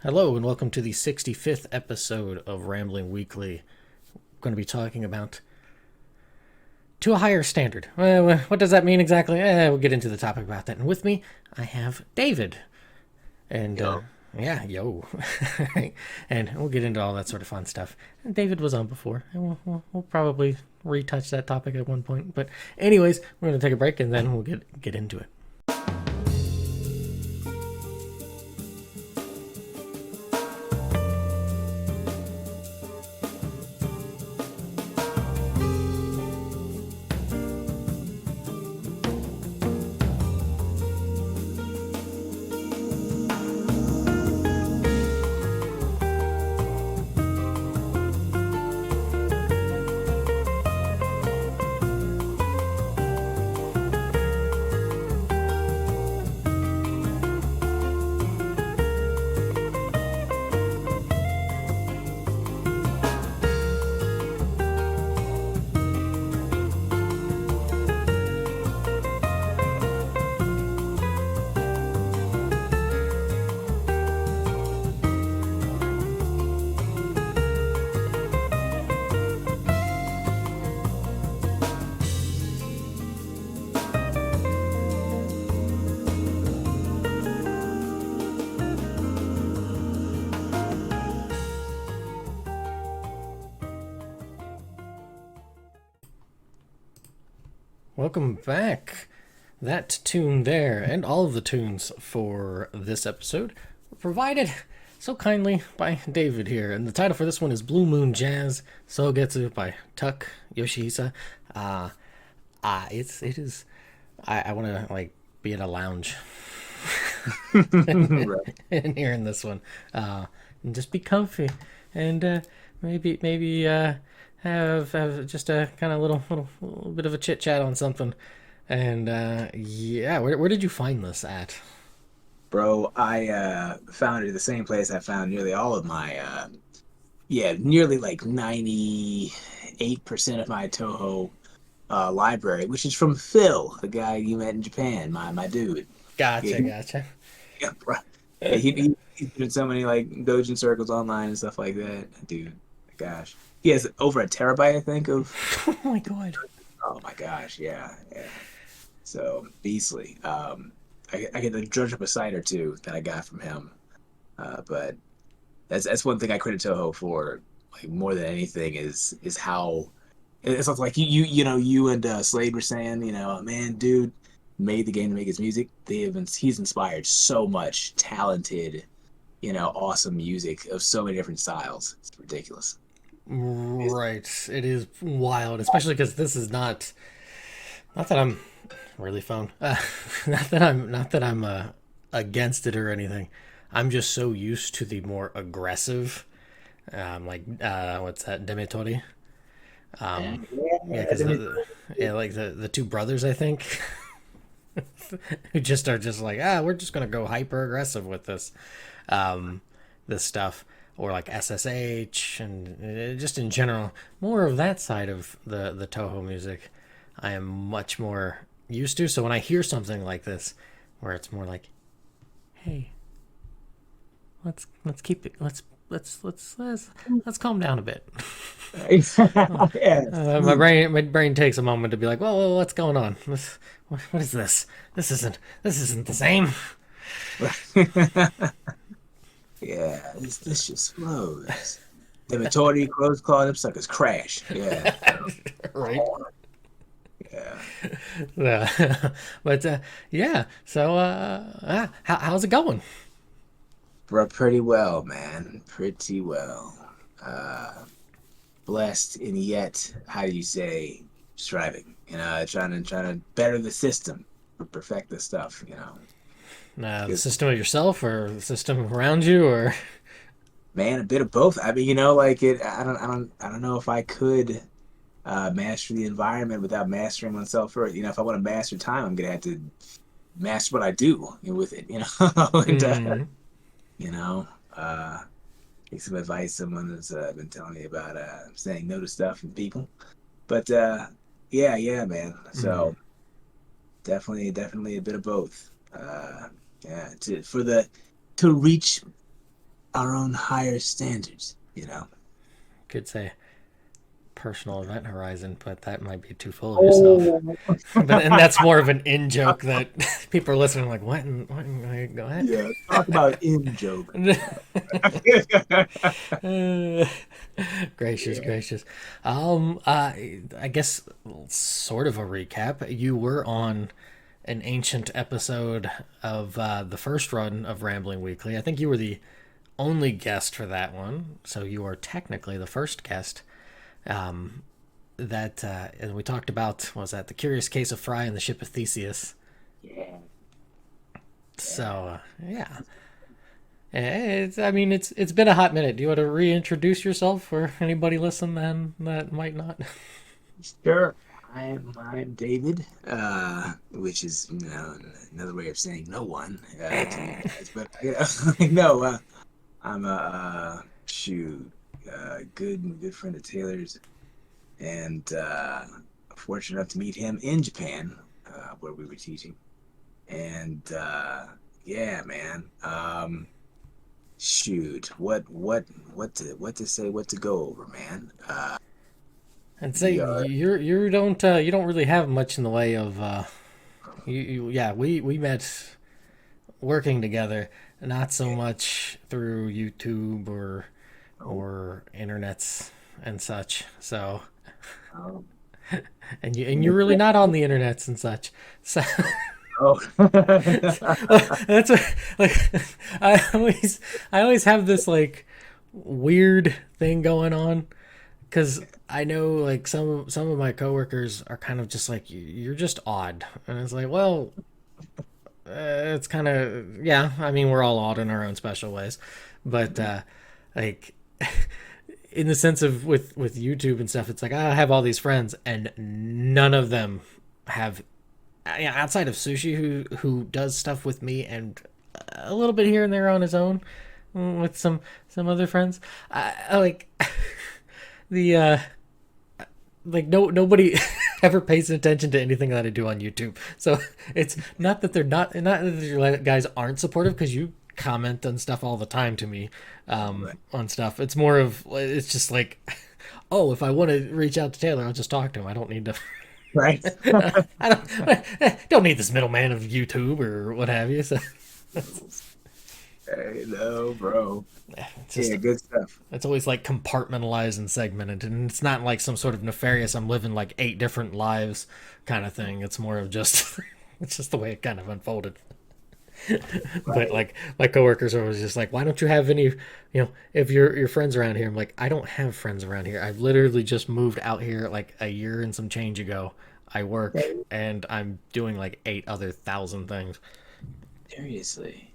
Hello, and welcome to the 65th episode of Rambling Weekly. We're going to be talking about to a higher standard. What does that mean exactly? We'll get into the topic about that. And with me, I have David. And, Yo. yeah, yo. And we'll get into all that sort of fun stuff. And David was on before, and we'll probably retouch that topic at one point. But, anyways, we're going to take a break, and then we'll get into it. Welcome back. That tune there, and all of the tunes for this episode, were provided so kindly by David here. And the title for this one is Blue Moon Jazz Sogetsu by Tuck Yoshihisa. It is. I want to like be at a lounge Right. and hearing this one, and just be comfy, and maybe have just a kind of little bit of a chit chat on something. And yeah, where did you find this at? Bro, I found it at the same place I found nearly all of my nearly like 98% of my Toho library, which is from Phil, the guy you met in Japan, my dude. Yeah, Gotcha. yeah, bro. Yeah, he's been in so many like Dojin circles online and stuff like that. Dude, gosh. He has over a terabyte, I think, of Oh my god. oh my gosh, yeah, yeah. So beastly. I get to dredge up a site or two that I got from him. But that's one thing I credit Toho for, like more than anything, is how it's like you and Slade were saying, man, dude made the game to make his music. He's inspired so much talented, awesome music of so many different styles. It's ridiculous. Right, it is wild, especially because this is not that I'm really phone. Not that I'm against it or anything. I'm just so used to the more aggressive, like what's that, Demetori? Um, yeah, because yeah, like the two brothers, I think, who just are just like, we're just gonna go hyper aggressive with um, this stuff, or like SSH, and just in general, more of that side of the Toho music. I am much more used to. So when I hear something like this, where it's more like, hey, let's keep it, let's calm down a bit. Yes. My brain takes a moment to be like, well, what's going on? What is this? This isn't the same. Yeah, this just flows. The Matori crows claw them suckers crash. Yeah. Right. Yeah. Yeah. But yeah. So how's it going? Bro, pretty well, man. Pretty well. Uh Blessed and yet, how do you say, striving. Trying to better the system, perfect the stuff. The 'Cause, system of yourself, or the system around you, or man, a bit of both. I mean, like it I don't know if I could master the environment without mastering myself first. If I want to master time, I'm gonna have to master what I do with it. And mm, you know, uh, take some advice someone has been telling me about saying no to stuff and people. But yeah, man. mm, So definitely a bit of both. Yeah, to reach our own higher standards, you know. Could say personal event horizon, but that might be too full of yourself. Oh, But and that's more of an in joke that people are listening like, what? yeah. Talk about in joke. Uh, gracious, Yeah. gracious. I guess sort of a recap. You were on an ancient episode of the first run of Rambling Weekly. I think you were the only guest for that one, so you are technically the first guest. Um, and we talked about what was that the Curious Case of Fry and the Ship of Theseus. Yeah. So Yeah. yeah, I mean it's been a hot minute. Do you want to reintroduce yourself for anybody listening then that might not? Sure. I'm David, which is another way of saying no one to you guys. But no, I'm a shoot good friend of Taylor's, and fortunate enough to meet him in Japan, where we were teaching. And yeah, man. Shoot, what to say, what to go over, man. I'd say We are. you don't really have much in the way of yeah, we met working together, not so much through YouTube Oh, or internets and such. So um, and you're really not on the internets and such. So oh. that's what, like I always have this like weird thing going on because I know like some of my coworkers are kind of just like you're just odd, and it's like well, it's kind of yeah. I mean we're all odd in our own special ways, but like in the sense of with YouTube and stuff, it's like I have all these friends and none of them have yeah, outside of Sushi, who does stuff with me and a little bit here and there on his own with some other friends. I like the like nobody ever pays attention to anything that I do on YouTube. So it's not that your guys aren't supportive because you comment on stuff all the time to me Right. on stuff. It's more of it's just like oh if I want to reach out to Taylor I'll just talk to him. I don't need to Right. don't need this middleman of YouTube or what have you. So Hey, no, bro. it's Yeah, just good stuff. it's always like compartmentalized and segmented, and it's not like some sort of nefarious. I'm living like 8 different lives kind of thing. It's more of just it's just the way it kind of unfolded. But Right. like my coworkers are always just like, why don't you have any, if your friends around here? I'm like, I don't have friends around here. I've literally just moved out here like a year and some change ago. I work and I'm doing like 8 other thousand things. Seriously.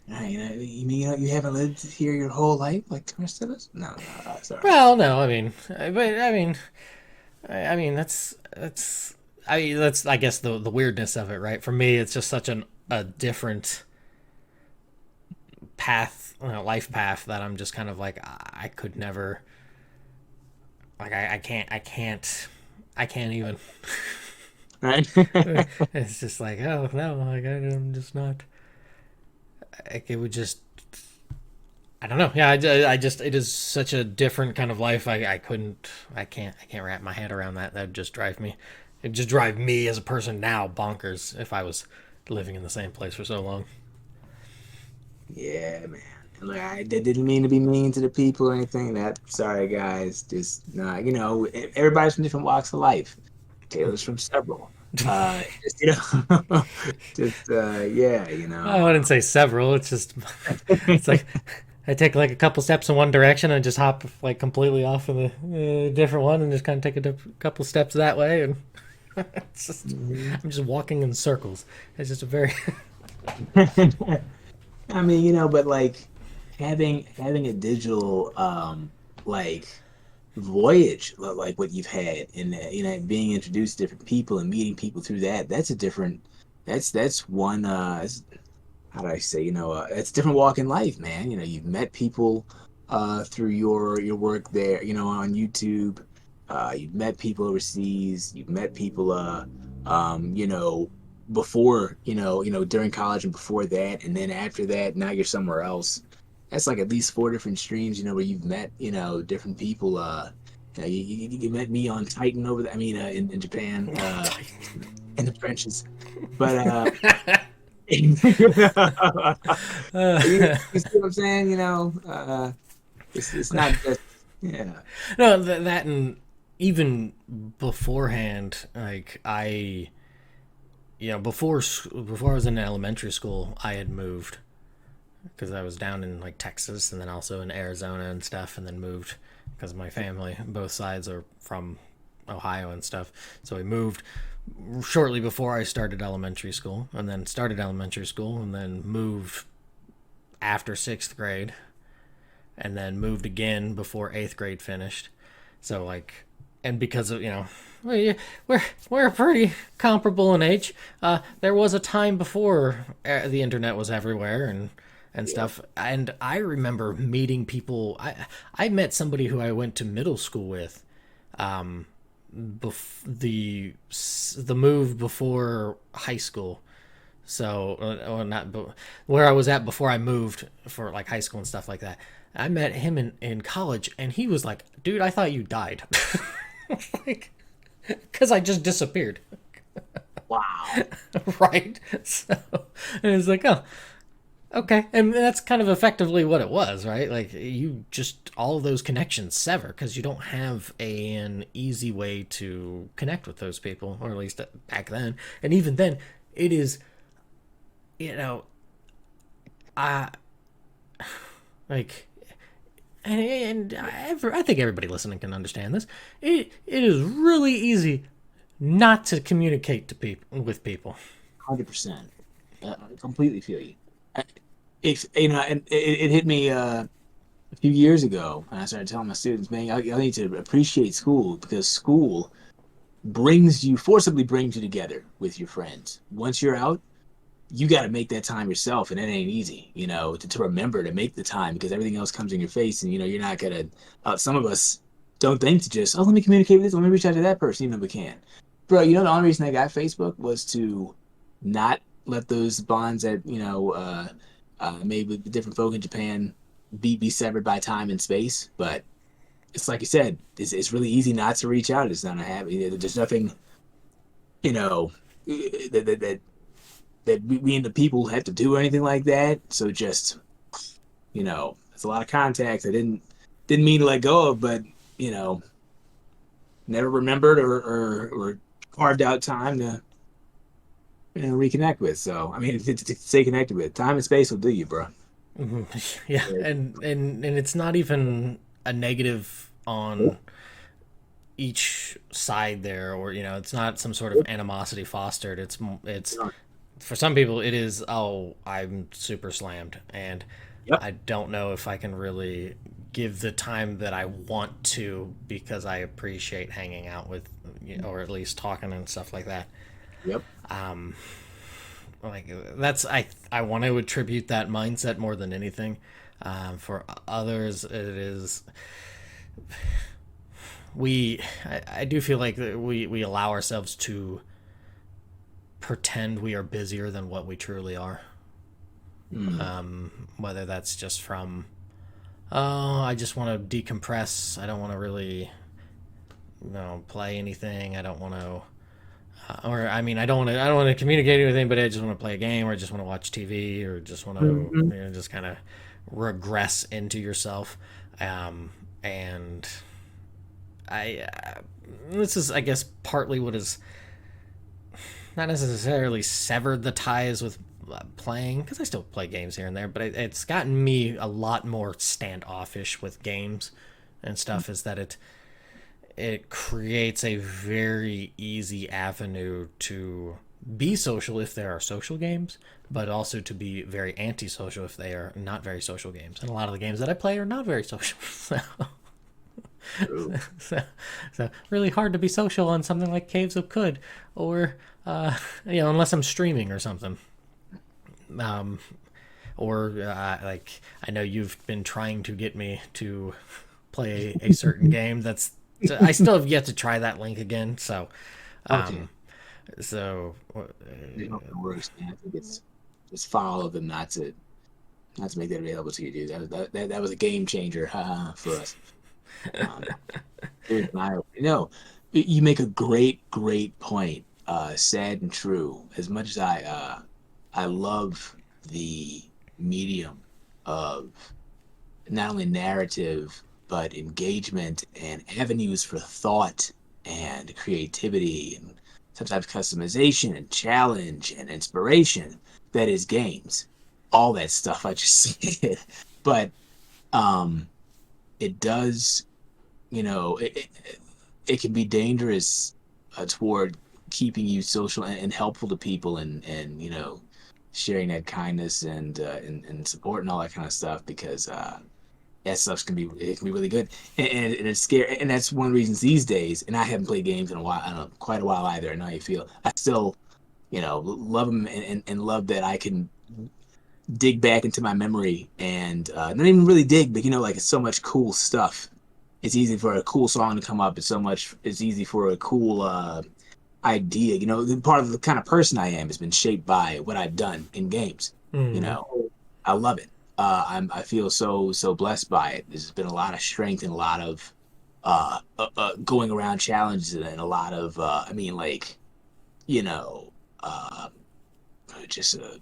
You mean you haven't lived here your whole life like the rest of us? No, no, sorry. Well, no, I mean, but I mean that's I mean that's I guess the weirdness of it, right? For me, it's just such a different path, life path that I'm just kind of like I could never like I can't even. Right. It's just like oh no, like I'm just not. Like, it would just I don't know. Yeah, I just it is such a different kind of life. I couldn't I can't wrap my head around that. That'd just drive me. It'd just drive me as a person now bonkers if I was living in the same place for so long. Yeah, man. And like I didn't mean to be mean to the people or anything. That sorry, guys. Just nah, everybody's from different walks of life. Taylor's from several. Just just yeah, I wouldn't say several. It's just it's like I take like a couple steps in one direction and just hop like completely off in the different one and just kind of take a couple steps that way and it's just Mhm. I'm just walking in circles. It's just a very I mean, but like having a digital like voyage like what you've had and being introduced to different people and meeting people through that's a different that's one how do I say, it's a different walk in life, man. You've met people through your work there, on YouTube. You've met people overseas. You've met people before, during college and before that, and then after that, now you're somewhere else. that's like at least four different streams, where you've met, different people. You met me on Titan over there. I mean, in Japan, in the trenches. But you see what I'm saying? It's not just yeah. No, that and even beforehand, like before I was in elementary school, I had moved because I was down in like Texas and then also in Arizona and stuff, and then moved because my family, both sides are from Ohio and stuff. So we moved shortly before I started elementary school, and then started elementary school, and then moved after sixth grade, and then moved again before eighth grade finished. So like, and because of we're pretty comparable in age. There was a time before the internet was everywhere and Yeah. stuff. And I remember meeting people. I met somebody who I went to middle school with. The move before high school. So, not where I was at before I moved for like high school and stuff like that. I met him in college, and he was like, "Dude, I thought you died," like, because I just disappeared, Wow. right? So, and it's like, oh, okay, and that's kind of effectively what it was, right? Like, you just all of those connections sever because you don't have an easy way to connect with those people, or at least back then, and even then, it is, you know, I like and I think everybody listening can understand this. It is really easy not to communicate to people with people. 100%. I completely feel you. I- If and it hit me a few years ago, and I started telling my students, man, y'all need to appreciate school because school forcibly brings you together with your friends. Once you're out, you got to make that time yourself, and it ain't easy, to remember to make the time because everything else comes in your face, and you're not gonna. Some of us don't think to just, oh, let me communicate with this, let me reach out to that person, we can. Bro, the only reason I got Facebook was to not let those bonds that made with the different folk in Japan be severed by time and space. But it's like you said, it's really easy not to reach out. It's not a habit. There's nothing, you know, that we and the people have to do anything like that. So just, it's a lot of contacts I didn't mean to let go of, but you know, never remembered or carved out time to reconnect with. So I mean, to stay connected with, time and space will do you, bro. Mhm. Yeah, Yeah. and it's not even a negative on each side there, or it's not some sort of animosity fostered. It's for some people it is, oh, I'm super slammed and Yep. I don't know if I can really give the time that I want to because I appreciate hanging out with, or at least talking and stuff like that. Yep. Like, that's, I want to attribute that mindset more than anything. For others, it is, I do feel like we allow ourselves to pretend we are busier than what we truly are. Mm. Whether that's just from, oh, I just want to decompress. I don't want to really, play anything. I don't want to, or I mean, I don't want to communicate anything, but I just want to play a game, or I just want to watch TV, or just want to, Mhm. just kind of regress into yourself. And this is, I guess, partly what is not necessarily severed the ties with playing, because I still play games here and there, but it's gotten me a lot more standoffish with games and stuff. Is that it creates a very easy avenue to be social if there are social games, but also to be very antisocial if they are not very social games. And a lot of the games that I play are not very social. True. So, so really hard to be social on something like Caves of Could, or unless I'm streaming or something. Um, or like, I know you've been trying to get me to play a certain game. I still have yet to try that link again. So, Okay. um, so It works, man. I think it's just follow them not to. not to make that available to you, dude. That was a game changer, for us. Um, Here's an eye opener. No, you make a great point. Sad and true. As much as I love the medium of not only narrative but engagement and avenues for thought and creativity and sometimes customization and challenge and inspiration that is games. All that stuff I just said. But um, it does, it can be dangerous toward keeping you social and helpful to people and sharing that kindness and support and all that kind of stuff because that stuff can be really good and it's scary and that's one of the reasons these days and I haven't played games in a while, I don't know, quite a while either. I know how you feel. I still love them and love that I can dig back into my memory and not even really dig, but like it's so much cool stuff. It's easy for a cool song to come up. It's easy for a cool idea. Part of the kind of person I am has been shaped by what I've done in games. Mm. I love it. I feel so blessed by it. There's been a lot of strength and a lot of going around challenges and a lot of you know uh, just a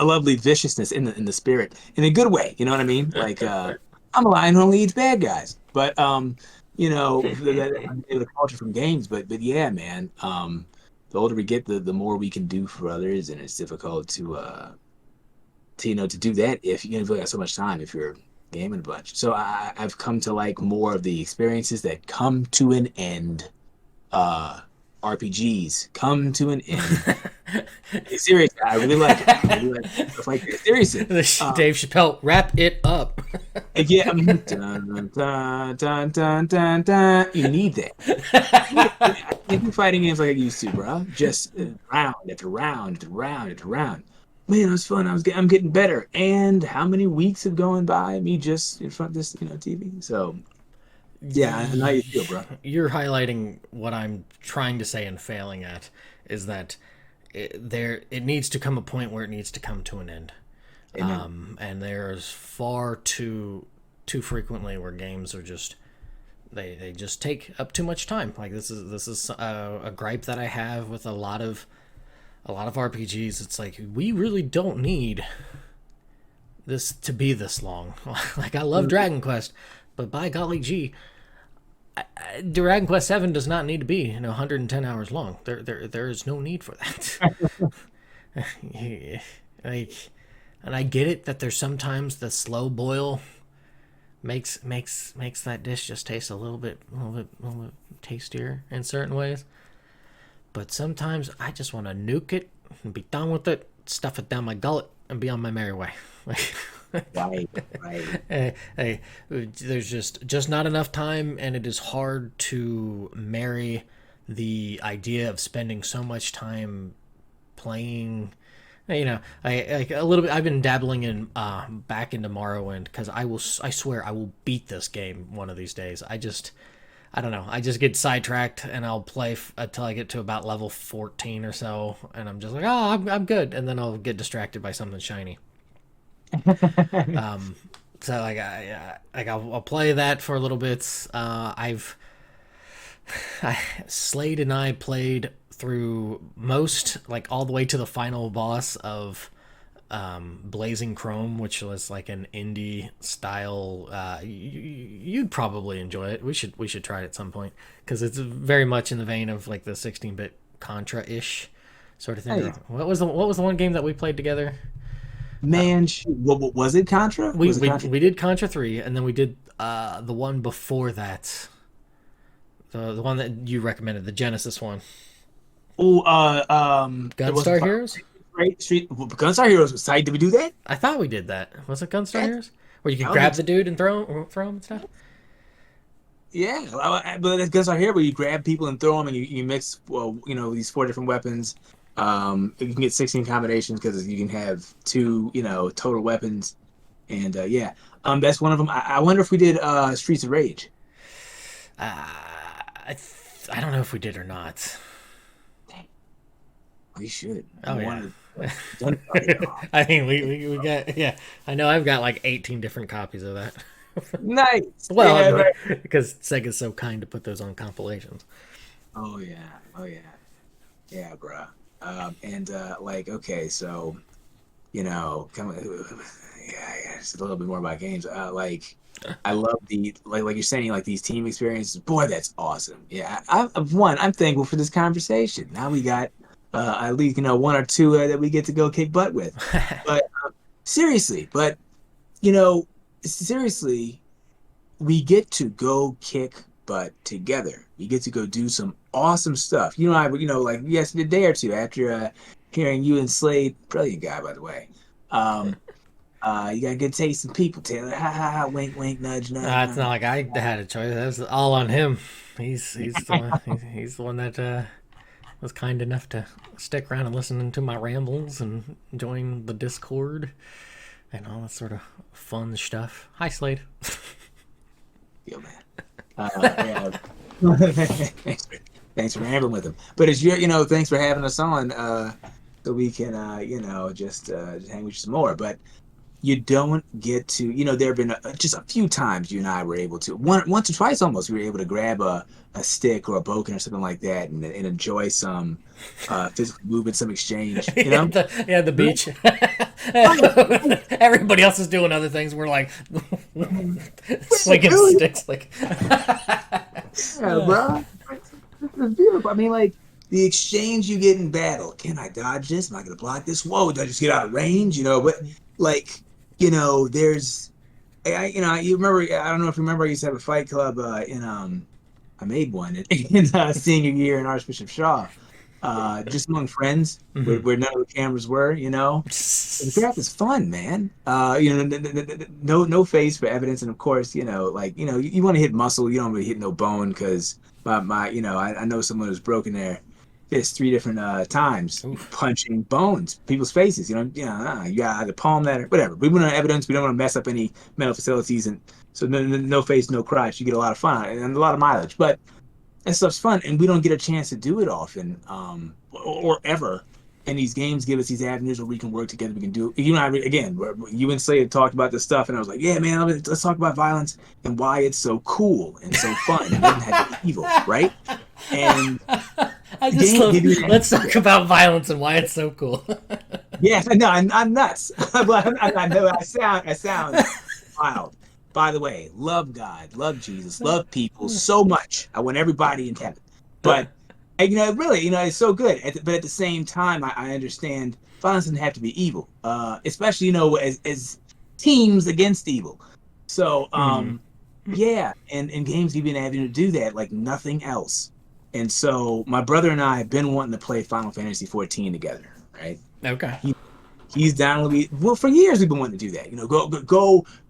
lovely viciousness in the spirit in a good way. You know what I mean? Like I'm a lion who only eats bad guys, but the culture from games. But yeah, man. The older we get, the more we can do for others, and it's difficult to do that if you've only got so much time if you're gaming a bunch. So I've come to like more of the experiences that come to an end. RPGs come to an end. Seriously, I really like it. I really like stuff like that. Seriously, Dave Chappelle, wrap it up. yeah, dun, dun, dun, dun, dun, dun. You need that. I can't do fighting games like I used to, bro. Just round after round after round after round. Man, it was fun. I'm getting better. And how many weeks have gone by me just in front of this TV? So yeah, I know how you feel, bro. You're highlighting what I'm trying to say and failing at is that it needs to come a point where it needs to come to an end. Amen. And there's far too frequently where games are just they just take up too much time. Like this is a gripe that I have with a lot of RPGs. It's like we really don't need this to be this long. Like I love Dragon Quest, but by golly gee, Dragon Quest 7 does not need to be 110 hours long. There is no need for that. Like, and I get it that there's sometimes the slow boil makes that dish just taste a little bit tastier in certain ways. But sometimes I just want to nuke it and be done with it, stuff it down my gullet, and be on my merry way. Right, right. There's just not enough time, and it is hard to marry the idea of spending so much time playing. I a little bit. I've been dabbling in back into Morrowind because I swear I will beat this game one of these days. I don't know. I just get sidetracked and I'll play until I get to about level 14 or so, and I'm just like, oh, I'm good, and then I'll get distracted by something shiny. So I'll play that for a little bit. Slade and I played through most, like all the way to the final boss of Blazing Chrome, which was like an indie style. You'd probably enjoy it. We should try it at some point because it's very much in the vein of like the 16-bit Contra-ish sort of thing. Hey, What was the one game that we played together? man, what was it? Contra? We, Was it we Contra? we did Contra 3, and then we did the one before that, the one that you recommended, the Genesis one, Oh, it wasn't Gunstar Heroes. Street. Gunstar Heroes was tight. Did we do that? I thought we did that. Was it Gunstar That, Heroes, where you I could don't grab think the so. dude and throw him and stuff? Yeah, but that's Gunstar Hero where you grab people and throw them, and you mix these four different weapons. You can get 16 combinations because you can have two total weapons, and yeah, that's one of them. I wonder if we did Streets of Rage. I don't know if we did or not. We should. Oh I yeah, wanted Don't knock it off. I mean, we got, yeah. I know I've got like 18 different copies of that. Nice. Well, Yeah, but right. because Sega's so kind to put those on compilations. Oh yeah. Oh yeah. Yeah, bruh. And like, okay, so come yeah, yeah, just a little bit more about games. Like, I love the like you're saying, like these team experiences. Boy, that's awesome. Yeah, I'm thankful for this conversation. Now we got at least one or two that we get to go kick butt with. But seriously, you know, seriously, we get to go kick butt together. We get to go do some awesome stuff. Like yesterday, a day or two after hearing you and Slade, brilliant guy, by the way. Um, you got a good taste in people, Taylor. Ha ha ha, wink, wink, nudge, nudge. It's not like I had a choice. That was all on him. He's the one. He's the one that was kind enough to stick around and listen to my rambles and join the Discord and all that sort of fun stuff. Hi, Slade. Yo, man. Yeah. Thanks for rambling with him. But it's thanks for having us on, so we can, just hang with you some more. But you don't get to, there have been just a few times you and I were able to, once or twice almost, we were able to grab a stick or a boken or something like that and enjoy some physical movement, some exchange, The beach. Everybody else is doing other things. We're like swinging sticks. Like, yeah, bro. It's beautiful. I mean, like, the exchange you get in battle. Can I dodge this? Am I going to block this? Whoa, did I just get out of range? But like, there's, you remember, I don't know if you remember, I used to have a fight club I made one in senior year in Archbishop Shaw, just among friends where none of the cameras were, The draft is fun, man. No face for evidence, and of course, you want to hit muscle, you don't really hit no bone because I know someone who's broken their fist 3 different times oof. punching bones, people's faces. You got to palm that or whatever. We want evidence. We don't want to mess up any mental facilities, and so no face, no crotch. You get a lot of fun and a lot of mileage, but that stuff's fun, and we don't get a chance to do it often, or ever. And these games give us these avenues where we can work together. We can do, again, you and Slade talked about this stuff, and I was like, yeah, man, let's talk about violence and why it's so cool and so fun. It doesn't have to be evil, right? And I just love, let's talk about violence and why it's so cool. Yeah, no, I'm nuts. I know I sound wild. By the way, love God, love Jesus, love people so much. I want everybody in heaven. But really, it's so good. But at the same time, I understand violence doesn't have to be evil, especially as teams against evil. So yeah, and games give you an avenue to do that like nothing else. And so my brother and I have been wanting to play Final Fantasy 14 together, right? Okay. He's down with me. Well, for years we've been wanting to do that.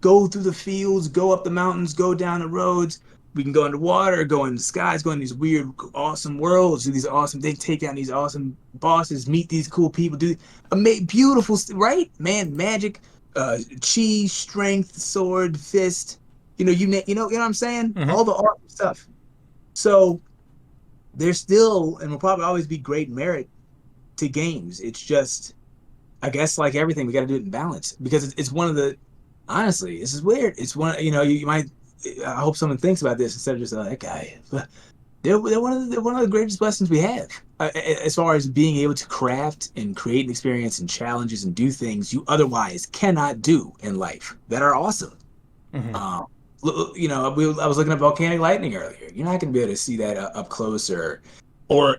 Go through the fields, go up the mountains, go down the roads. We can go in the water, go in the skies, go in these weird, awesome worlds, do these awesome things, take down these awesome bosses, meet these cool people, do beautiful, right? Man, magic, chi, strength, sword, fist. You know what I'm saying? Mm-hmm. All the awesome stuff. So there's still, and will probably always be, great merit to games. It's just, I guess, like everything, we got to do it in balance because it's one of the, honestly, this is weird. It's one, you might, I hope someone thinks about this instead of just that guy. But they're one of the greatest blessings we have, as far as being able to craft and create an experience and challenges and do things you otherwise cannot do in life that are awesome. Mm-hmm. I was looking at volcanic lightning earlier. You're not going to be able to see that up close or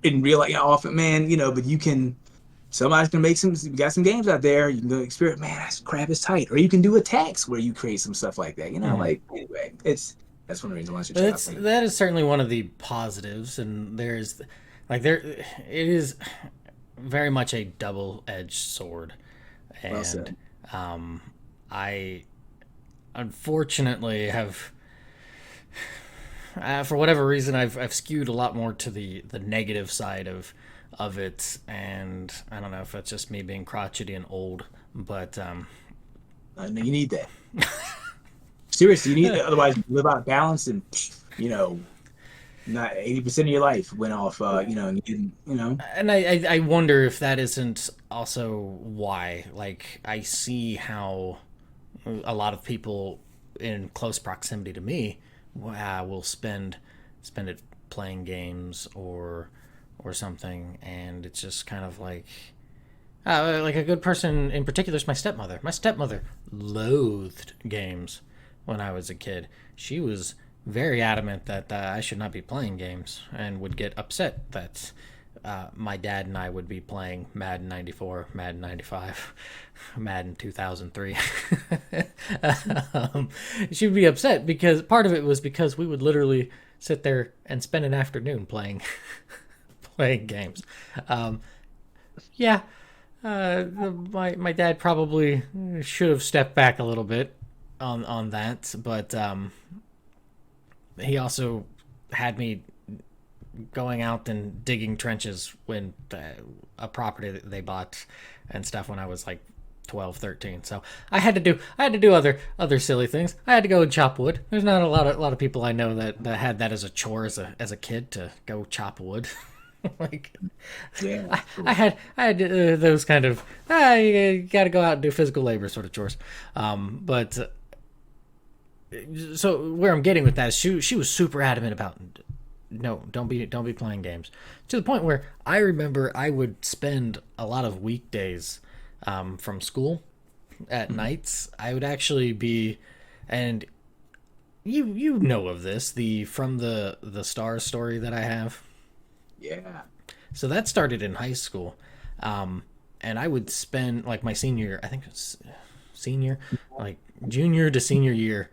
in real life often, man. But you can. Somebody's gonna make some. You got some games out there. You can go experience. Man, that crap is tight. Or you can do attacks where you create some stuff like that. Like anyway, that's one of the reasons I want to check out. That is certainly one of the positives, and there's it is very much a double-edged sword, and I unfortunately have. For whatever reason, I've skewed a lot more to the negative side of it, and I don't know if that's just me being crotchety and old, but you need that. Seriously, you need that. Otherwise, you live out of balance, and not 80% of your life went off. And you didn't. And I wonder if that isn't also why. Like, I see how a lot of people in close proximity to me will spend it playing games or something, and it's just kind of like a good person in particular is my stepmother. My stepmother loathed games when I was a kid. She was very adamant that I should not be playing games and would get upset that my dad and I would be playing Madden 94, Madden 95, Madden 2003. She would be upset because part of it was because we would literally sit there and spend an afternoon playing playing games. Um, yeah, my dad probably should have stepped back a little bit on that, but he also had me going out and digging trenches when a property that they bought and stuff when I was like 12, 13. So I had to do other silly things. I had to go and chop wood. There's not a lot of people I know that had that as a chore as a kid to go chop wood. Like Yeah, I had those kind of you got to go out and do physical labor sort of chores. But so where I'm getting with that is she was super adamant about no, don't be playing games, to the point where I remember I would spend a lot of weekdays from school at nights. I would actually be, and you know of this, the from the stars story that I have. yeah. So that started in high school, and I would spend like my senior, I think it's senior, like junior to senior year,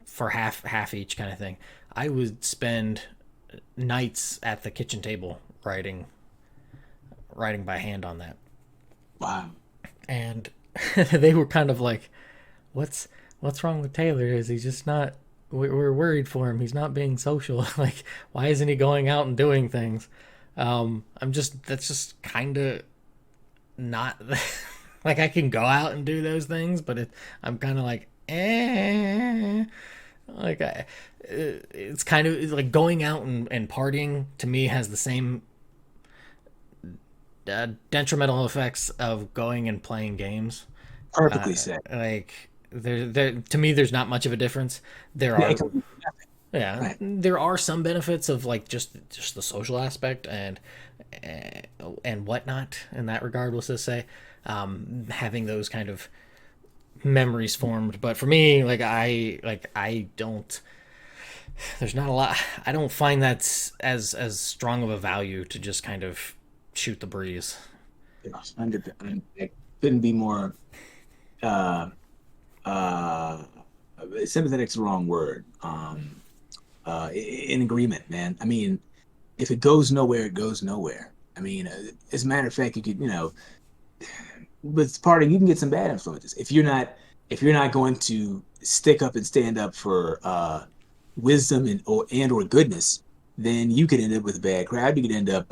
for half each kind of thing. I would spend nights at the kitchen table writing by hand on that, Wow. and they were kind of like, what's wrong with Taylor? Is he just not? We're worried for him. He's not being social. Like, why isn't he going out and doing things? I'm just that's just kind of not like I can go out and do those things, but I'm kind of like like it's kind of it's like going out and partying to me has the same detrimental effects of going and playing games. Perfectly said. Like there to me, there's not much of a difference. There Yeah, are it could be nothing. Yeah, Right. there are some benefits of like just the social aspect and whatnot in that regard. We'll just say having those kind of memories formed. But for me, I don't. There's not a lot. I don't find that as strong of a value to just kind of shoot the breeze. Yes, I couldn't be more uh, uh, sympathetic's the wrong word. In agreement, man. I mean, if it goes nowhere, it goes nowhere. I mean, as a matter of fact, you could, with partying, you can get some bad influences if you're not going to stick up and stand up for wisdom and or goodness. Then you could end up with a bad crowd. You could end up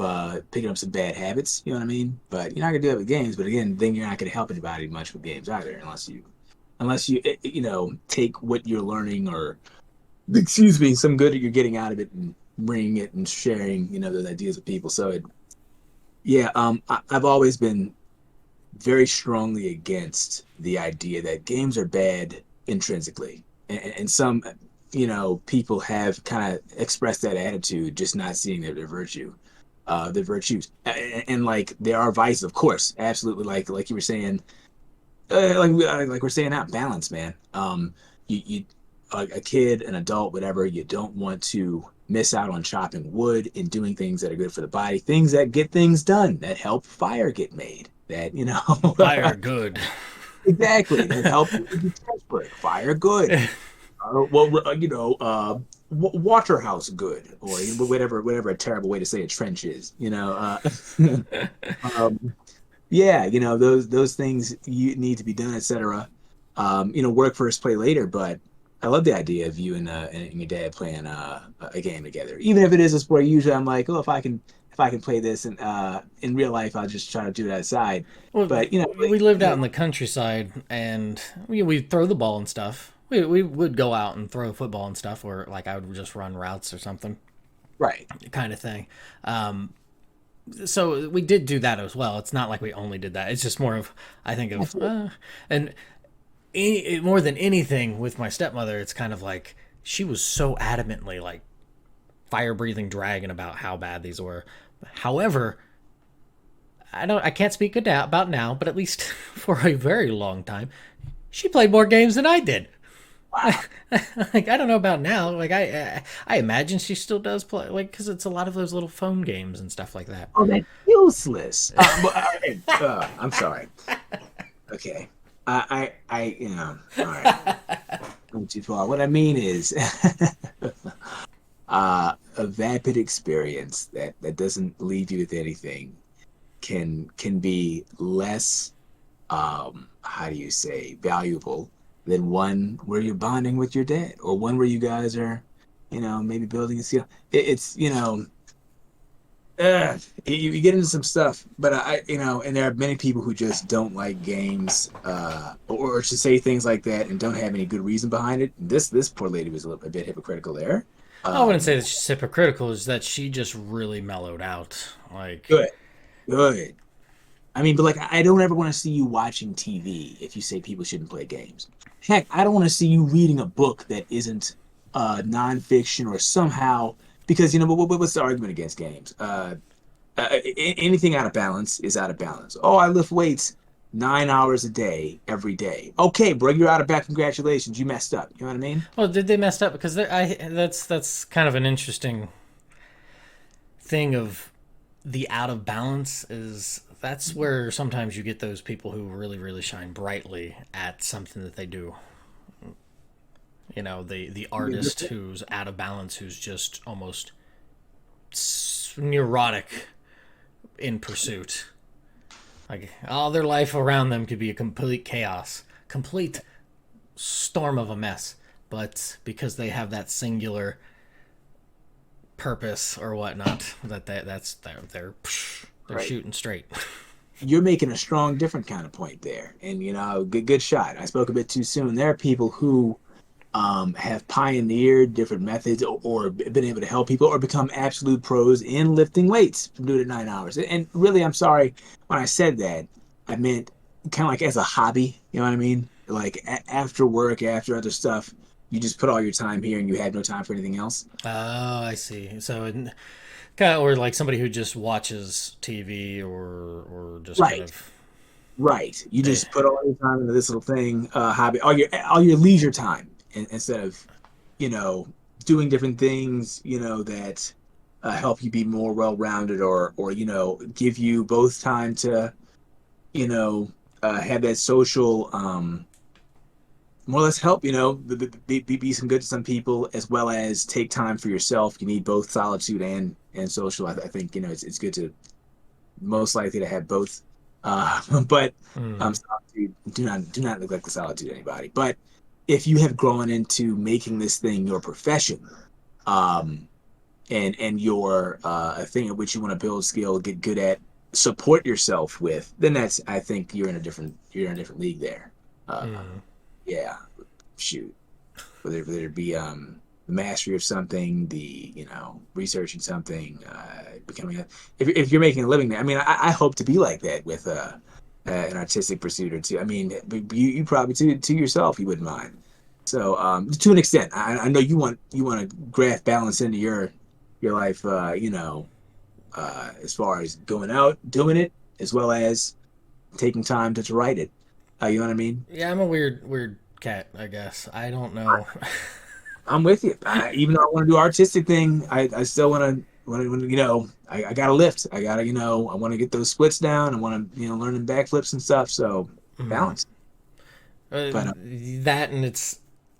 picking up some bad habits. You know what I mean? But you're not gonna do it with games. But again, then you're not gonna help anybody much with games either, unless you take what you're learning or excuse me, some good that you're getting out of it and bringing it and sharing, those ideas with people. So yeah, I've always been very strongly against the idea that games are bad intrinsically, and some, people have kind of expressed that attitude, just not seeing their virtue, their virtues, and like there are vices, of course, absolutely, like you were saying, like we're saying out balance, man. You a kid, an adult, whatever, you don't want to miss out on chopping wood and doing things that are good for the body, things that get things done, that help fire get made, that Fire good. exactly, that help the trash break, fire good. Waterhouse good, or whatever a terrible way to say a trench is. Um, yeah, those things you need to be done, etc. Work first, play later. But I love the idea of you and your dad playing a game together, even if it is a sport. Usually, I'm like, oh, if I can play this, and in real life, I'll just try to do it outside. Well, But we lived out in the countryside, and we'd throw the ball and stuff. We would go out and throw football and stuff, or like I would just run routes or something, right, kind of thing. Um, So we did do that as well. It's not like we only did that. It's just more of, I think of, and more than anything with my stepmother, it's kind of like she was so adamantly like fire breathing dragon about how bad these were. However, I can't speak about now, but at least for a very long time, she played more games than I did. Wow. Like I don't know about now. Like I imagine she still does play, like because it's a lot of those little phone games and stuff like that. Oh, that's useless. I'm sorry. Okay. All right. I'm too far. What I mean is, a vapid experience that doesn't leave you with anything can be less, how do you say, valuable than one where you're bonding with your dad, or one where you guys are, maybe building a seal. It's, you get into some stuff, but and there are many people who just don't like games, or to say things like that and don't have any good reason behind it. This poor lady was a bit hypocritical there. I wouldn't say Um, that she's hypocritical. Is that she just really mellowed out? Like, good, good. I mean, but like, I don't ever want to see you watching TV if you say people shouldn't play games. Heck, I don't want to see you reading a book that isn't nonfiction or somehow, because what's the argument against games? Anything out of balance is out of balance. Oh, I lift weights 9 hours a day every day. Okay, bro, you're out of balance. Congratulations, you messed up. You know what I mean? well, did they messed up? Because that's kind of an interesting thing of the out of balance is that's where sometimes you get those people who really shine brightly at something that they do. The artist who's out of balance, who's just almost neurotic in pursuit. Like all their life around them could be a complete chaos, complete storm of a mess. But because they have that singular purpose or whatnot, they're Right. shooting straight. You're making a strong, different kind of point there, and good shot. I spoke a bit too soon. There are people who have pioneered different methods, or been able to help people or become absolute pros in lifting weights from doing it 9 hours. And really, I'm sorry when I said that. I meant kind of like as a hobby. You know what I mean? Like after work, after other stuff, you just put all your time here and you have no time for anything else. Oh, I see. So, kind of, or like somebody who just watches TV or just kind Right. of Right. You they. just put all your time into this little thing, hobby, all your leisure time, instead of, you know, doing different things, that help you be more well-rounded, or give you both time to, have that social, more or less help, be some good to some people, as well as take time for yourself. You need both solitude and social. I think, it's good to, most likely to have both. But Mm, solitude, do not neglect the solitude, anybody. But if you have grown into making this thing your profession, um, and your a thing at which you want to build skill, get good at, support yourself with, then that's, I think, you're in a different league there. Uh, mm. yeah, shoot, whether it be the mastery of something, the researching something, becoming if you're making a living there. I mean, I hope to be like that with an artistic pursuit or two. I mean, you probably to yourself you wouldn't mind. So to an extent, I know you want to graft balance into your life. As far as going out doing it, as well as taking time to write it. You know what I mean? Yeah, I'm a weird cat. I guess I don't know. I'm with you. Even though I want to do artistic thing, I still want to I gotta lift. I gotta I want to get those splits down. I want to learning backflips and stuff. So balance. But That and it's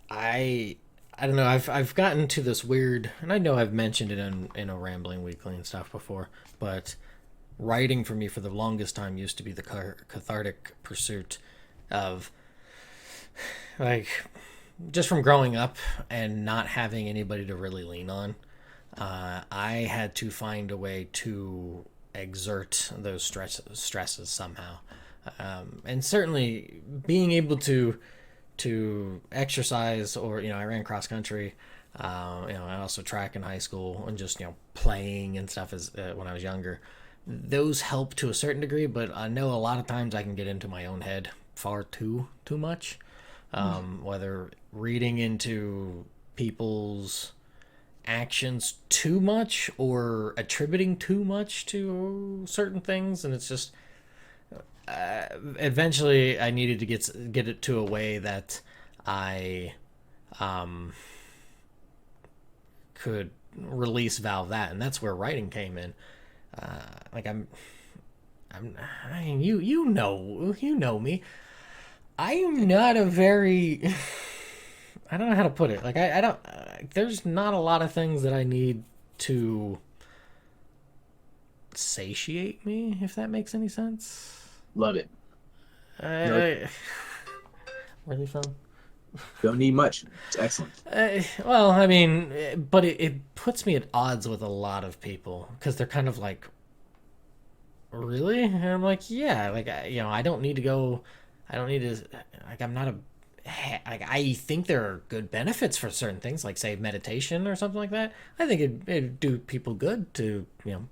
I I don't know. I've gotten to this weird, and I know I've mentioned it in a rambling weekly and stuff before, but writing for me for the longest time used to be the cathartic pursuit of like just from growing up and not having anybody to really lean on. I had to find a way to exert those stresses somehow, and certainly being able to exercise, or I ran cross country. I also track in high school and just playing and stuff as when I was younger. those help to a certain degree, but I know a lot of times I can get into my own head far too much. Whether reading into people's actions too much or attributing too much to certain things, and it's just eventually I needed to get it to a way that I could release valve that, and that's where writing came in. Like I mean, you know me. I am not a very I don't know how to put it. Like I don't. There's not a lot of things that I need to satiate me, if that makes any sense. Love it. No, I really fun. don't need much. It's excellent. Well, I mean, but it puts me at odds with a lot of people because they're kind of like, really, and I'm like, yeah, like I don't need to go. I don't need to. Like, I'm not a. Like, I think there are good benefits for certain things, like say meditation or something like that. I think it'd do people good to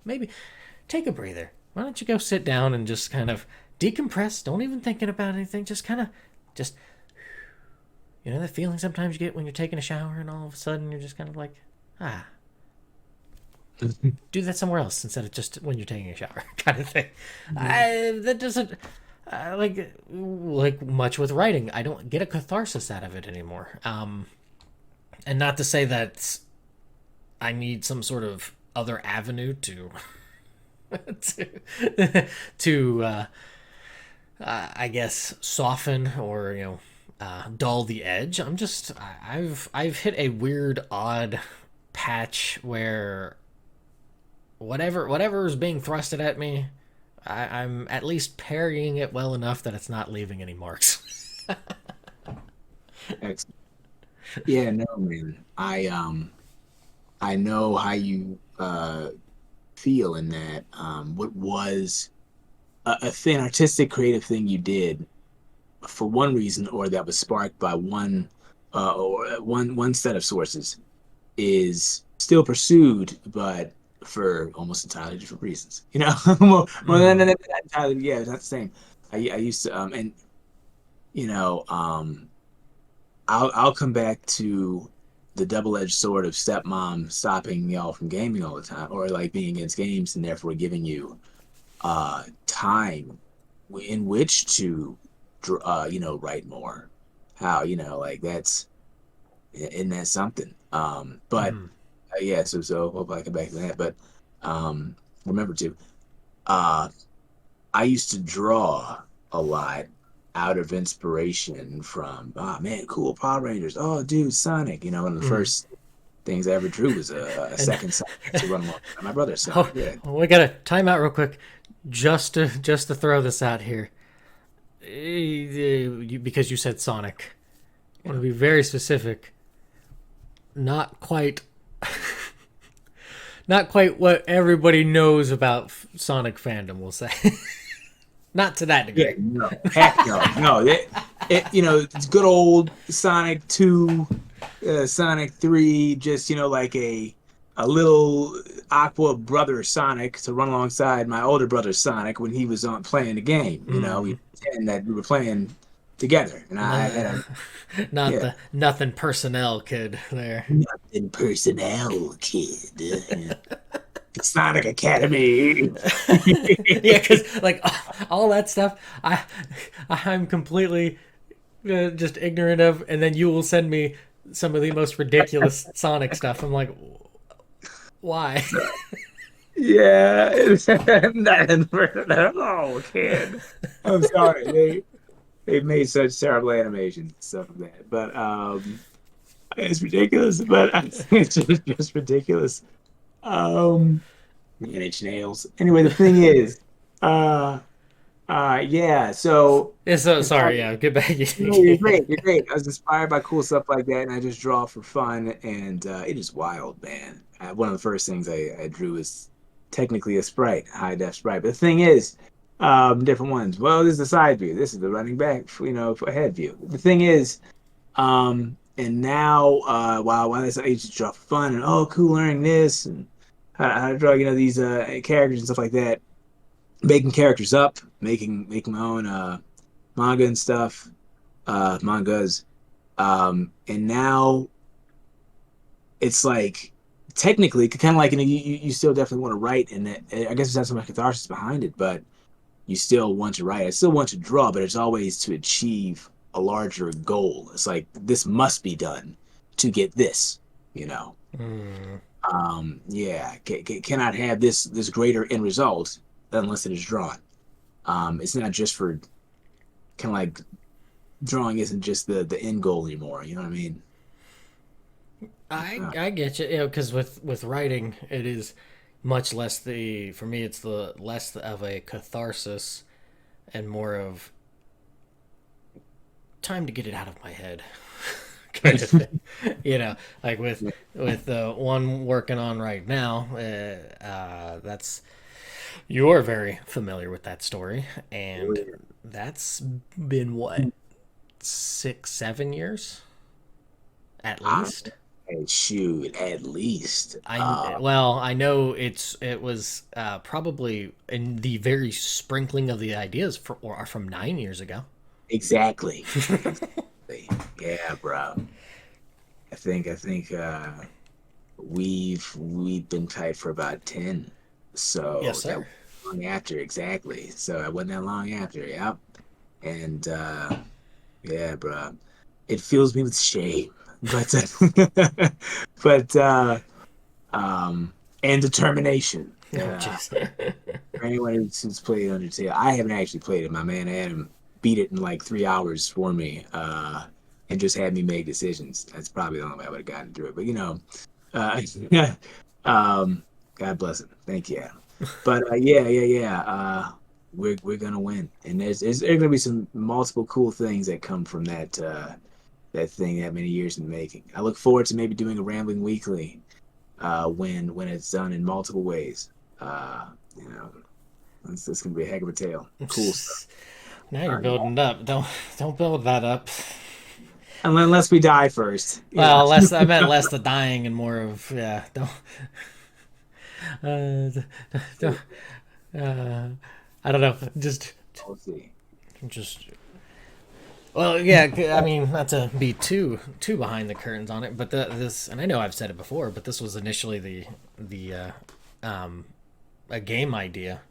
maybe take a breather. Why don't you go sit down and just kind of decompress? Don't even thinking about anything. Just kind of just that feeling sometimes you get when you're taking a shower and all of a sudden you're just kind of like, ah, do that somewhere else instead of just when you're taking a shower, kind of thing. That doesn't like much with writing. I don't get a catharsis out of it anymore. And not to say that I need some sort of other avenue to to I guess soften or dull the edge. I've hit a weird odd patch where whatever is being thrusted at me, I'm at least parrying it well enough that it's not leaving any marks. Excellent. Yeah, no, man. I know how you feel in that. What was a thin artistic creative thing you did for one reason or that was sparked by one set of sources is still pursued, but for almost entirely different reasons. More than that entirely. Yeah, it's not the same. I used to and you know I'll come back to the double-edged sword of stepmom stopping y'all from gaming all the time, or like being against games and therefore giving you time in which to write more. How like that's isn't that something? But yeah, so hope I come back to that. But remember to I used to draw a lot out of inspiration from man, cool Power Rangers. Oh, dude, Sonic. One of the first things I ever drew was a second Sonic to run along my brother's Sonic. Yeah. We got to time out real quick, just to throw this out here, because you said Sonic. I want to be very specific. Not quite. Not quite what everybody knows about Sonic fandom, we'll say. Not to that degree. Yeah, no, heck no. It's good old Sonic 2, Sonic 3, just, like a little Aqua brother Sonic to run alongside my older brother Sonic when he was on playing the game. We pretend that we were playing together. And I had the nothing personnel kid there. Nothing personnel kid. Sonic Academy. Yeah, because like all that stuff, I'm completely just ignorant of, and then you will send me some of the most ridiculous Sonic stuff. I'm like, why? Yeah, nothing personnel kid. I'm sorry, they made such terrible animations and stuff like that, but it's ridiculous. But it's just ridiculous. Manage nails. Anyway, the thing is, yeah. So yeah. So sorry. Yeah. Get back. You're great. You're great. I was inspired by cool stuff like that, and I just draw for fun, and it is wild, man. One of the first things I drew is technically a sprite, high def sprite. But the thing is, different ones. Well, this is the side view. This is the running back, for head view. The thing is, and now while I used to draw for fun and cool, learning this and how to draw these characters and stuff like that. making characters up, making my own manga and stuff, mangas. And now it's like technically kind of like you still definitely want to write, and I guess it's not so much catharsis behind it, but you still want to write. I still want to draw, but it's always to achieve a larger goal. It's like this must be done to get this, you know. Mm. Yeah, cannot have this greater end result unless it is drawn. It's not just for kind of like drawing isn't just the end goal anymore. You know what I mean? I get you, because with writing, it is much less the for me. It's the less of a catharsis and more of time to get it out of my head, kind of thing. Like with the one working on right now, that's you're very familiar with that story, and that's been what 6 7 years at Ah, least. hey, shoot, at least. I know it was probably in the very sprinkling of the ideas are from 9 years ago. Exactly. Exactly. Yeah, bro. I think we've been tight for about 10. Yes, So that sir. wasn't long after, exactly. So that wasn't that long after, yep. And yeah, bro. It fills me with shame. But but and determination. Oh, jeez. For anyone who's played Undertale, I haven't actually played it. My man Adam beat it in like 3 hours for me, and just had me make decisions. That's probably the only way I would have gotten through it. But uh, um, God bless him. Thank you, Adam. But yeah. We're gonna win, and there's gonna be some multiple cool things that come from that thing that many years in the making. I look forward to maybe doing a rambling weekly when it's done in multiple ways. Uh, you know, it's gonna be a heck of a tale. Cool stuff. Now you're Yeah. building it up. Don't build that up. Unless we die first, Well, less I meant less the dying and more of yeah. Uh, don't I don't know. We'll see. Just well, yeah. I mean, not to be too behind the curtains on it, but this, and I know I've said it before, but this was initially the um, a game idea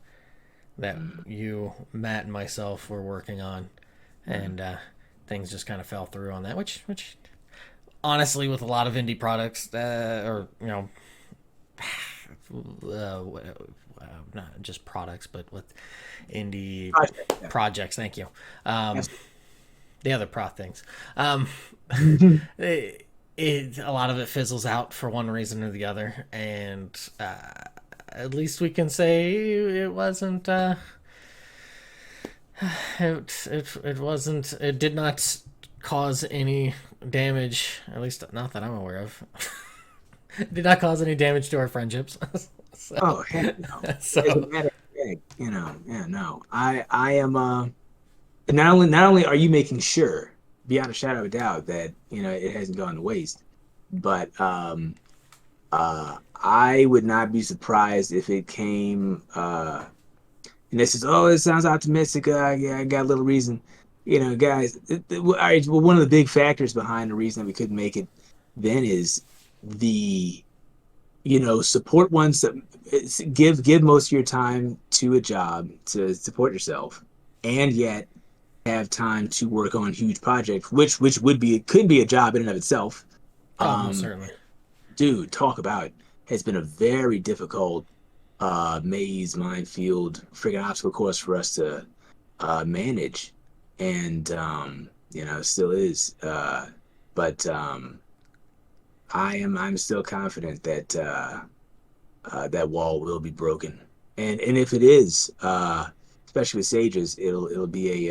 that you, Matt, and myself were working on, and things just kind of fell through on that. Which honestly, with a lot of indie products, or not just products, but with indie Project, yeah. projects. Thank you. Um, Yes. the other pro things. A lot of it fizzles out for one reason or the other, and at least we can say it wasn't. It wasn't. It did not cause any damage. At least not that I'm aware of. It did not cause any damage to our friendships. so, Oh, heck no. As a so matter of fact, yeah, no. I am not only are you making sure beyond a shadow of a doubt that it hasn't gone to waste, but I would not be surprised if it came and this is, oh, it sounds optimistic. Yeah, I got a little reason. Guys, all right, well, one of the big factors behind the reason that we couldn't make it then is the, support ones that give most of your time to a job to support yourself, and yet have time to work on huge projects, which could be a job in and of itself. oh, most Um, certainly. dude, talk about has been a very difficult maze, minefield, freaking obstacle course for us to manage, and still is. But I'm still confident that that wall will be broken, and if it is, especially with Sages, it'll be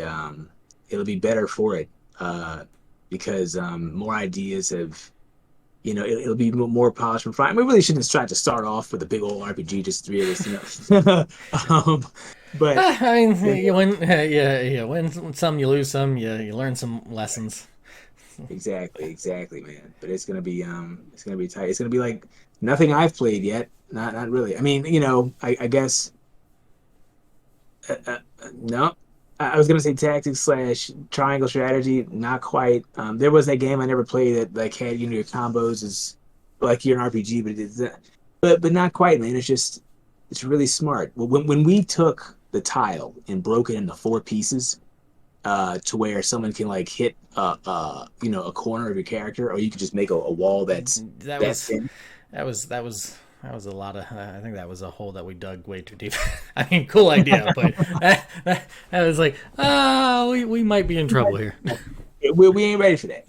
better for it because more ideas have it'll be more polished and fine. We really shouldn't have tried to start off with a big old RPG, just three of us. But I mean, you win. Yeah, you win some, you lose some. You learn some lessons. exactly, man. But it's gonna be tight. It's gonna be like nothing I've played yet. Not really. I mean, I guess No. I was gonna say tactics slash triangle strategy, not quite. There was that game I never played that like had your combos is like you're an RPG, but it's but not quite, man. It's really smart. Well, when we took the tile and broke it into four pieces, to where someone can like hit a corner of your character, or you could just make a wall that's That that was thin. that was a lot of. I think that was a hole that we dug way too deep. I mean, cool idea, but that was like, oh, we might be in trouble here. We ain't ready for that.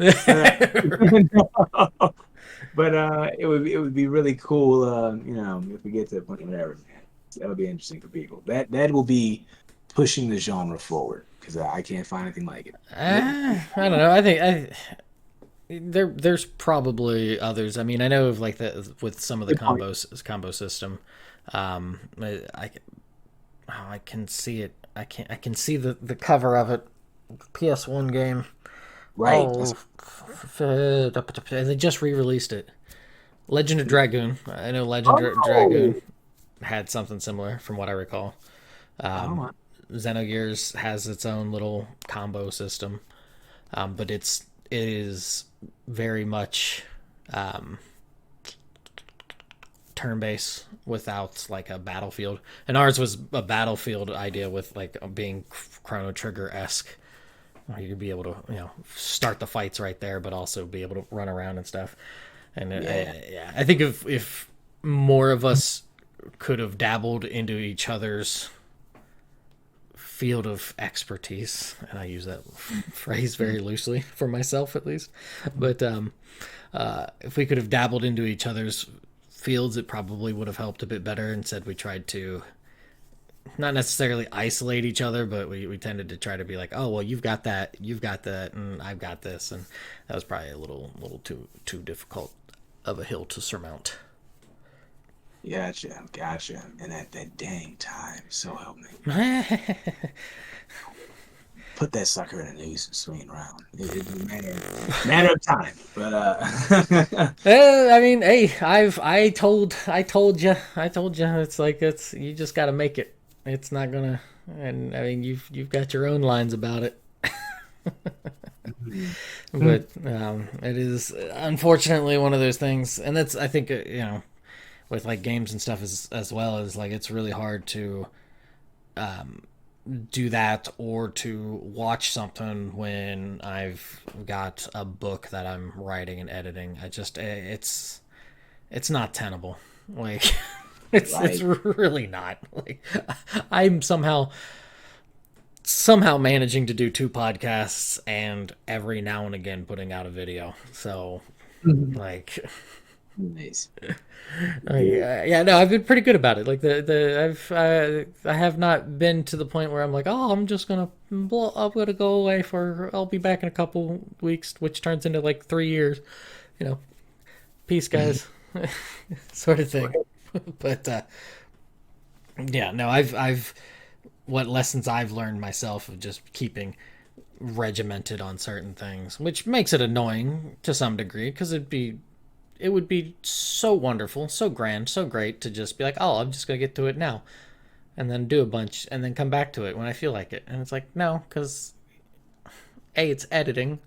But it would be really cool, if we get to the point, whatever, man. That would be interesting for people. That will be pushing the genre forward because I can't find anything like it. I don't know. I think there's probably others. I mean, I know of like the with some of the Good point. combo system. I I can see it. I can see the cover of it. PS1 game. Right. Oh, they just re-released it. Legend of Dragoon. I know Oh, Dragoon had something similar, from what I recall. oh, Xenogears has its own little combo system, but it is very much um, turn based without like a battlefield. And ours was a battlefield idea with like being Chrono Trigger esque. You'd be able to start the fights right there, but also be able to run around and stuff. And yeah. yeah, I think if more of us could have dabbled into each other's field of expertise, and I use that phrase very loosely for myself at least, but if we could have dabbled into each other's fields, it probably would have helped a bit better. Instead, we tried to not necessarily isolate each other, but we tended to try to be like, oh well, you've got that, and I've got this, and that was probably a little too difficult of a hill to surmount. Gotcha. And at that dang time, so help me. Put that sucker in the news and swing it around. It's a matter of time. But I mean, hey, I told you, it's like you just got to make it. It's not gonna, and I mean, you've got your own lines about it, but it is unfortunately one of those things, and that's I think with like games and stuff as well as like it's really hard to do that or to watch something when I've got a book that I'm writing and editing. It's not tenable. Like it's right. really not. Like I'm somehow managing to do two podcasts and every now and again putting out a video. So like Nice. yeah, no, I've been pretty good about it. Like I have not been to the point where I'm like, oh, I'm gonna go away I'll be back in a couple weeks, which turns into like 3 years. You know, peace, guys, sort of thing. But yeah, no, I've what lessons I've learned myself of just keeping regimented on certain things, which makes it annoying to some degree because it would be so wonderful, so grand, so great to just be like, oh, I'm just gonna get to it now, and then do a bunch, and then come back to it when I feel like it. And it's like, no, because A, it's editing.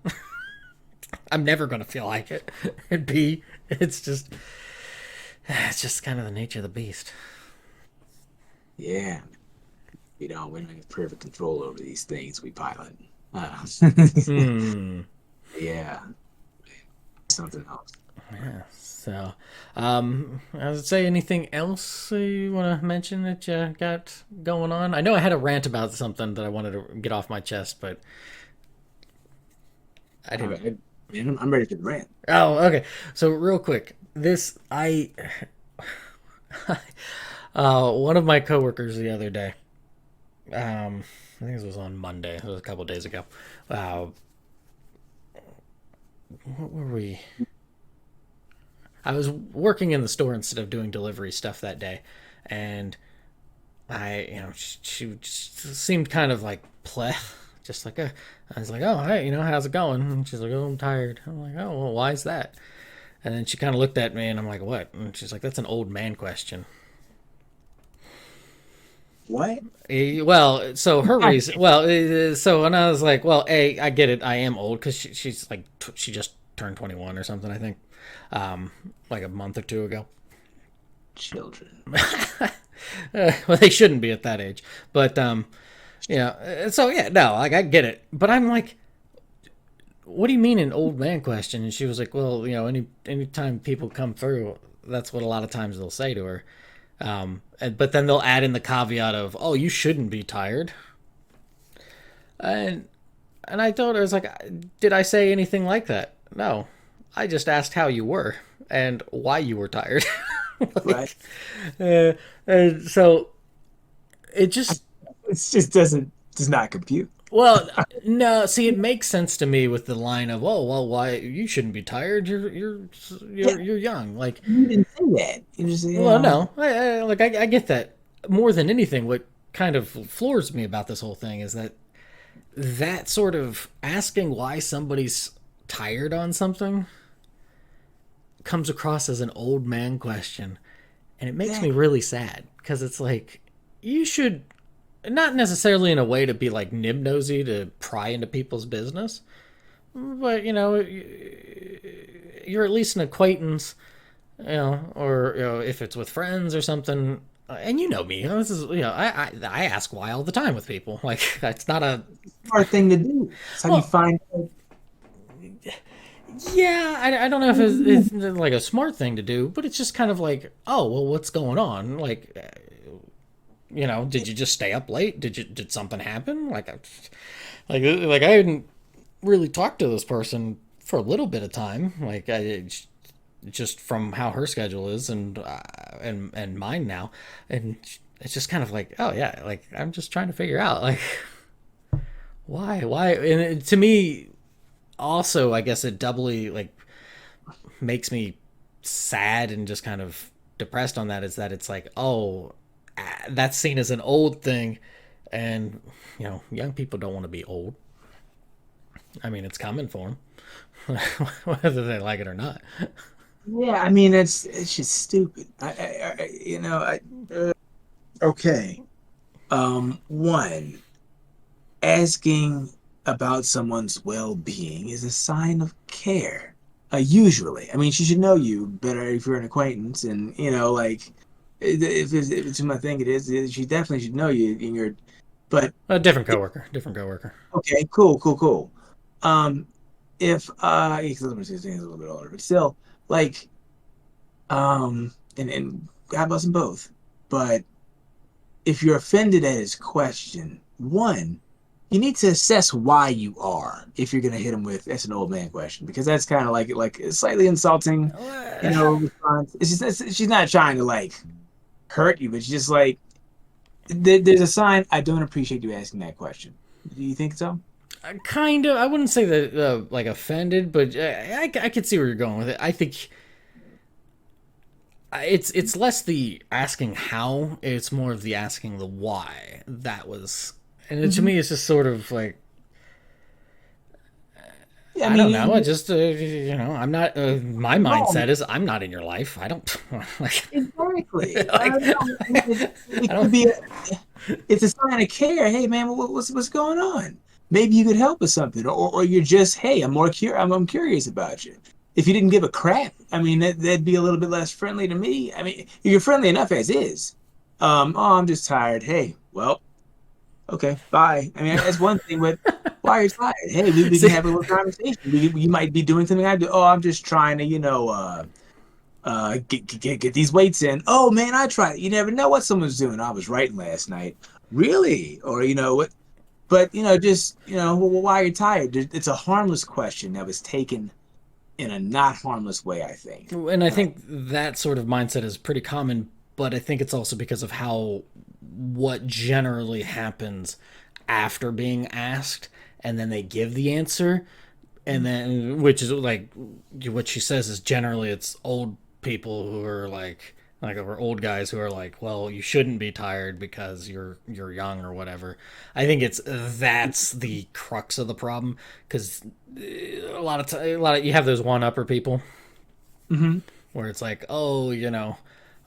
I'm never gonna feel like it. And B, it's just kind of the nature of the beast. Yeah. We don't have perfect control over these things we pilot. Uh, Hmm. yeah. Something else. Yeah. So, I would say anything else you want to mention that you got going on? I know I had a rant about something that I wanted to get off my chest, but I All didn't. right. Man, I'm ready for the rant. Oh, okay. So real quick, this one of my coworkers the other day. I think this was on Monday. It was a couple days ago. Uh, what were we? I was working in the store instead of doing delivery stuff that day, and she just seemed kind of like pleh, just like I was like, oh, hey, how's it going? And she's like, oh, I'm tired. I'm like, oh, well, why is that? And then she kind of looked at me, and I'm like, what? And she's like, that's an old man question. What? Well, so her reason. Well, so and I was like, well, I get it. I am old because she's like she just turned 21 or something. I think, like a month or two ago. Children. Well, they shouldn't be at that age, but so yeah, no, like I get it, but I'm like, what do you mean an old man question? And she was like, well, anytime people come through, that's what a lot of times they'll say to her. But then they'll add in the caveat of, oh, you shouldn't be tired. And I told her, I was like, did I say anything like that? No, I just asked how you were and why you were tired. Right. Like, so it just, It just does not compute. well, no, see, it makes sense to me with the line of, oh, well, why you shouldn't be tired? Yeah, You're young. Like, you didn't say that. You just say, well, no, I get that more than anything. What kind of floors me about this whole thing is that sort of asking why somebody's tired on something comes across as an old man question, and it makes me exactly. really sad because it's like you should not necessarily in a way to be like nib nosy to pry into people's business, but you're at least an acquaintance, or if it's with friends or something. And you know me, this is I ask why all the time with people. Like it's not a Smart thing to do. It's how you well, find. yeah, I don't know if it's like a smart thing to do, but it's just kind of like, oh well, what's going on? Like, did you just stay up late? Did something happen? Like I hadn't really talked to this person for a little bit of time. Like I just from how her schedule is and mine now, and it's just kind of like, oh yeah, like I'm just trying to figure out like why, and to me also I guess it doubly like makes me sad and just kind of depressed on that is that it's like, oh, that's seen as an old thing, and young people don't want to be old. I mean, it's coming for them, whether they like it or not. Yeah, I mean it's just stupid. Okay. One, asking about someone's well-being is a sign of care. Usually, I mean, she should know you better if you're an acquaintance, and like if it's my thing, she definitely should know you. In your, but A different coworker, different coworker. okay, cool, cool, cool. Um, if because I'm just saying he's a little bit older, but still, like, and God bless them both. But if you're offended at his question, one, you need to assess why you are. If you're gonna hit him with that's an old man question, because that's kind of like a slightly insulting, response. She's not trying to like hurt you, but she's just like there's a sign. I don't appreciate you asking that question. Do you think so? Kind of. I wouldn't say that like offended, but I could see where you're going with it. I think it's less the asking how, it's more of the asking the why. That was, and to Mm-hmm. me, it's just sort of like, Yeah, I I don't mean, know. I just, I'm not. My no, mindset is I'm not in your life. I don't like, exactly. like No, I it don't. could be. It's a sign of care. Hey, man, what's going on? Maybe you could help with something, or you're just, hey, I'm curious about you. If you didn't give a crap, I mean, that'd be a little bit less friendly to me. I mean, you're friendly enough as is. Oh, I'm just tired. Hey, well, okay, bye. I mean, that's one thing, but why are you tired? Hey, we can See, have a little conversation. You might be doing something I do. Oh, I'm just trying to, get these weights in. Oh man, I tried. You never know what someone's doing. I was writing last night. Really? Or what? But just why are you tired? It's a harmless question that was taken in a not harmless way, I think. and I And I think that sort of mindset is pretty common, but I think it's also because of how what generally happens after being asked, and then they give the answer, and then which is like what she says is generally it's old people who are like or old guys who are like, well, you shouldn't be tired because you're young or whatever. I think it's that's the crux of the problem because a lot of you have those one upper people mm-hmm. where it's like, oh,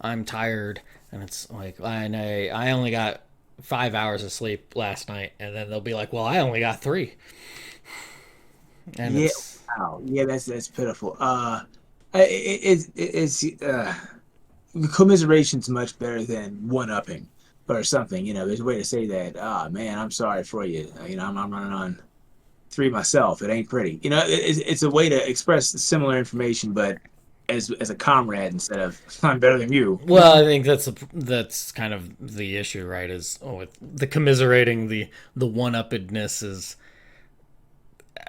I'm tired, and it's like, I only got 5 hours of sleep last night, and then they'll be like, "Well, I only got 3," and Yeah, it's wow. Yeah, that's pitiful. It's commiseration's much better than one-upping or something. There's a way to say that. Ah, man, I'm sorry for you. I'm running on three myself. It ain't pretty. It's a way to express similar information, but as a comrade instead of I'm better than you. You know what well, I I mean? think that's kind of the issue, right? Is with the commiserating, the one-uppedness is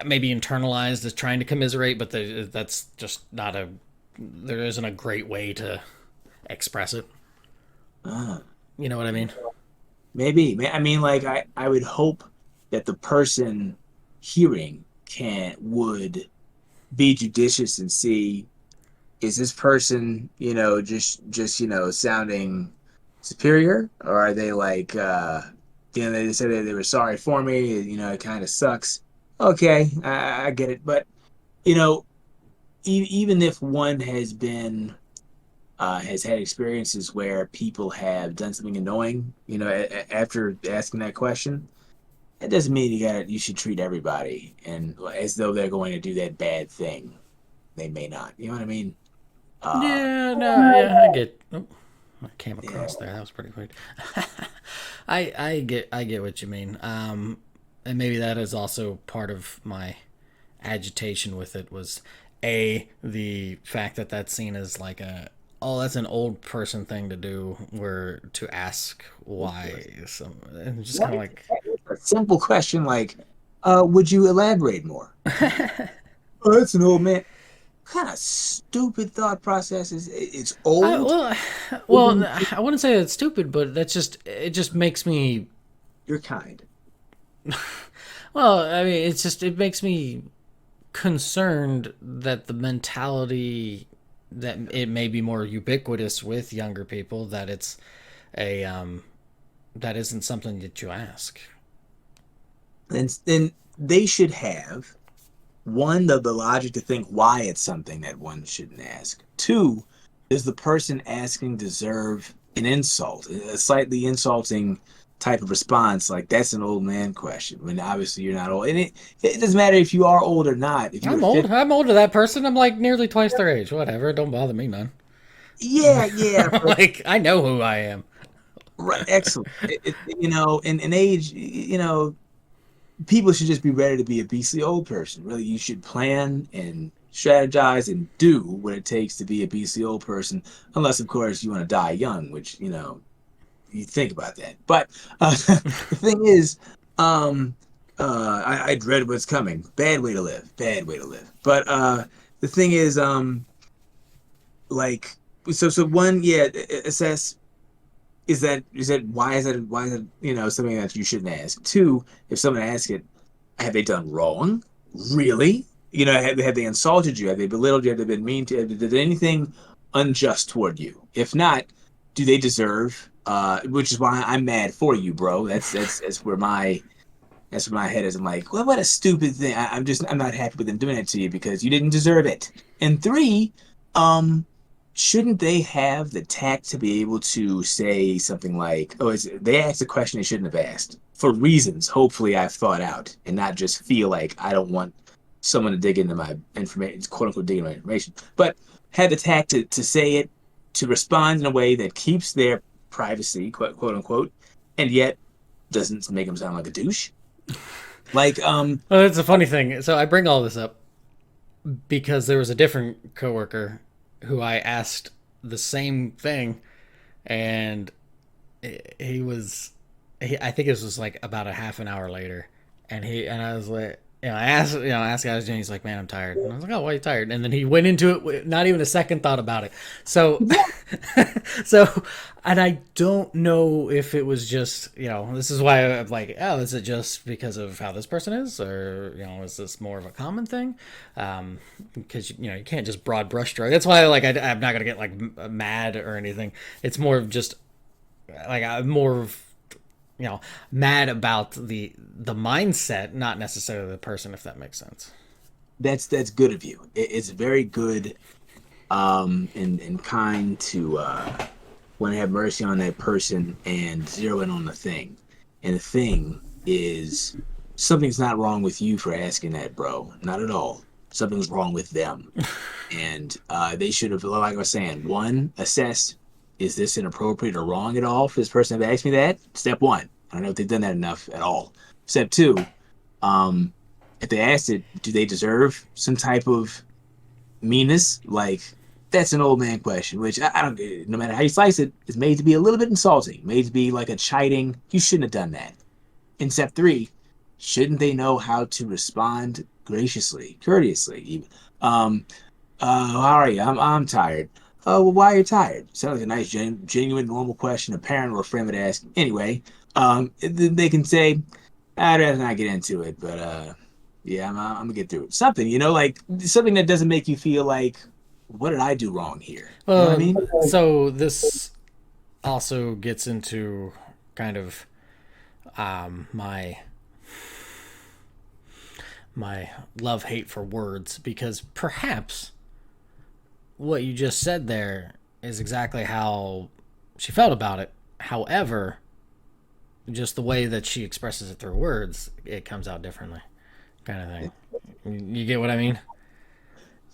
maybe internalized as trying to commiserate, but that's just not a there isn't a great way to express it. Ah, You know what I mean? maybe. I mean, like I would hope that the person hearing can would be judicious and see, is this person, just sounding superior, or are they like, they said that they were sorry for me, it kind of sucks. Okay, I get it. But, you know, even if one has had experiences where people have done something annoying, after asking that question, that doesn't mean you should treat everybody and as though they're going to do that bad thing. They may not. You know what I mean? Uh, Yeah, no, yeah, I get. Oh, I came yeah. across there. That was pretty weird. I get what you mean. And maybe that is also part of my agitation with it was the fact that that's seen as like a oh that's an old person thing to do where to ask why some and just kind of What? like A simple question like, would you elaborate more? Oh, that's an old man. What kind of stupid thought process is it's I old? well I wouldn't say it's stupid, but that's just it just makes me You're kind. well I mean it's just it makes me concerned that the mentality that it may be more ubiquitous with younger people that it's a that isn't something that you ask. And then they should have one, the logic to think why it's something that one shouldn't ask. Two, does the person asking deserve an insult, a slightly insulting type of response? Like that's an old man question when obviously you're not old, and it doesn't matter if you are old or not. If you were I'm old. 50, I'm older than that person. I'm like nearly twice their age. Whatever. It don't bother me none. yeah, but Like I know who I am. right, excellent. In age, people should just be ready to be a beastly old person. Really, you should plan and strategize and do what it takes to be a beastly old person, unless, of course, you want to die young, which, you think about that. But the thing is, um, I dread what's coming. Bad way to live. Bad way to live. But the thing is, like, so one, yeah, assess why is that something that you shouldn't ask? Two, if someone asks it, have they done wrong? Really? Have they insulted you? Have they belittled you? Have they been mean to you? Have they did anything unjust toward you? If not, do they deserve? Which is why I'm mad for you, bro. That's where my head is. I'm like, well, what a stupid thing. I'm not happy with them doing it to you because you didn't deserve it. And three, um, shouldn't they have the tact to be able to say something like, oh, they asked a question they shouldn't have asked for reasons, hopefully I've thought out, and not just feel like I don't want someone to dig into my information, quote unquote, dig into my information, but have the tact to say it, to respond in a way that keeps their privacy, quote unquote, and yet doesn't make them sound like a douche. Like, Well, it's a funny thing. So I bring all this up because there was a different coworker who I asked the same thing, and he was, I think it was like about a half an hour later, and I was like, I asked how I was doing. He's like, man, I'm tired. And I was like, oh, why are you tired? And then he went into it with not even a second thought about it. So, yeah, so, and I don't know if it was just, this is why I'm like, oh, is it just because of how this person is, or is this more of a common thing? Because you can't just broad brushstroke. That's why I'm not gonna get like mad or anything. It's more of just like I'm more of mad about the mindset, not necessarily the person, if that makes sense. that's good of you. It's very good and kind to want to have mercy on that person and zero in on the thing. And the thing is, something's not wrong with you for asking that, bro. Not at all. Something's wrong with them. And they should have, like I was saying, one, assessed, is this inappropriate or wrong at all for this person to ask me that? Step one. I don't know if they've done that enough at all. Step two, if they asked it, do they deserve some type of meanness? Like, that's an old man question, which I don't, no matter how you slice it, it's made to be a little bit insulting, made to be like a chiding. You shouldn't have done that. In step three, shouldn't they know how to respond graciously, courteously, even? How are you? I'm tired. Oh, well, why are you tired? Sounds like a nice, genuine, normal question a parent or a friend would ask. Anyway, they can say, I'd rather not get into it, but yeah, I'm gonna get through it. Something, like something that doesn't make you feel like, what did I do wrong here? You know what I mean? So this also gets into kind of my love hate for words, because perhaps what you just said there is exactly how she felt about it. However, just the way that she expresses it through words, it comes out differently, kind of thing. You get what I mean?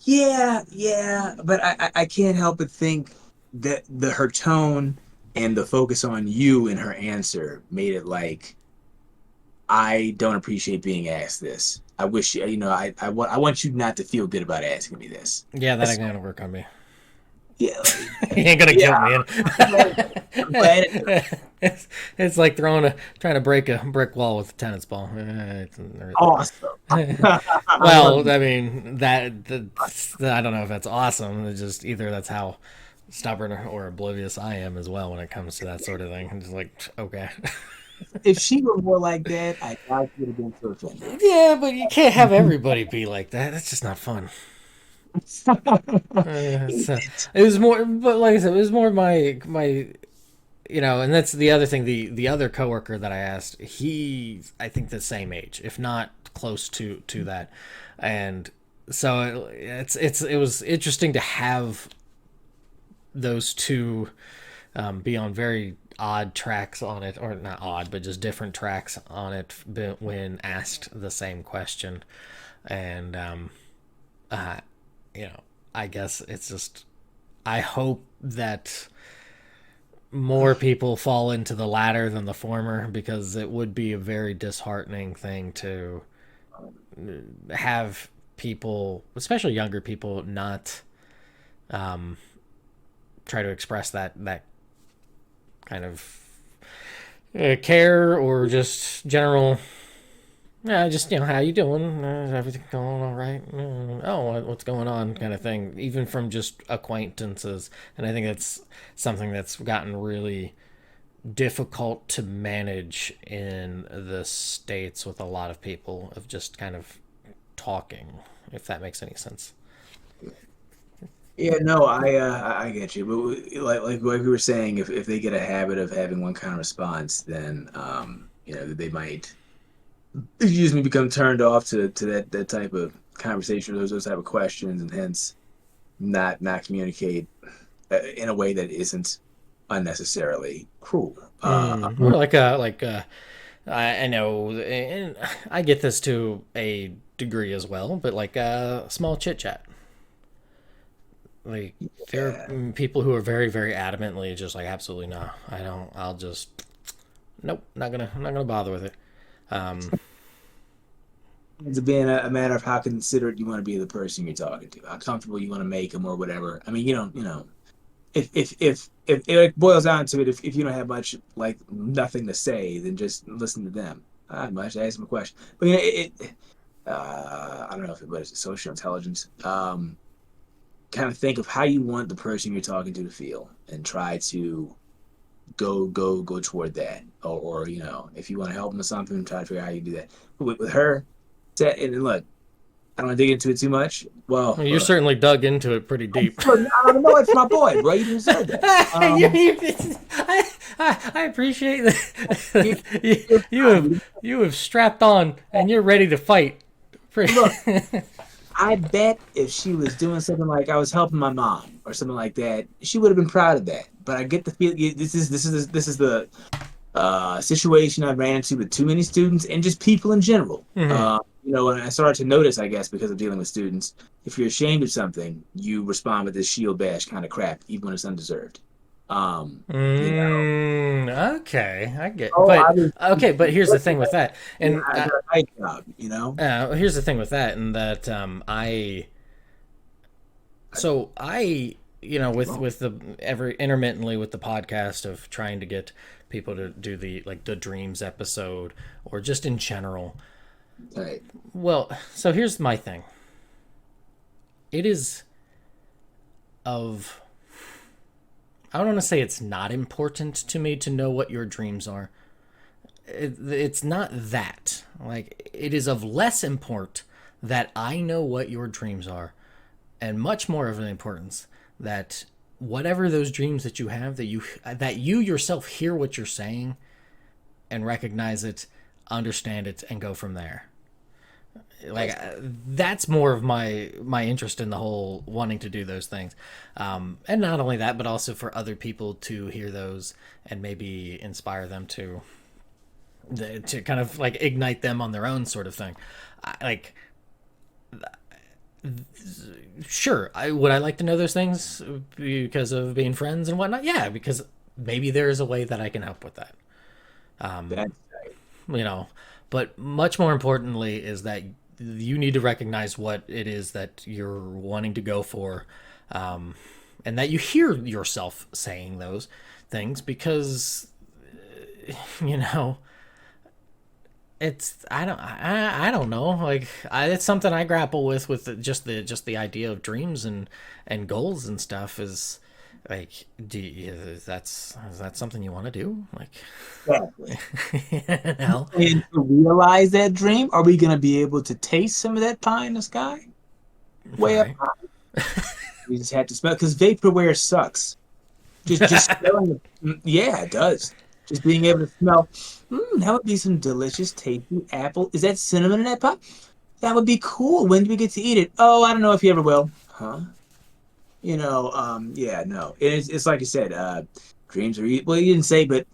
Yeah, but I can't help but think that her tone and the focus on you in her answer made it like, I don't appreciate being asked this. I wish I want you not to feel good about asking me this. Yeah, that ain't gonna work on me. Yeah, He ain't gonna kill yeah. me. I'm glad It's like trying to break a brick wall with a tennis ball. awesome. Well, I mean I don't know if that's awesome. It's just either that's how stubborn or oblivious I am as well when it comes to that sort of thing. I'm just like, okay. If she were more like that, I thought she would have been so offended. Yeah, but you can't have everybody be like that. That's just not fun. So it was more, but like I said, it was more my and that's the other thing. The other coworker that I asked, he's I think the same age, if not close to that, and so it was interesting to have those two be on very odd tracks on it, or not odd, but just different tracks on it when asked the same question, and I guess it's just I hope that more people fall into the latter than the former, because it would be a very disheartening thing to have people, especially younger people, not try to express that kind of care or just general. Yeah, just how you doing? Is everything going all right? Oh, what's going on? Kind of thing. Even from just acquaintances, and I think that's something that's gotten really difficult to manage in the States with a lot of people, of just kind of talking, if that makes any sense. Yeah, no, I get you. But like we were saying, if they get a habit of having one kind of response, then they might, excuse me, become turned off to that type of conversation, or those type of questions, and hence not communicate in a way that isn't unnecessarily cruel. Or I know, and I get this to a degree as well, but like a small chit chat. Like there Yeah. are people who are very, very adamantly just like, absolutely no, I don't. I'll just nope, I'm not gonna bother with it. Um, It's being a matter of how considerate you want to be of the person you're talking to, how comfortable you want to make them, or whatever. I mean, if it boils down to it, if you don't have much, like nothing to say, then just listen to them. Not much. Ask them a question. But I don't know if it was social intelligence. Kind of think of how you want the person you're talking to feel, and try to go toward that. Or if you want to help them with something, try to figure out how you do that. But with her, and look, I don't want to dig into it too much. Well, well, you certainly dug into it pretty deep. I don't know. It's my boy, bro. You deserve that. I appreciate that. You have strapped on and you're ready to fight. Look, I bet if she was doing something like I was helping my mom or something like that, she would have been proud of that. but I get the feel this is the situation I ran into with too many students and just people in general. Mm-hmm. And I started to notice, I guess, because of dealing with students, if you're ashamed of something, you respond with this shield bash kind of crap, even when it's undeserved. You know, Okay, I get, oh, I but was, okay, but here's the thing with that, and I got a nice job, here's the thing with that, and that I with the every intermittently with the podcast of trying to get people to do the dreams episode or just in general. Right. Well, so here's my thing. It is of I don't want to say it's not important to me to know what your dreams are. It's not that. Like, it is of less import that I know what your dreams are, and much more of an importance that whatever those dreams that you have, that you yourself hear what you're saying and recognize it, understand it, and go from there. Like, that's more of my interest in the whole wanting to do those things, and not only that, but also for other people to hear those and maybe inspire them to kind of like ignite them on their own sort of thing. Like, sure, would I like to know those things because of being friends and whatnot? Yeah, because maybe there is a way that I can help with that. That's You know, but much more importantly is that you need to recognize what it is that you're wanting to go for, and that you hear yourself saying those things because you know I don't know, like it's something I grapple with just the idea of dreams and goals and stuff is like is that something you want to do, like exactly. you know. And to realize that dream, are we going to be able to taste some of that pie in the sky? Way up Right. high. We just had to smell because vaporware sucks. Just smelling it. Yeah, it does. Just being able to smell, that would be some delicious, tasty apple. Is that cinnamon in that pie? That would be cool. When do we get to eat it? Oh, I don't know if you ever will. Huh? Yeah, no. It's like you said, dreams are well, you didn't say, but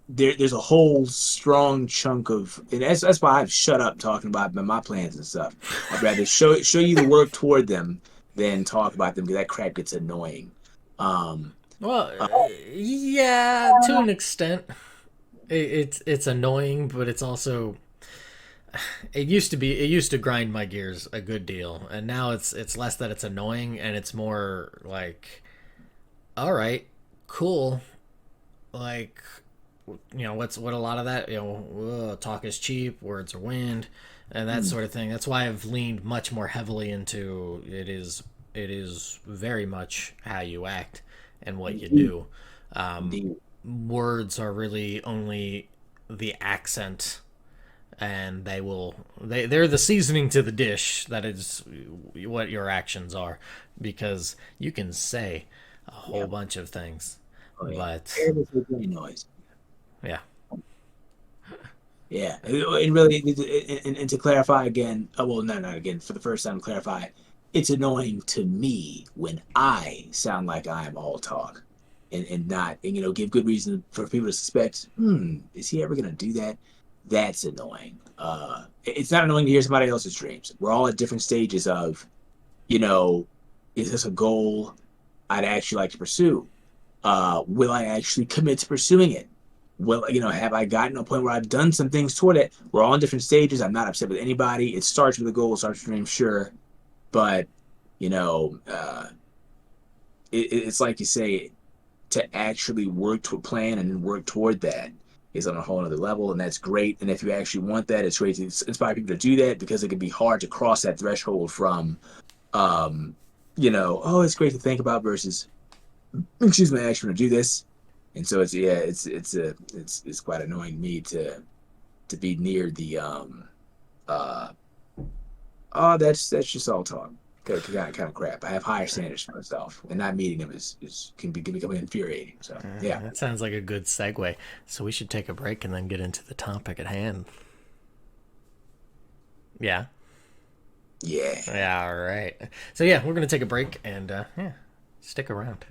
there's a whole strong chunk of, and that's why I've shut up talking about my plans and stuff. I'd rather show you the work toward them than talk about them because that crap gets annoying. Um, Well, uh, yeah, to an extent, it's annoying, but it's also it used to grind my gears a good deal, and now it's less that it's annoying, and it's more like, all right, cool, like what a lot of that talk is cheap, words are wind, and that hmm, sort of thing. That's why I've leaned much more heavily into it is very much how you act and what you indeed, do. indeed. Words are really only the accent, and they're the seasoning to the dish that is what your actions are, because you can say a whole Yeah. bunch of things, Oh yeah. but Terrible for brain noise. yeah. Yeah, and really, and to clarify again, well, no, not again, for the first time, clarify, it's annoying to me when I sound like I'm all talk and not, and give good reason for people to suspect, is he ever gonna do that? That's annoying. It's not annoying to hear somebody else's dreams. We're all at different stages of, you know, is this a goal I'd actually like to pursue? Will I actually commit to pursuing it? Well, have I gotten to a point where I've done some things toward it? We're all in different stages. I'm not upset with anybody. It starts with a goal, starts with a dream, sure, but you know, it's like you say, to actually work to a plan and work toward that is on a whole other level, and that's great. And if you actually want that, it's great to inspire people to do that because it can be hard to cross that threshold from, um, oh, it's great to think about versus, excuse me, I actually want to do this. And so it's yeah, it's quite annoying to me to be near the uh oh that's just all talk. Kind of crap. I have higher standards for myself, and not meeting them can become infuriating. So yeah, That sounds like a good segue. So we should take a break and then get into the topic at hand. Yeah. yeah. Yeah, all right. So yeah, we're gonna take a break and yeah, stick around.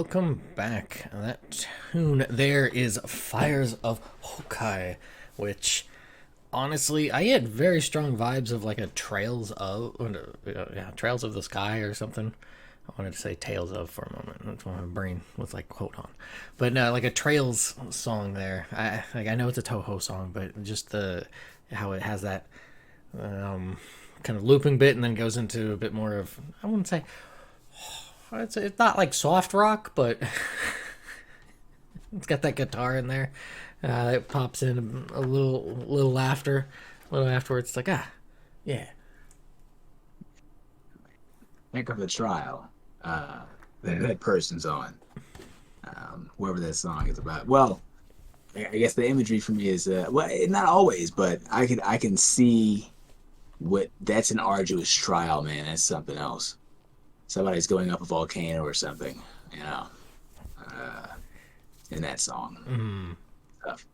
welcome back. That tune there is Fires of Hokai, which honestly I had very strong vibes of like a Trails of the Sky or something. I wanted to say Tales of for a moment. That's why my brain was like quote on, but no, like a Trails song there. I know it's a Toho song, but just the how it has that kind of looping bit and then goes into a bit more of, I wouldn't say it's not like soft rock, but it's got that guitar in there. It pops in a little after, a little afterwards. It's like yeah. Think of the trial that person's on, whoever that song is about. Well, I guess the imagery for me is well, not always, but I can see what that's an arduous trial, man. That's something else. Somebody's going up a volcano or something, you know, uh, in that song. Stuff.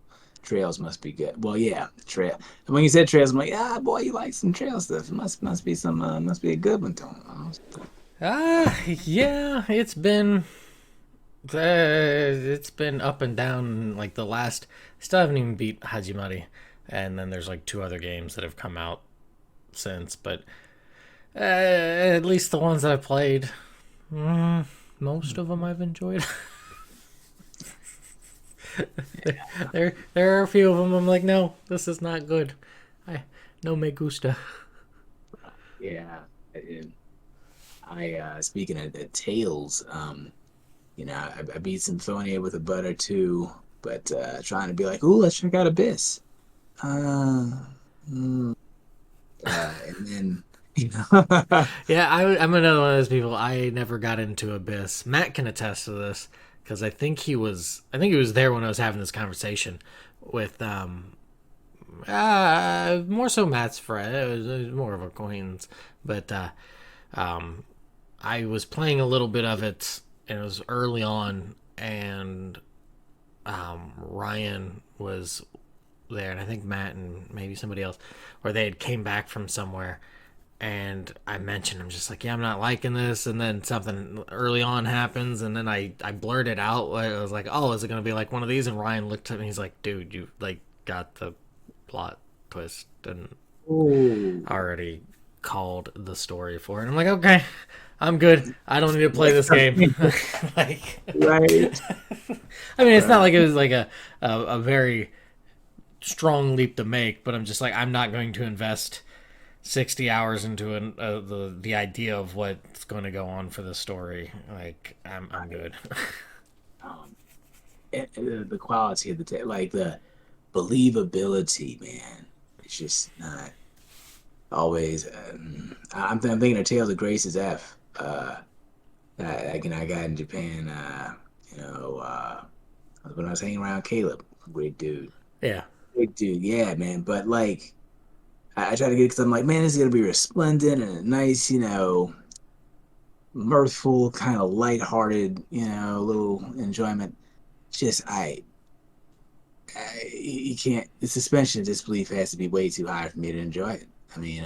Trails must be good. Well, yeah, trail. And when you said trails, I'm like, boy, you like some trail stuff. It must be some must be a good one, Tom. Yeah, it's been up and down. Like the last, still haven't even beat Hajimari, and then there's like two other games that have come out since. But at least the ones that I've played, most of them I've enjoyed. there are a few of them I'm like, no, this is not good. No me gusta. Yeah, speaking of the Tales, I beat Symphonia with a butt or two, but trying to be like, ooh, let's check out Abyss. And then Yeah, I'm another one of those people. I never got into Abyss. Matt can attest to this because I think he was there when I was having this conversation with more so Matt's friend. It was more of acquaintance, but I was playing a little bit of it, and it was early on, and Ryan was there, and I think Matt and maybe somebody else, or they had came back from somewhere, and I mentioned, I'm just like, yeah, I'm not liking this, and then something early on happens, and then I blurted out, I was like, oh, is it gonna be like one of these? And Ryan looked at me, he's like, dude, you like got the plot twist and ooh, already called the story for it. I'm like, okay, I'm good. I don't need to play this game. Like, right, I mean, it's not like it was like a very strong leap to make, but I'm just like, I'm not going to invest 60 hours into the idea of what's going to go on for the story. Like, I'm good. um, the quality of like the believability, man. It's just not always. I'm thinking of Tales of Grace's F. I got in Japan. When I was hanging around Caleb, great dude, Yeah. great dude, yeah, man. But like, I try to get because I'm like, man, this is gonna be resplendent and a nice, mirthful, kind of lighthearted, little enjoyment. Just you can't. The suspension of disbelief has to be way too high for me to enjoy it. I mean,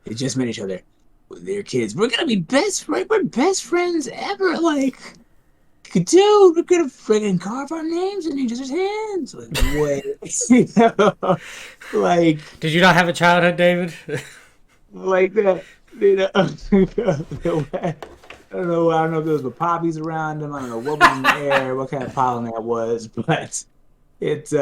they just met each other. They're kids. We're gonna be best friends. We're best friends ever. Like, dude, we're gonna friggin' carve our names in each other's hands. Like, wait, like, Did you not have a childhood, David? like that. I don't know. I don't know if there was the poppies around them. I don't know what was in the air, what kind of pollen that was, but it's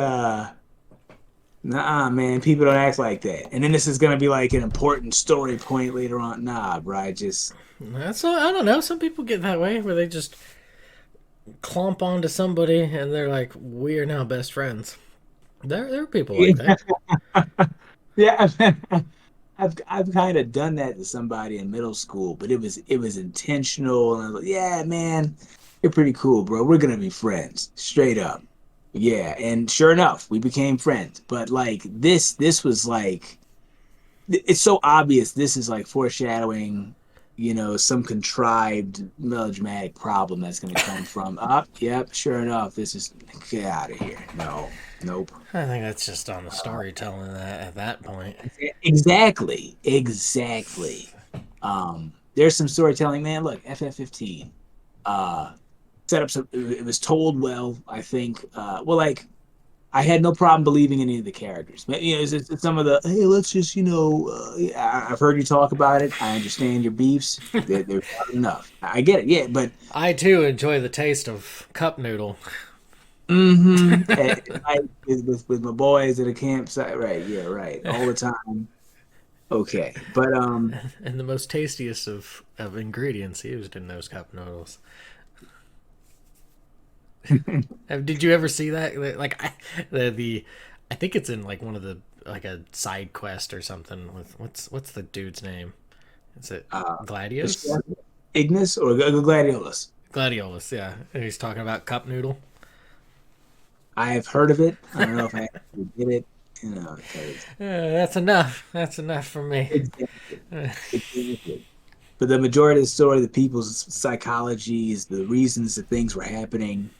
nah, man. People don't act like that. And then this is gonna be like an important story point later on. Nah, bro. I don't know. Some people get that way where they just clomp onto somebody and they're like, we are now best friends. There are people like that. Yeah. I've kind of done that to somebody in middle school, but it was intentional, and I was like, yeah, man, you're pretty cool, bro. We're gonna be friends, straight up. Yeah, and sure enough, we became friends. But like this was like it's so obvious. This is like foreshadowing, some contrived melodramatic problem that's gonna come from up. Yep, sure enough, this is get out of here. No, nope. I think that's just on the storytelling at that point. Exactly. There's some storytelling, man. Look, FF15. Uh, Set up some. It was told well, I think. Well, like I had no problem believing any of the characters. But, it's some of the hey, let's just yeah, I've heard you talk about it. I understand your beefs. They're valid enough. I get it. Yeah, but I too enjoy the taste of cup noodle. at night with my boys at a campsite, right? Yeah, right. All the time. Okay, but And the most tastiest of ingredients used in those cup noodles. Did you ever see that? Like the I think it's in like one of the like a side quest or something with what's the dude's name? Is it uh, the Gladius? chef, Ignis or Gladiolus. Gladiolus, yeah. And he's talking about cup noodle. I have heard of it. I don't know if I actually did it, because That's enough. That's enough for me. exactly, exactly. But the majority of the story, the people's psychologies, the reasons that things were happening,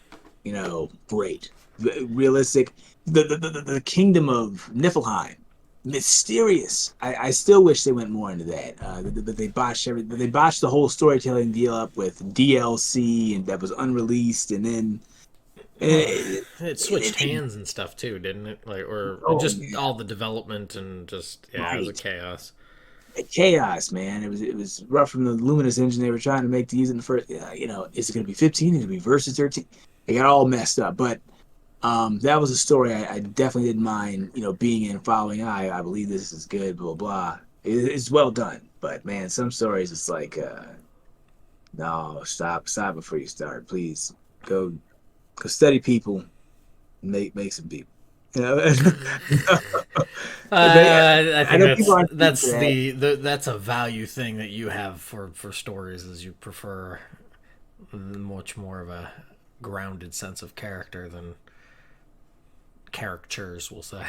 great, realistic. The kingdom of Niflheim, mysterious. I still wish they went more into that, but they botched everything. They botched the whole storytelling deal up with DLC and that was unreleased, and then Well, it, it switched hands and stuff too, didn't it? Like, or oh just yeah, all the development and just yeah, it was a right. chaos. Chaos, man. It was rough from the Luminous engine they were trying to make to use it in the first. Is it going to be 15? Is it going to be versus 13? It got all messed up, but that was a story I definitely didn't mind. Being in, following. I believe this is good. Blah blah. It's well done, but man, some stories it's like, no, stop before you start, please. Go go study people, make some people. You know, I I think know people aren't used to that's that. that's a value thing that you have for stories is you prefer much more of a grounded sense of character than caricatures, we'll say.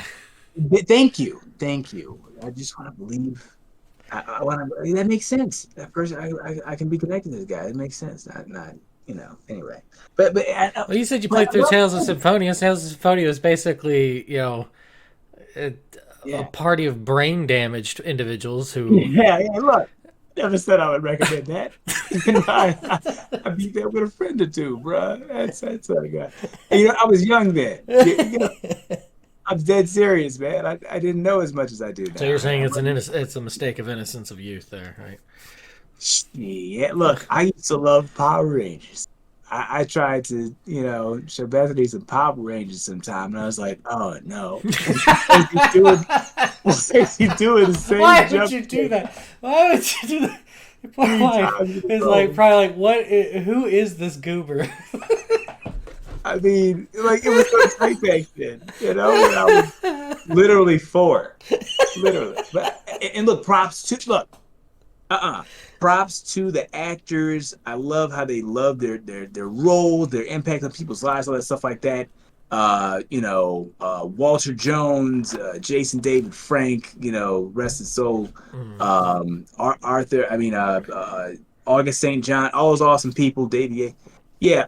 Thank you, thank you. I just want to believe. I want to. That makes sense. That person, I can be connected to this guy. It makes sense. Not. Anyway, but Well, you said you but played I through love Tales of stories. Symphonia. Tales of Symphonia is basically a, a Yeah, party of brain damaged individuals who yeah. Look, never said I would recommend that. I beat that with a friend or two, bro. That's what I got. And, I was young then. I'm dead serious, man. I didn't know as much as I do So now. you're saying it's Wasn't. it's a mistake of innocence of youth there, right? Yeah, look, I used to love Power Rangers. I tried to, show Bethany some Power Rangers sometime, and I was like, oh no. Why is he doing, why is he doing the same Why would jump you do kick that? Why would you do that? Your poor 3 times wife in a is like row? probably like, what? Who is this goober? I mean, like it was so tight back then, when I was literally 4. Literally. But and look, props to look. Uh-uh. Props to the actors. I love how they love their roles, their impact on people's lives, all that stuff like that. Walter Jones, Jason David Frank, rest his soul. Mm. Arthur, I mean, August St. John, all those awesome people, Davey. Yeah,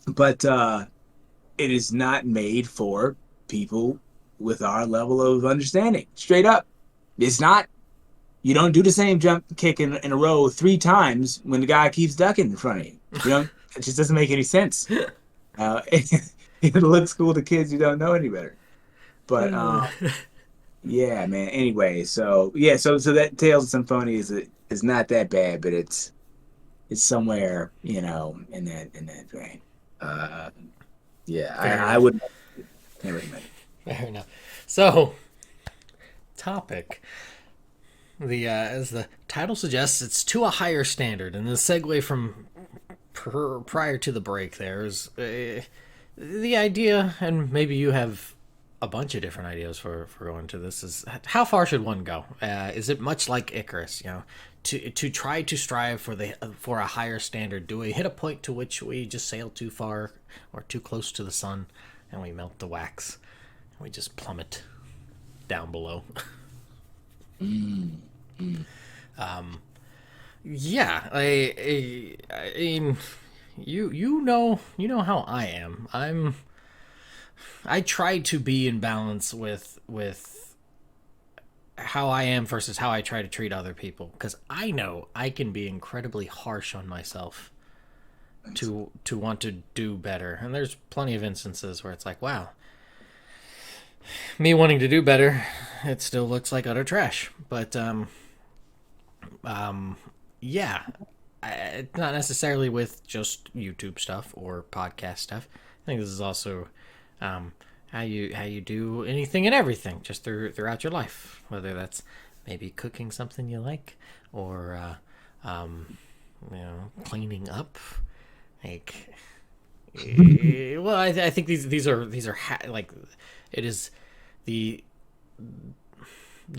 but it is not made for people with our level of understanding. Straight up. It's not. You don't do the same jump kick in a row 3 times when the guy keeps ducking in front of you. It just doesn't make any sense. It looks cool to kids who don't know any better. But yeah, man. Anyway, so yeah, so that Tales of Symphonia is not that bad, but it's somewhere in that vein. Uh, yeah, Fair I enough. would can't recommend it. Fair enough. So, topic. As the title suggests, it's to a higher standard, and the segue from prior to the break there is the idea, and maybe you have a bunch of different ideas for going to this. Is how far should one go? Is it much like Icarus? To try to strive for a higher standard. Do we hit a point to which we just sail too far or too close to the sun, and we melt the wax, and we just plummet down below? Mm, mm. Yeah, I mean, you know how I am. I try to be in balance with how I am versus how I try to treat other people because I know I can be incredibly harsh on myself to want to do better. And there's plenty of instances where it's like, wow, me wanting to do better, it still looks like utter trash. But yeah, not necessarily with just YouTube stuff or podcast stuff. I think this is also um, how you do anything and everything just throughout your life, whether that's maybe cooking something you like or cleaning up. Like, well, I think these are like it is the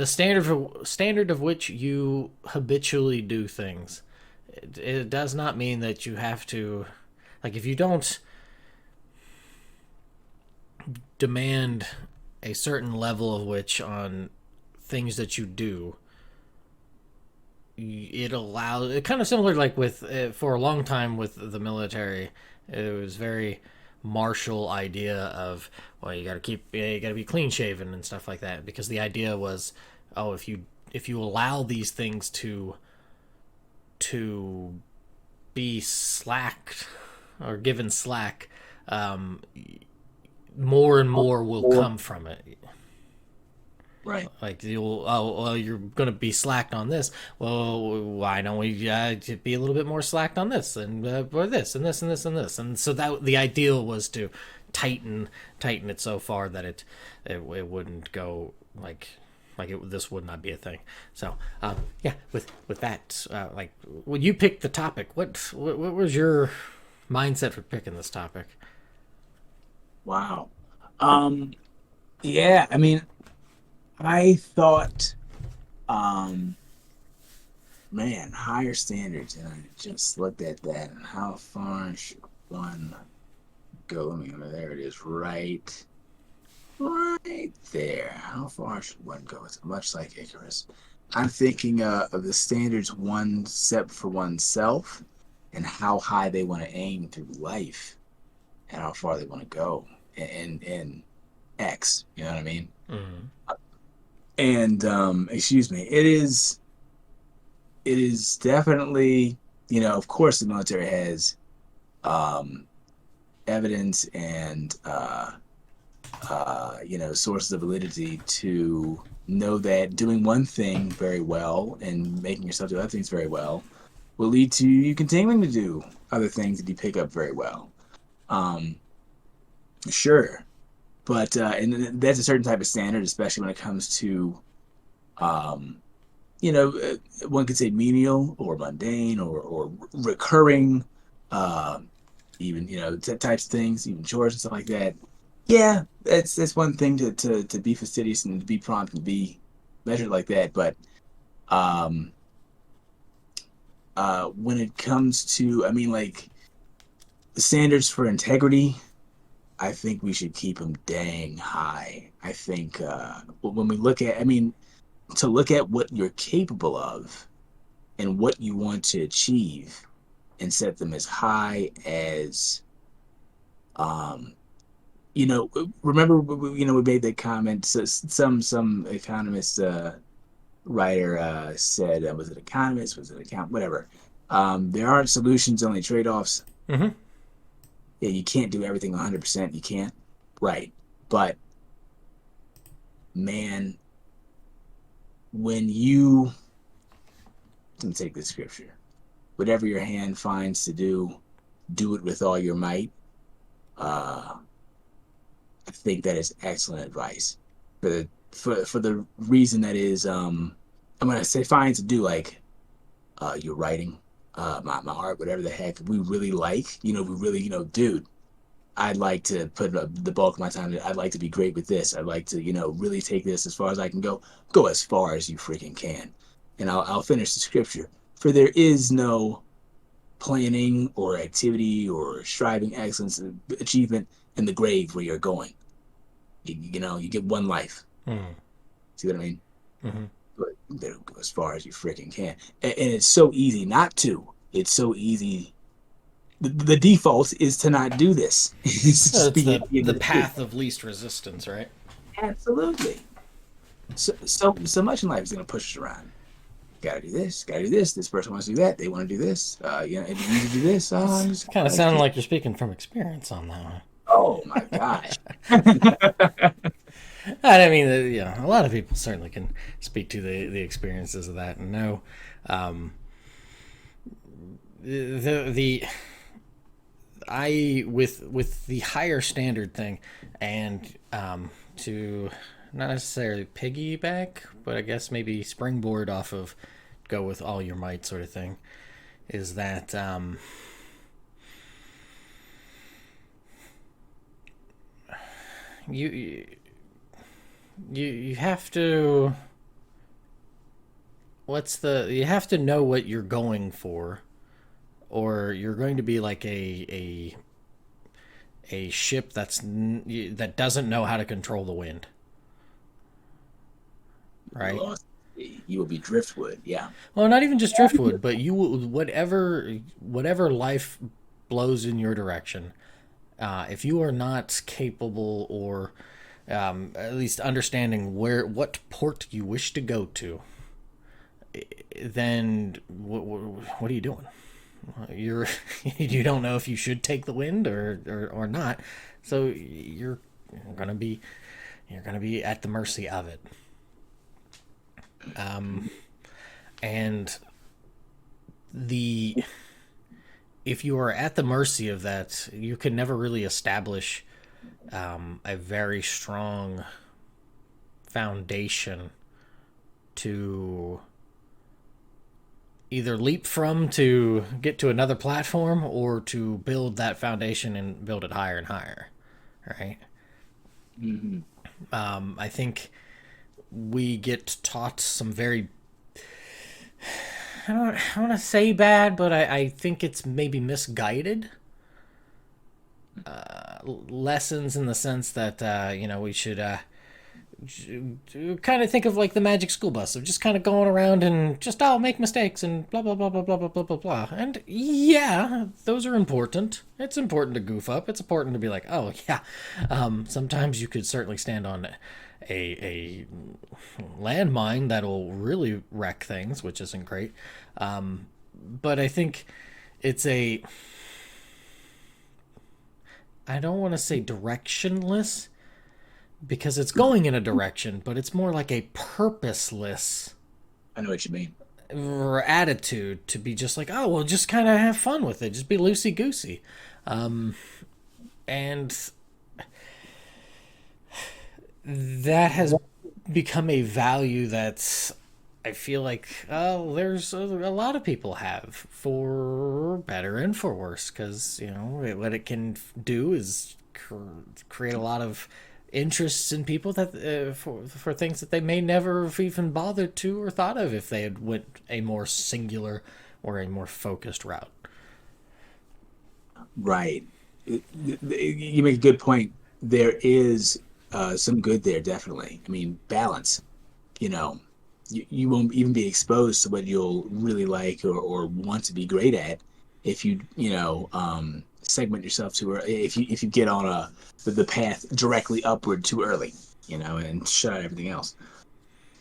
standard of which you habitually do things. It does not mean that you have to, like, if you don't demand a certain level of which on things that you do, it allows it kind of similar like with for a long time with the military. It was very martial idea of, well, you got to be clean shaven and stuff like that, because the idea was, oh, if you allow these things to be slacked or given slack, more and more will come from it. Right. Like, you're gonna be slacked on this. Well, why don't we be a little bit more slacked on this and or this and this and this and this? And so that the ideal was to tighten it so far that it wouldn't go this would not be a thing. So yeah, with that, like, when you picked the topic, what was your mindset for picking this topic? Wow. Um, yeah, I mean, I thought, um, man, higher standards, and I just looked at that and how far should one go? I mean, there it is, right there. How far should one go? It's much like Icarus. I'm thinking of the standards one set for oneself and how high they want to aim through life and how far they want to go in X. You know what I mean? Mm-hmm. And excuse me, it is definitely, of course the military has um evidence and sources of validity to know that doing one thing very well and making yourself do other things very well will lead to you continuing to do other things that you pick up very well. Um, sure, but and that's a certain type of standard, especially when it comes to um, one could say menial or mundane or recurring, uh, even types of things, even chores and stuff like that. Yeah, that's one thing to be fastidious and to be prompt and be measured like that. But um, when it comes to, I mean, like the standards for integrity, I think we should keep them dang high. I think when we look at, I mean, to look at what you're capable of and what you want to achieve and set them as high as um remember we made that comment. So some economist writer said, was it economist, was it account, whatever, there aren't solutions, only trade-offs. Mm-hmm. Yeah, you can't do everything 100%, you can't, right? But man, when you, let me take this scripture, whatever your hand finds to do, do it with all your might. I think that is excellent advice for the reason that is, I'm gonna say fine to do, like your writing, my art, whatever the heck we really like, we really, dude, I'd like to put the bulk of my time. I'd like to be great with this. I'd like to, really take this as far as I can go. Go as far as you freaking can. And I'll finish the scripture. For there is no planning or activity or striving excellence, achievement in the grave where you're going. You get one life. Mm-hmm. See what I mean? Mm-hmm. But go as far as you freaking can. And it's so easy not to. It's so easy. The default is to not do this. It's just It's being the path of least resistance, right? absolutely. So much in life is going to push us around. Gotta do this, gotta do this. This person wants to do that. They want to do this. And you need to do this. Oh, It's just kind of like, sounding like you're speaking from experience on that oh my gosh. one. I mean, a lot of people certainly can speak to the experiences of that and know the I with the higher standard thing, and to not necessarily piggyback, but I guess maybe springboard off of go with all your might sort of thing, is that you you have to you have to know what you're going for, or you're going to be like a ship that doesn't know how to control the wind, right? Lost. You will be driftwood. Yeah. Well, not even just driftwood, but you will whatever life blows in your direction. If you are not capable, or at least understanding what port you wish to go to, then what are you doing? You're you don't know if you should take the wind or not, so gonna be you're gonna be at the mercy of it. And the if you are at the mercy of that, you can never really establish a very strong foundation to either leap from to get to another platform, or to build that foundation and build it higher and higher, right? Hmm. I think we get taught some very I don't want to say bad, but I think it's maybe misguided lessons, in the sense that we should kind of think of like the magic school bus of just kind of going around and just make mistakes and blah blah blah blah blah blah blah blah blah. And yeah, those are important. It's important to goof up. It's important to be like, oh yeah. Sometimes you could certainly stand on a landmine that'll really wreck things, which isn't great. But I think it's I don't want to say directionless, because it's going in a direction, but it's more like a purposeless I know what you mean. attitude, to be just like, oh, well, just kind of have fun with it, just be loosey goosey. And that has become a value that I feel like there's a lot of people have, for better and for worse, because what it can do is create a lot of interests in people that for things that they may never have even bothered to or thought of if they had went a more singular or a more focused route. Right. You make a good point. There is some good there, definitely. I mean, balance. You know, you won't even be exposed to what you'll really like or want to be great at if segment yourself too early. If you get on the path directly upward too early, and shut out everything else.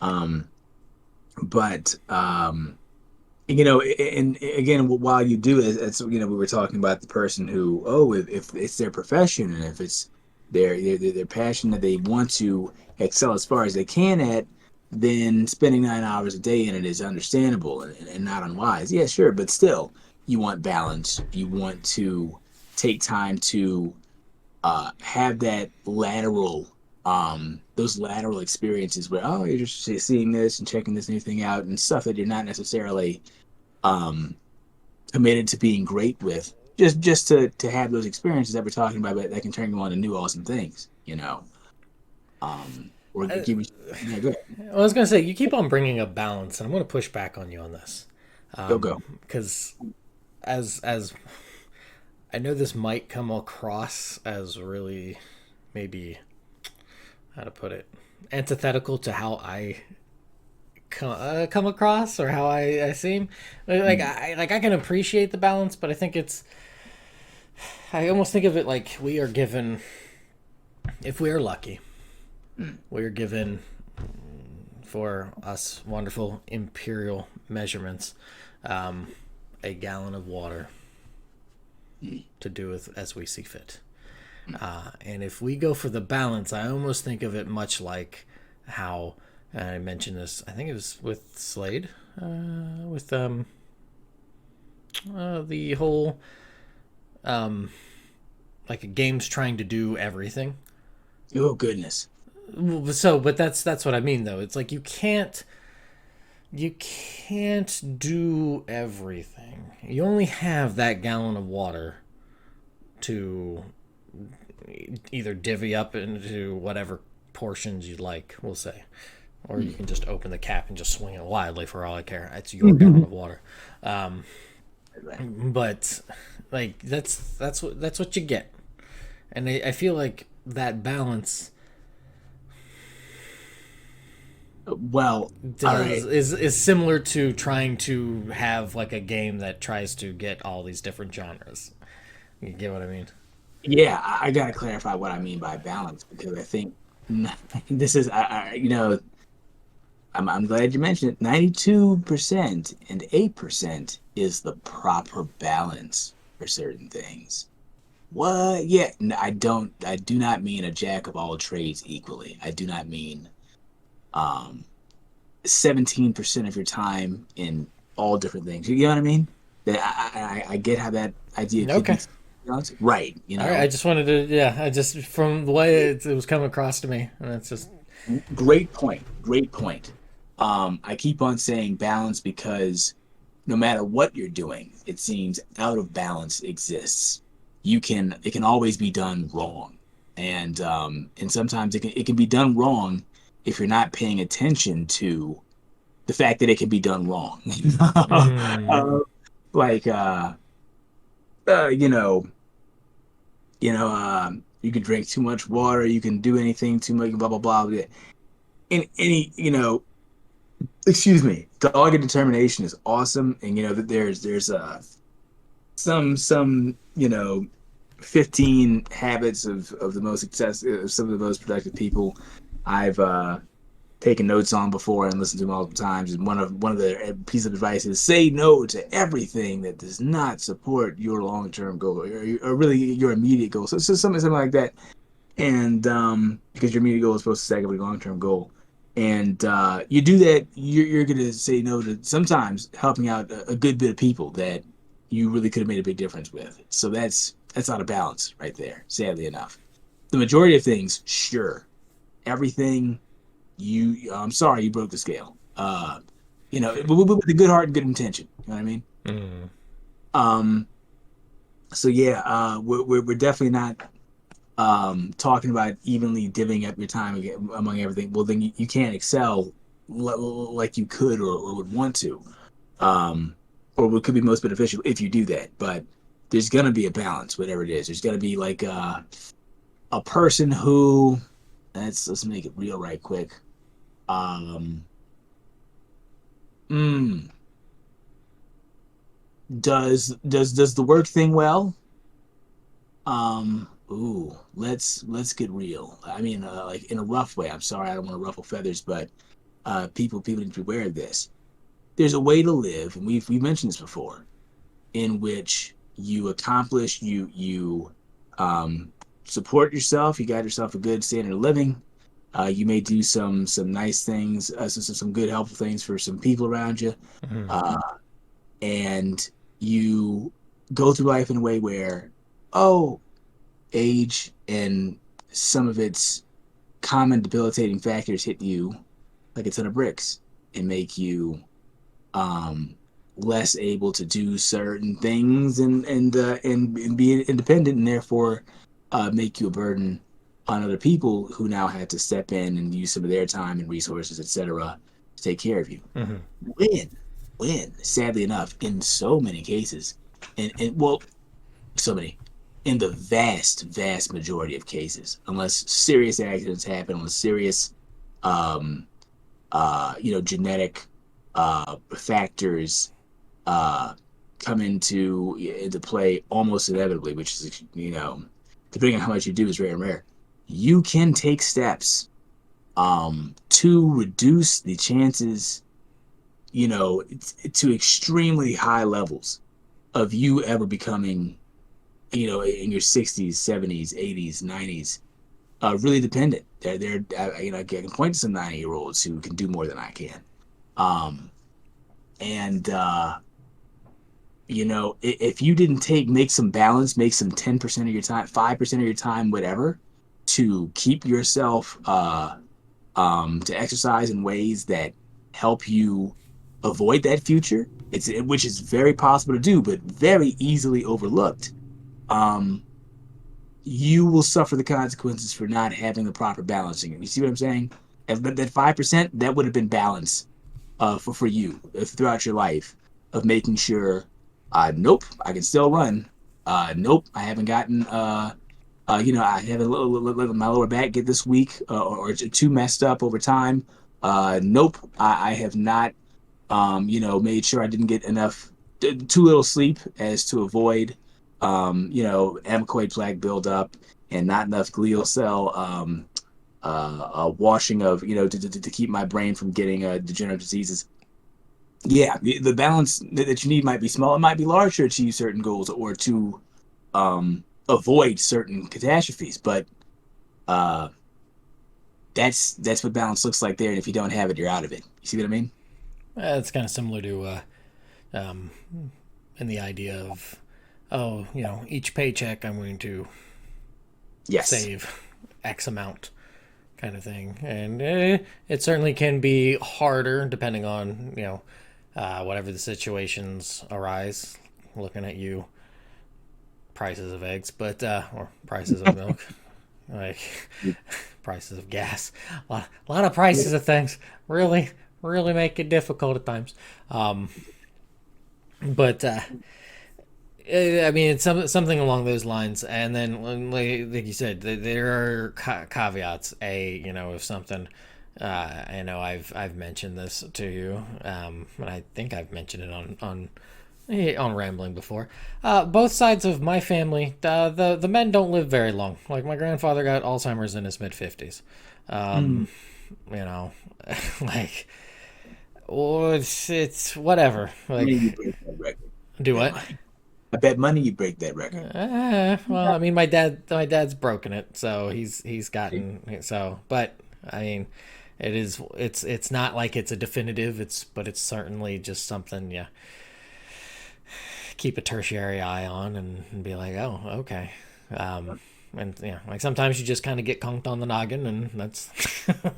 But and again, while you do it, it's we were talking about the person who, if it's their profession, and if it's their passion that they want to excel as far as they can at, then spending 9 hours a day in it is understandable and not unwise. Yeah, sure, but still, you want balance. You want to take time to have that those lateral experiences where, you're just seeing this and checking this new thing out and stuff that you're not necessarily committed to being great with, just to have those experiences that we're talking about that can turn you on to new awesome things, or give you, yeah, go ahead. I was going to say, you keep on bringing up balance, and I'm going to push back on you on this, Go. because as I know this might come across as really, maybe, how to put it, antithetical to how I come across, or how I seem. I can appreciate the balance, but I think I almost think of it like we are given, if we are lucky, we are given for us wonderful imperial measurements, um, a gallon of water to do with as we see fit. And if we go for the balance, I almost think of it much like how, and I mentioned this, I think it was with Slade, with the whole like a game's trying to do everything. Oh goodness. So, but that's what I mean though. It's like you can't do everything. You only have that gallon of water to either divvy up into whatever portions you'd like, we'll say. Or you can just open the cap and just swing it wildly for all I care. It's your gallon of water. But like that's what you get. And I feel like that balance Well, all right. is similar to trying to have like a game that tries to get all these different genres. You get what I mean? Yeah, I gotta clarify what I mean by balance because I think this is, I'm glad you mentioned it. 92% and 8% is the proper balance for certain things. What? Yeah, I do not mean a jack of all trades equally. I do not mean um 17% of your time in all different things. You know what I mean? That I get how that idea could be Okay. right, All right. I just wanted to, yeah. I just from the way it was coming across to me, and it's just Great point. Great point. I keep on saying balance because no matter what you're doing, it seems out of balance exists. It can always be done wrong, and sometimes it can be done wrong if you're not paying attention to the fact that it can be done wrong. mm, uh, like uh, you know, you can drink too much water, you can do anything too much, blah blah blah. In any, excuse me, dogged determination is awesome, and that there's some 15 habits of the most success of some of the most productive people I've taken notes on before and listened to multiple times. And one of the pieces of advice is say no to everything that does not support your long-term goal or really your immediate goal. So something like that, and because your immediate goal is supposed to stack up with your long-term goal. And you do that, you're going to say no to sometimes helping out a good bit of people that you really could have made a big difference with. So that's out of balance right there, sadly enough. The majority of things, sure. Everything, I'm sorry you broke the scale. With a good heart and good intention. You know what I mean? mm. Um, so yeah, we're definitely not talking about evenly divvying up your time among everything. Well, then you can't excel like you could or would want to, or what could be most beneficial if you do that. But there's gonna be a balance, whatever it is. There's gonna be like a person who let's make it real right quick. Um, mm, does the work thing well? Ooh, let's get real. I mean, like in a rough way. I'm sorry, I don't want to ruffle feathers, but people need to be aware of this. There's a way to live, and we've mentioned this before, in which you accomplish, you support yourself, you got yourself a good standard of living. You may do some nice things, some good helpful things for some people around you, Mm. uh, and you go through life in a way where, oh, age and some of its common debilitating factors hit you like a ton of bricks and make you um, less able to do certain things and be independent, and therefore make you a burden on other people who now had to step in and use some of their time and resources, etc., to take care of you. Mm-hmm. When, sadly enough, in so many cases, and well, so many, in the vast majority of cases, unless serious accidents happen, unless serious, um, genetic factors come into play almost inevitably, which is, depending on how much you do, is very rare. You can take steps To reduce the chances, to extremely high levels of you ever becoming, in your 60s, 70s, 80s, 90s, really dependent. I can point to some 90-year-olds who can do more than I can. Um, and if you didn't make some balance, make some 10% of your time, 5% of your time, whatever, to keep yourself to exercise in ways that help you avoid that future, which is very possible to do, but very easily overlooked. Um, you will suffer the consequences for not having the proper balancing. You see what I'm saying? But that 5%, that would have been balance for you throughout your life of making sure, nope, I can still run. Nope, I haven't gotten, I have my lower back get this week or too messed up over time. Nope, I have not, made sure I didn't get too little sleep as to avoid, amyloid plaque buildup and not enough glial cell washing of, to keep my brain from getting degenerative diseases. Yeah, the balance that you need might be small. It might be large to achieve certain goals or to avoid certain catastrophes. But uh, that's what balance looks like there. And if you don't have it, you're out of it. You see what I mean? It's kind of similar to um, in the idea of, oh, each paycheck I'm going to Yes. save X amount kind of thing. And it certainly can be harder depending on, whatever the situations arise. Looking at you, prices of eggs, but, or prices of milk, like prices of gas, a lot of prices of things really, really make it difficult at times. But I mean, it's something along those lines. And then, like you said, there are caveats. If something, I've mentioned this to you, and I think I've mentioned it on Rambling before. Both sides of my family, the men don't live very long. Like my grandfather got Alzheimer's in his mid-50s. Mm. You know, like, or it's whatever. Money you Like, break that record. do Bet what? money. I bet money you break that record. Well, I mean, my dad's broken it, so he's gotten so. But I mean, it's not like it's a definitive. But it's certainly just something. Yeah, keep a tertiary eye on and be like, oh, okay. And yeah, like sometimes you just kind of get conked on the noggin, and that's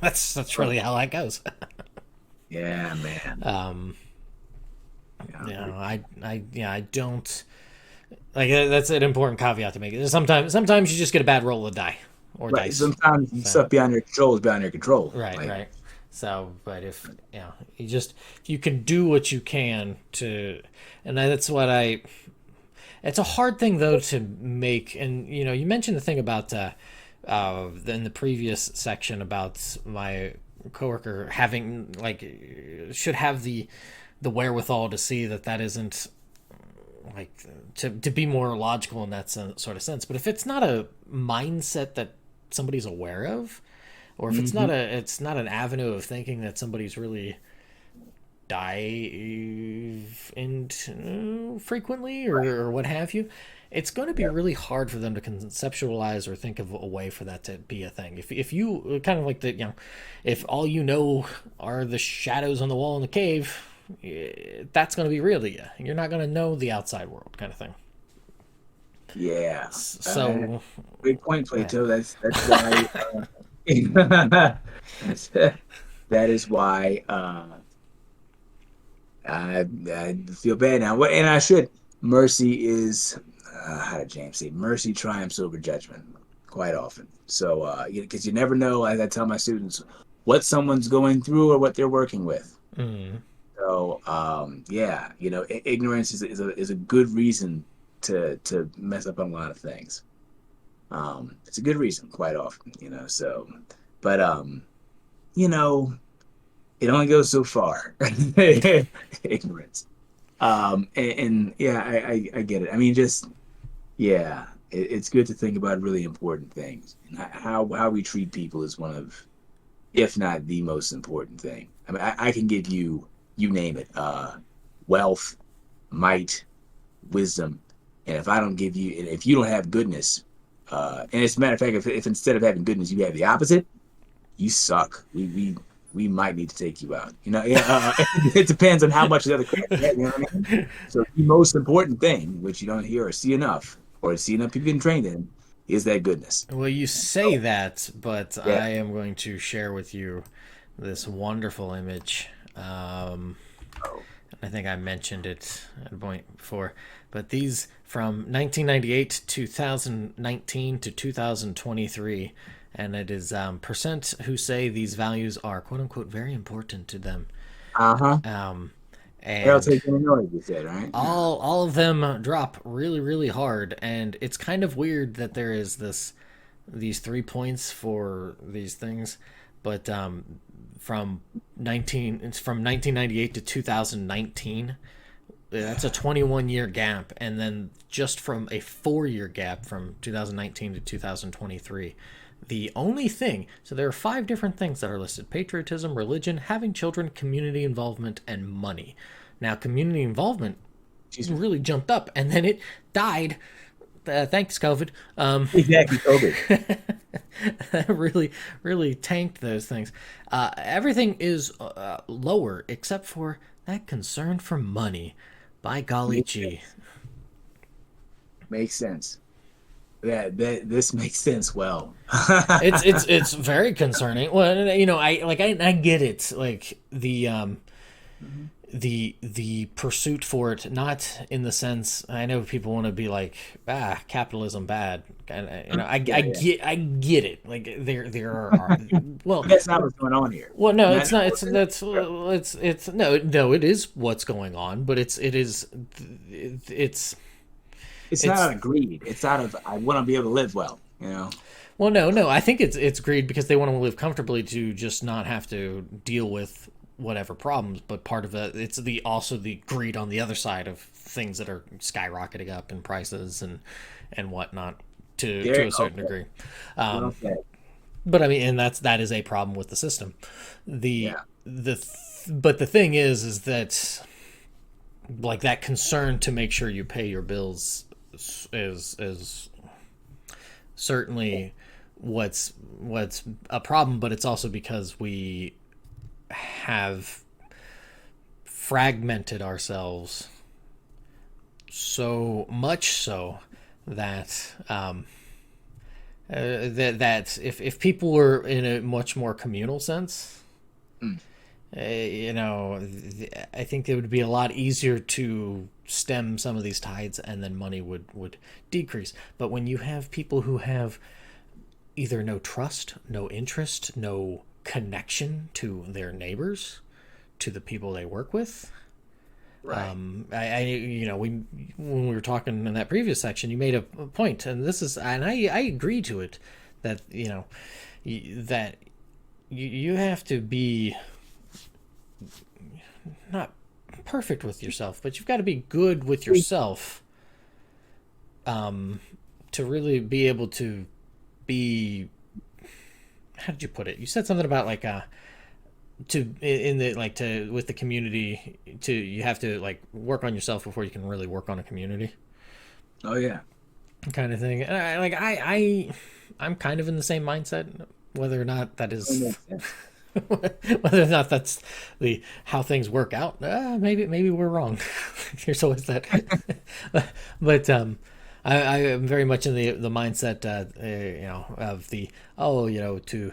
that's really how that goes. Yeah, man. um, Yeah. I don't like that's an important caveat to make. Sometimes you just get a bad roll of die or Right. dice. Sometimes So stuff beyond your control is beyond your control. right, Like, right. So, but if you can do what you can to, and that's what I. It's a hard thing though to make, and you mentioned the thing about in the previous section about my coworker having should have the wherewithal to see that isn't like to be more logical in that sort of sense. But if it's not a mindset that somebody's aware of, or if hmm it's not an avenue of thinking that somebody's really dive into frequently or what have you, it's going to be yeah, really hard for them to conceptualize or think of a way for that to be a thing. If you kind of like if all you know are the shadows on the wall in the cave, that's going to be real to you. You're not going to know the outside world, kind of thing. yeah. Uh, So, Great point, yeah. Plato. That's why. That's, that is why I feel bad now. And I should. Mercy is, how did James say? Mercy triumphs over judgment quite often. So, because you never know, as I tell my students, what someone's going through or what they're working with. Mm. So, yeah, ignorance is a good reason to mess up on a lot of things. It's a good reason quite often, So, but you know, it only goes so far. Ignorance. And yeah, I get it. I mean, just yeah, it's good to think about really important things and how we treat people is one of if not the most important thing. I mean, I can give you, you name it, wealth, might, wisdom, and if I don't give you, and if you don't have goodness, and as a matter of fact, if instead of having goodness you have the opposite, you suck. We might need to take you out. You know, yeah. It depends on how much the other crap. You know what I mean? So the most important thing, which you don't hear or see enough, or see enough people getting trained in, is that goodness. Well, you say that, but Yeah. I am going to share with you this wonderful image. Oh, I think I mentioned it at a point before, but these from 1998, 2019 to 2023, and it is percent who say these values are quote unquote very important to them. uh-huh. Um, They'll and take any noise, you said, right? Yeah. all of them drop really really hard, and it's kind of weird that there is these 3 points for these things, but from 1998 to 2019, that's a 21-year gap, and then just from a 4-year gap from 2019 to 2023. The only thing, so there are 5 different things that are listed: patriotism, religion, having children, community involvement, and money. Now, community involvement Excuse me. really jumped up, and then it died. Thanks, COVID. Exactly, COVID. Really, really tanked those things. Everything is lower except for that concern for money. By golly Makes gee. sense. Makes sense. That this makes sense well. It's very concerning. Well, I get it. Like Mhm. the pursuit for it, not in the sense, I know people want to be like, capitalism bad, and Yeah, yeah. I get it. Like there are well, But that's not what's going on here. no, Not, it's not. It's no, it is what's going on, but it's it's not it's out of greed. It's out of I want to be able to live well. You know. well, no, I think it's greed because they want to live comfortably to just not have to deal with whatever problems. But part of it, it's the also the greed on the other side of things that are skyrocketing up in prices and whatnot to There. a certain Okay. degree. Well Um, said. but I mean, and that is a problem with the system. The Yeah. but the thing is that like that concern to make sure you pay your bills is certainly what's a problem, but it's also because we have fragmented ourselves so much so that that if people were in a much more communal sense, Mm. I think it would be a lot easier to stem some of these tides, and then money would decrease. But when you have people who have either no trust, no interest, no connection to their neighbors, to the people they work with. Right. We when we were talking in that previous section, you made a point, and this is, and I agree to it, that that you have to be not perfect with yourself, but you've got to be good with yourself, to really be able to be. How did you put it? You said something about like to in the like to with the community, to you have to like work on yourself before you can really work on a community Oh yeah. kind of thing. And I'm kind of in the same mindset, whether or not that That is makes sense. whether or not that's the how things work out. Maybe we're wrong. There's always that. But I am very much in the mindset, of the, to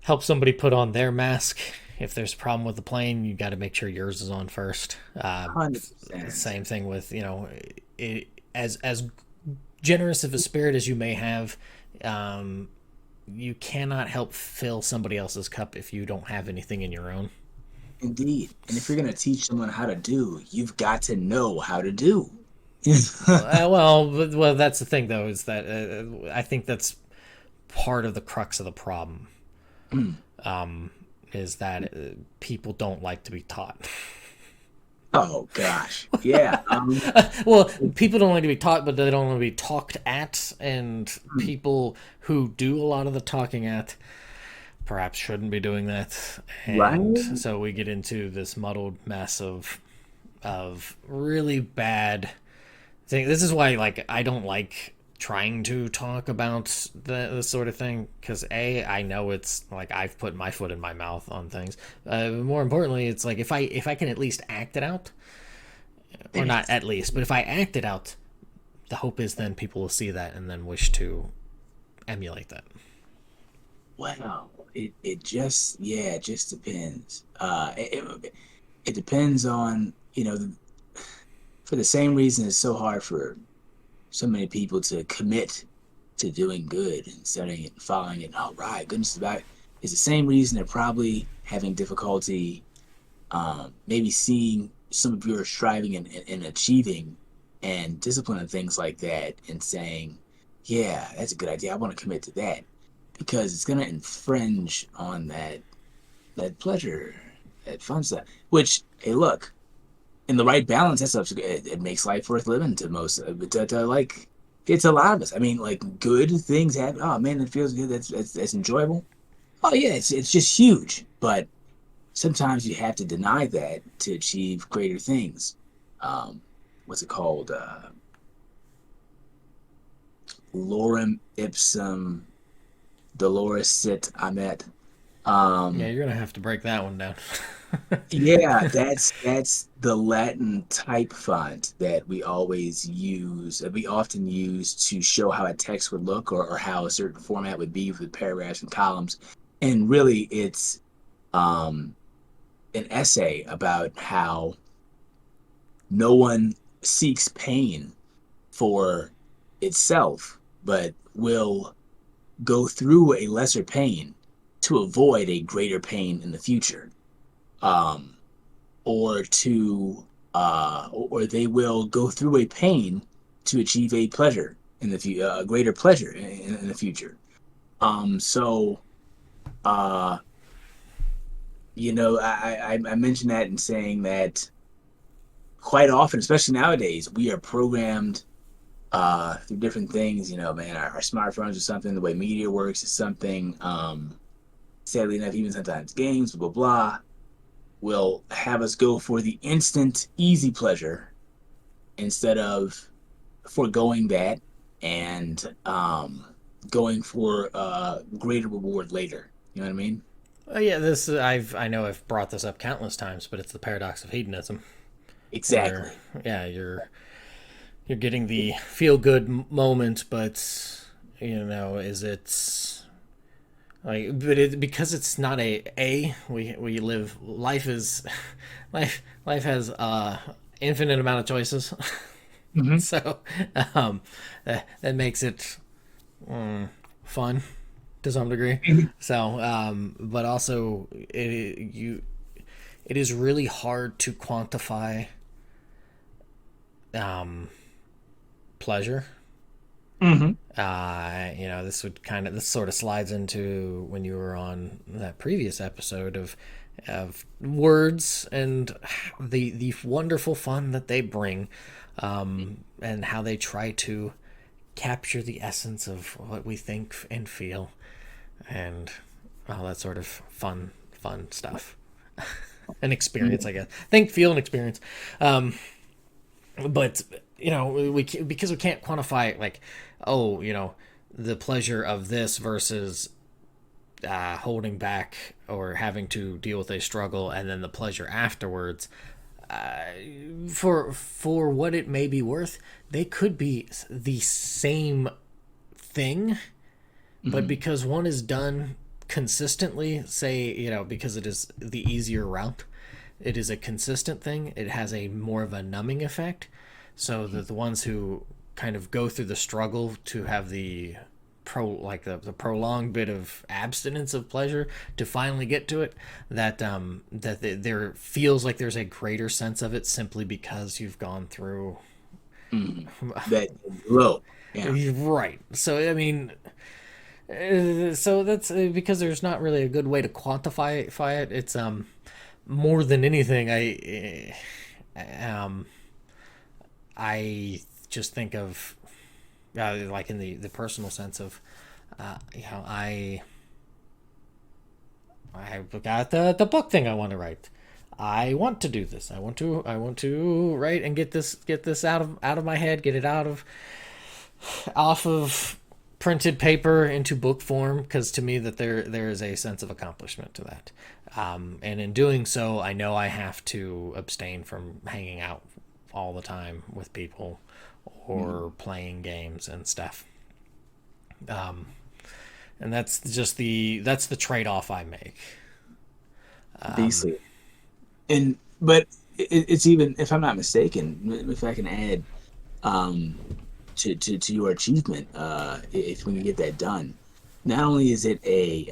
help somebody put on their mask. If there's a problem with the plane, you got to make sure yours is on first. 100%. Same thing with, as generous of a spirit as you may have, you cannot help fill somebody else's cup if you don't have anything in your own. Indeed. And if you're gonna teach someone how to do, you've got to know how to do. Well, that's the thing, though, is that I think that's part of the crux of the problem. Is that people don't like to be taught. Oh gosh. Yeah. Well, people don't like to be taught, but they don't want to be talked at, and people who do a lot of the talking at perhaps shouldn't be doing that, and Right? so we get into this muddled mess of really bad thing. This is why, like, I don't like trying to talk about this sort of thing, because I know it's like I've put my foot in my mouth on things. More importantly, it's like if I can at least act it out, or not at least, but if I act it out, the hope is then people will see that and then wish to emulate that. Well, it just, yeah, it just depends. It depends on, for the same reason it's so hard for so many people to commit to doing good and setting it and following it. All right, goodness about it. It's the same reason they're probably having difficulty, maybe seeing some of your striving and achieving and discipline and things like that and saying, yeah, that's a good idea. I want to commit to that because it's going to infringe on that pleasure, that fun stuff. Which, hey, look, in the right balance, that stuff it makes life worth living to most. But like, it's a lot of us. I mean, like, good things happen. Oh man, it feels good. That's enjoyable. Oh yeah, it's just huge. But sometimes you have to deny that to achieve greater things. Um, what's it called? Lorem ipsum Dolores sit amet. Yeah, Um, you're gonna have to break that one down. yeah, that's the Latin type font that we always use, that we often use to show how a text would look or how a certain format would be with paragraphs and columns. And really, it's um, an essay about how no one seeks pain for itself, but will go through a lesser pain to avoid a greater pain in the future. Um, or or they will go through a pain to achieve a pleasure in a greater pleasure in the future. So, uh, I mentioned that in saying that quite often, especially nowadays, we are programmed through different things. Man, our smartphones are something. The way media works is something. Sadly enough, even sometimes games, blah blah blah, will have us go for the instant, easy pleasure instead of foregoing that and going for a greater reward later. You know what I mean? Yeah, this I know I've brought this up countless times, but it's the paradox of hedonism, where Exactly. yeah, you're getting the feel good moment, but is it like, but because it's not we live life is life has infinite amount of choices. Hmm. So that makes it fun to some degree. So but also it is really hard to quantify um, pleasure. Hmm. This sort of slides into when you were on that previous episode of words and the wonderful fun that they bring, and how they try to capture the essence of what we think and feel, and all that sort of fun stuff. An experience, I guess. Think, feel, and experience. But because we can't quantify, like, oh, the pleasure of this versus holding back or having to deal with a struggle, and then the pleasure afterwards. For what it may be worth, they could be the same thing, but Hmm. because one is done consistently, say, because it is the easier route, it is a consistent thing, it has a more of a numbing effect. So that the ones who kind of go through the struggle to have the prolonged bit of abstinence of pleasure to finally get to it, there feels like there's a greater sense of it simply because you've gone through. Hmm. That low. Yeah. Right. So I mean, so that's because there's not really a good way to quantify it. It's more than anything, I just think of like in the personal sense of, I I've got the book thing I want to write. I want to do this. I want to write and get this out of my head, get it off of printed paper into book form, because to me that there is a sense of accomplishment to that. And in doing so, I know I have to abstain from hanging out all the time with people or playing games and stuff. And that's the trade off I make. Beasley. And but it's even, if I'm not mistaken, if I can add um to your achievement, if we can get that done, not only is it a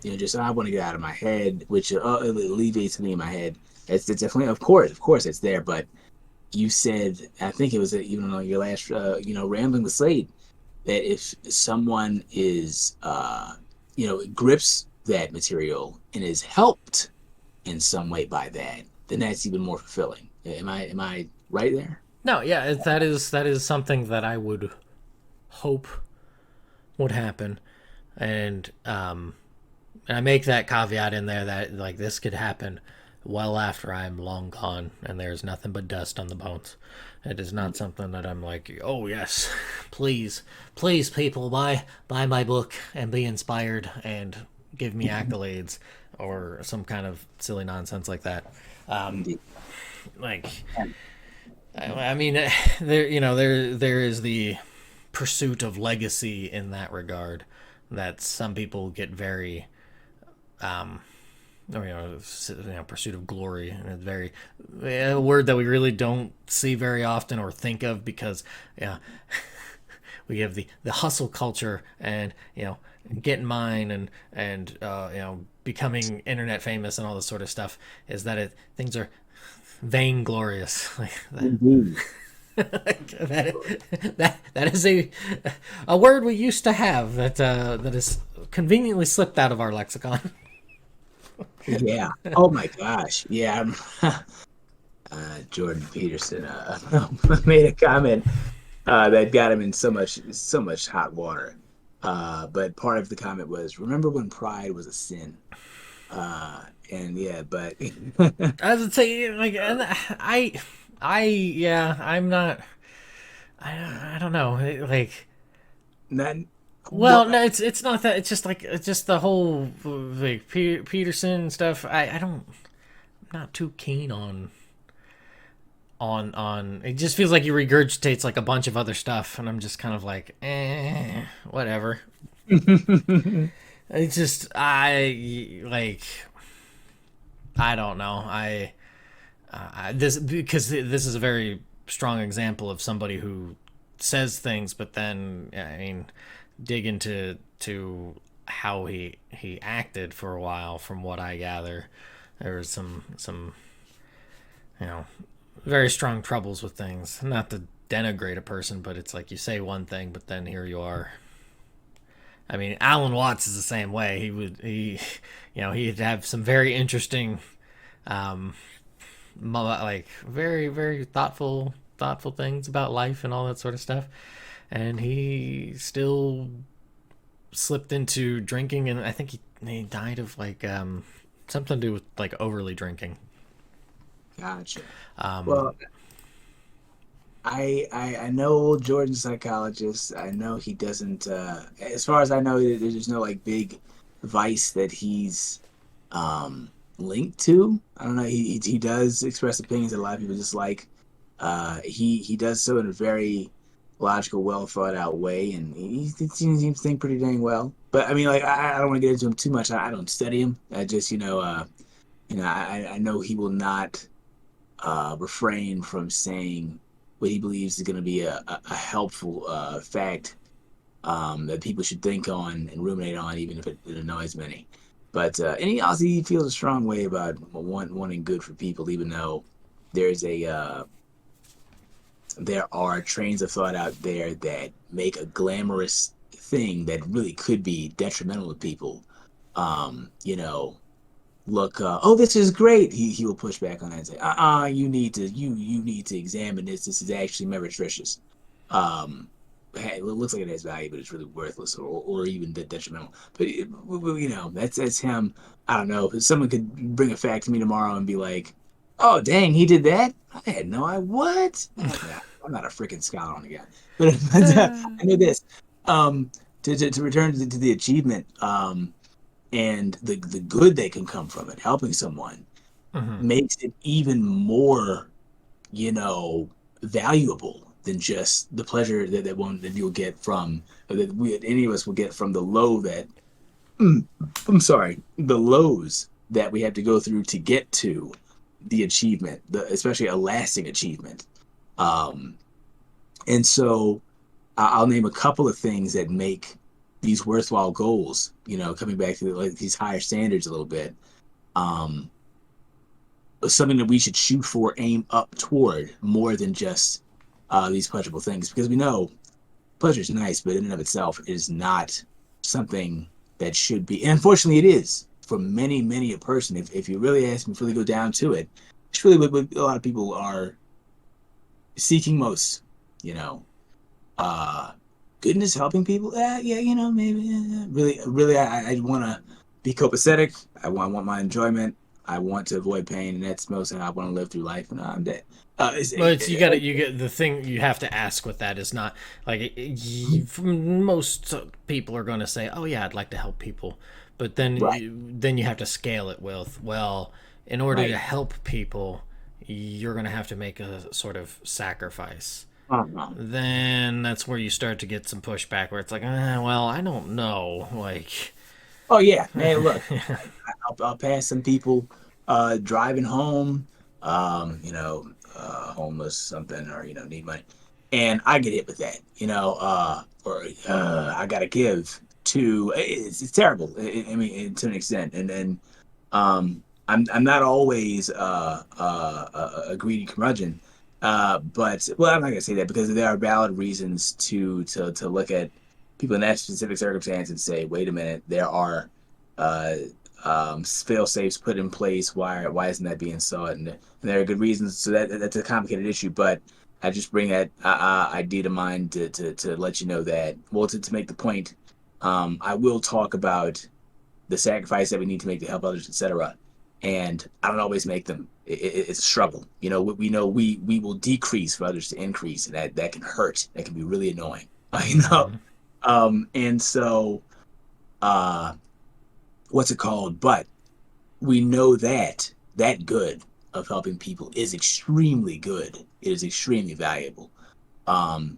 just I want to get out of my head, which it alleviates me in my head. It's definitely, of course it's there, but you said, I think it was your last rambling with Slade, that if someone is grips that material and is helped in some way by that, then that's even more fulfilling. Am I right there? No, yeah, that is something that I would hope would happen, and I make that caveat in there that like this could happen well after I'm long gone and there's nothing but dust on the bones. It is not something that I'm like, oh yes, please, please, people, buy my book and be inspired and give me accolades or some kind of silly nonsense like that. Um, Indeed. like, I mean, there is the pursuit of legacy in that regard that some people get very or pursuit of glory, and it's very a word that we really don't see very often or think of, because yeah, we have the hustle culture and getting mine and becoming internet famous and all this sort of stuff, is that things are vainglorious like that. Indeed. That is a word we used to have that is conveniently slipped out of our lexicon. Yeah. Oh my gosh. Yeah. Jordan Peterson made a comment that got him in so much hot water. But part of the comment was, "Remember when pride was a sin?" And yeah, but I would say, like, and yeah, I'm not. I don't know, like. not Well, what. no, it's not that. It's just the whole like Peterson stuff. I don't. I'm not too keen on. It just feels like he regurgitates like a bunch of other stuff, and I'm just kind of like, whatever. It's just I like. I don't know. This, because this is a very strong example of somebody who says things, but then I mean, dig into how he acted for a while. From what I gather, there was some you know very strong troubles with things. Not to denigrate a person, but it's like you say one thing, but then here you are. I mean, Alan Watts is the same way. He'd have some very interesting, um, like very very thoughtful things about life and all that sort of stuff, and he still slipped into drinking, and I think he died of like something to do with like overly drinking. Gotcha. Um, Well, I know Jordan's a psychologist. I know he doesn't. As far as I know, there's no like big vice that he's linked to. I don't know. He does express opinions that a lot of people dislike. He does so in a very logical, well thought out way, and he seems to think pretty dang well. But I mean, like, I don't want to get into him too much. I don't study him. I just I know he will not refrain from saying what he believes is going to be a helpful fact that people should think on and ruminate on, even if it annoys many. But and he also, he feels a strong way about wanting good for people, even though there's there are trains of thought out there that make a glamorous thing that really could be detrimental to people. Look, oh, this is great. He will push back on that and say, you need to examine this. This is actually meretricious. Um, it looks like it has value, but it's really worthless or even detrimental. But that's him. I don't know. If someone could bring a fact to me tomorrow and be like, "Oh, dang, he did that." I had no idea. What? I'm not a freaking scholar on the guy, but I know this. Um, to return to the achievement, and the good that can come from it, helping someone Mhm. makes it even more, you know, valuable than just the pleasure that you'll get from that any of us will get from the low that I'm sorry, the lows that we have to go through to get to the achievement, especially a lasting achievement. Um, and so I'll name a couple of things that make these worthwhile goals. Coming back to like these higher standards a little bit. Um, Something that we should shoot for, aim up toward more than just these pleasurable things, because we know pleasure is nice, but in and of itself is not something that should be. And unfortunately, it is for many, many a person. If you really ask me, if you really go down to it, it's really what a lot of people are seeking most. You know, uh, goodness, helping people. Yeah, maybe. Really, really, I want to be copacetic. I want my enjoyment. I want to avoid pain, and that's mostly how I want to live through life when I'm dead. Well, it's you get the thing you have to ask with that is not like most people are going to say, "Oh yeah, I'd like to help people," but right, then you have to scale it with, well, in order to right. help people, you're going to have to make a sort of sacrifice. Uh-huh. Then that's where you start to get some pushback where it's like, well, I don't know, like, Oh yeah, man. Look, I'll pass some people driving home, homeless something or need money, and I get hit with that, or I gotta give to. It's terrible. I mean, to an extent, and then I'm not always a greedy curmudgeon, but well, I'm not gonna say that because there are valid reasons to look at people in that specific circumstance and say, wait a minute, there are uh, fail safes put in place. Why isn't that being sought? And there are good reasons. So that's a complicated issue, but I just bring that idea to mind to let you know that, well, to make the point. I will talk about the sacrifice that we need to make to help others, etc. And I don't always make them. It's a struggle. We know we will decrease for others to increase, and that can hurt. That can be really annoying. you know. mhm. And so, uh, what's it called? But we know that good of helping people is extremely good. It is extremely valuable. Um,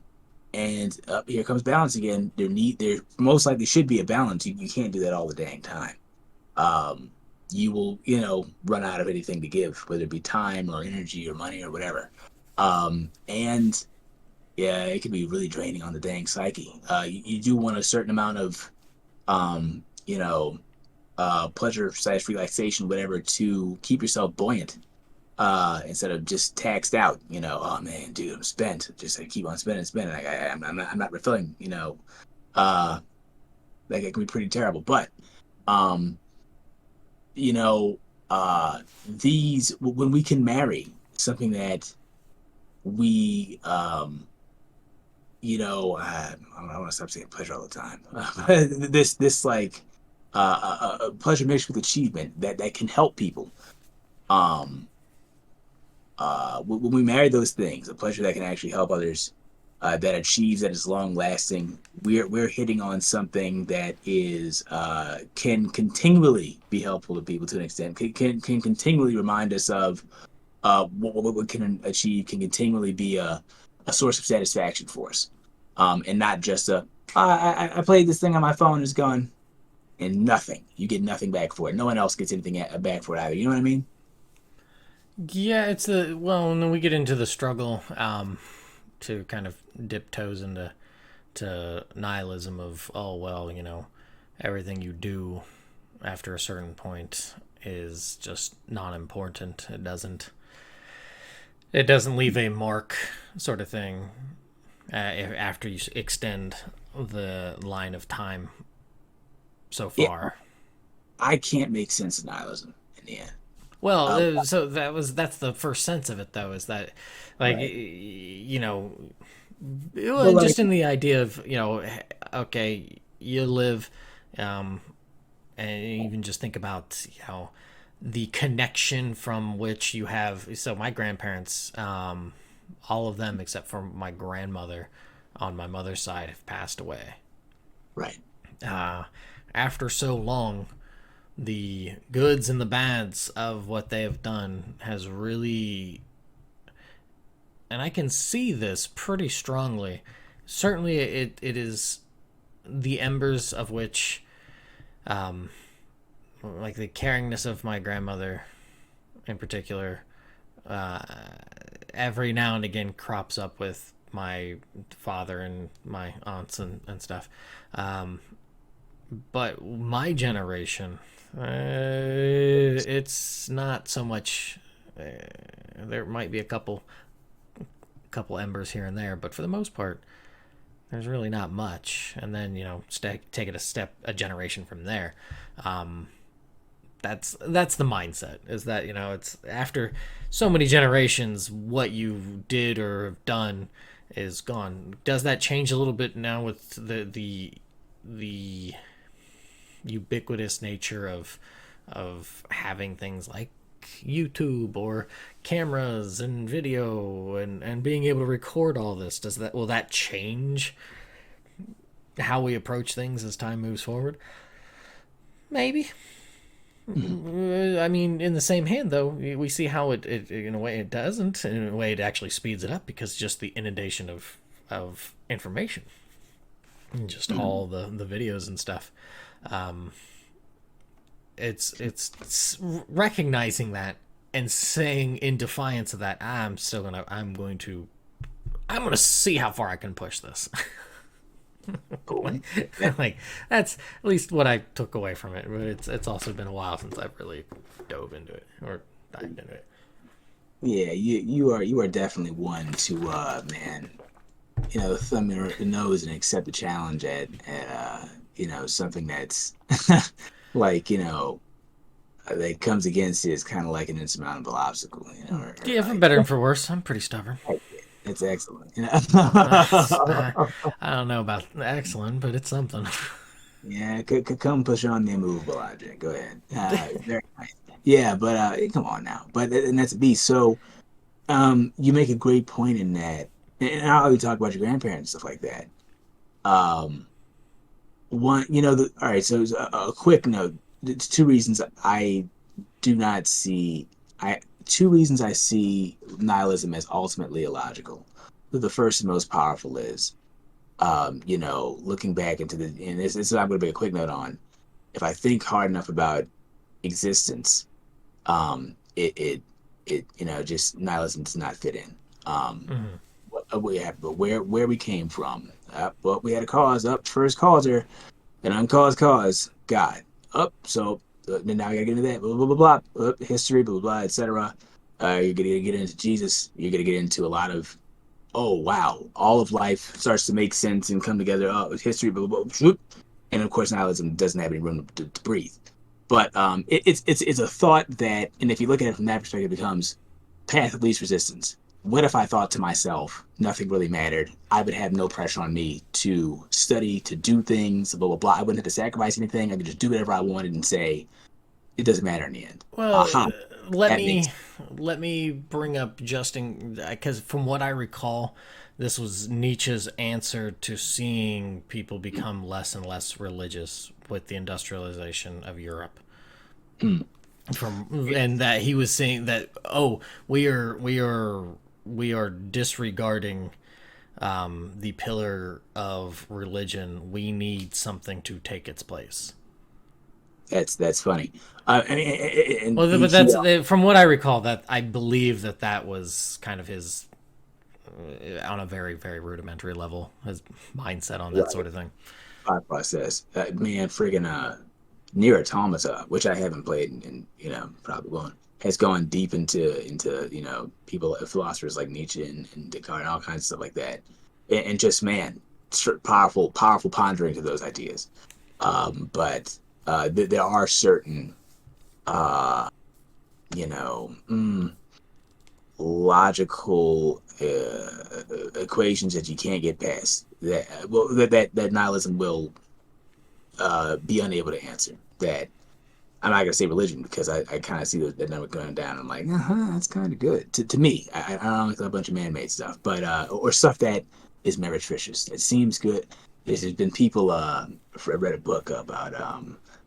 and here comes balance again. There most likely should be a balance. You can't do that all the dang time. um, you will, run out of anything to give, whether it be time or energy or money or whatever. And yeah, it can be really draining on the dang psyche. You do want a certain amount of, um, you know, pleasure slash relaxation, whatever, to keep yourself buoyant. Instead of just taxed out, oh man, dude, I'm spent. Just I keep on spending, spending. I'm not refilling. Uh, like it can be pretty terrible. But um, you know, these when we can marry something that we, I don't want to stop saying pleasure all the time. This like pleasure mixed with achievement that can help people. Um, when we marry those things, a pleasure that can actually help others, that achieves, that is long lasting, we're hitting on something that is can continually be helpful to people to an extent, can continually remind us of what we can achieve, can continually be a source of satisfaction for us, and not just I played this thing on my phone, it's gone, and nothing. You get nothing back for it. No one else gets anything back for it either. You know what I mean? Yeah, it's the well, and then we get into the struggle to kind of dip toes into nihilism of, oh well, everything you do after a certain point is just not important. It doesn't leave a mark, sort of thing, after you extend the line of time so Yeah, far. I can't make sense of nihilism in the end. Well, Uh, so that's the first sense of it, though, is that, like, right. you know, But Well, like, just in the idea of, okay, you live, um, and even just think about, the connection from which you have. So my grandparents, all of them except for my grandmother on my mother's side have passed away. right. Uh, After so long, the goods and the bads of what they have done has really, and I can see this pretty strongly. Certainly, it is the embers of which, um, like the caringness of my grandmother in particular, uh, every now and again crops up with my father and my aunts and stuff. Um, but my generation, it's not so much. There might be a couple embers here and there, but for the most part, there's really not much. And then take it a generation from there. Um, that's the mindset, is that it's after so many generations, what you did or have done is gone. Does that change a little bit now with the ubiquitous nature of having things like YouTube or cameras and video and being able to record all this? Will that change how we approach things as time moves forward? Maybe. Mhm. I mean, in the same hand, though, we see how it in a way it doesn't. In a way, it actually speeds it up because just the inundation of information, and just Mhm. all the videos and stuff. Um, it's recognizing that and saying in defiance of that, I'm gonna see how far I can push this. Cool. like, That, like that's at least what I took away from it. But it's also been a while since I've really dove into it or dived into it. yeah, you are definitely one to man, thumb your nose and accept the challenge at something that's like, that comes against you is kind of like an insurmountable obstacle, or Yeah, for like better and for worse, I'm pretty stubborn. heck yeah, it's excellent, I, I don't know about excellent, but it's something. Yeah, could come push on the immovable object. Go ahead. Very nice. Yeah, but come on now. But and that's a beast. So, you make a great point in that, and I always talk about your grandparents and stuff like that. Um, one, all right. So, a quick note. It's two reasons I do not see. Two reasons I see nihilism as ultimately illogical. The first and most powerful is, looking back into and this is what I'm going to make a quick note on. If I think hard enough about existence, it just nihilism does not fit in. Mhm. But where we came from, but we had a cause. Up first causer, an uncaused cause, God. Up then now we gotta get into that. Blah blah blah blah. History, blah blah blah, etc. You're gonna get into Jesus. You're gonna get into a lot of, oh wow, all of life starts to make sense and come together. Oh, history, blah blah blah. And of course, nihilism doesn't have any room to breathe. But it's a thought that, and if you look at it from that perspective, it becomes path of least resistance. What if I thought to myself, nothing really mattered? I would have no pressure on me to study, to do things, blah blah blah. I wouldn't have to sacrifice anything. I could just do whatever I wanted and say it doesn't matter in the end. Well, Aha, let that makes me let me bring up Justin, because from what I recall, this was Nietzsche's answer to seeing people become less and less religious with the industrialization of Europe. mm, And that he was saying that, oh, we are disregarding the pillar of religion. We need something to take its place. that's funny. And Well, but that's from what I recall. That I believe that was kind of his, on a very very rudimentary level, his mindset on that right sort of thing. thought process. Man, friggin' Near Automata, which I haven't played, and probably won't, has gone deep into people, philosophers like Nietzsche and Descartes and all kinds of stuff like that, and just man, powerful pondering of those ideas. But there are certain uh, you know, mm, logical equations that you can't get past. That nihilism will be unable to answer. That I'm not gonna say religion because I kind of see that number going down. I'm like, that's kind of good to me. I don't like a bunch of man-made stuff, but or stuff that is meretricious. It seems good. There's been people. I read a book about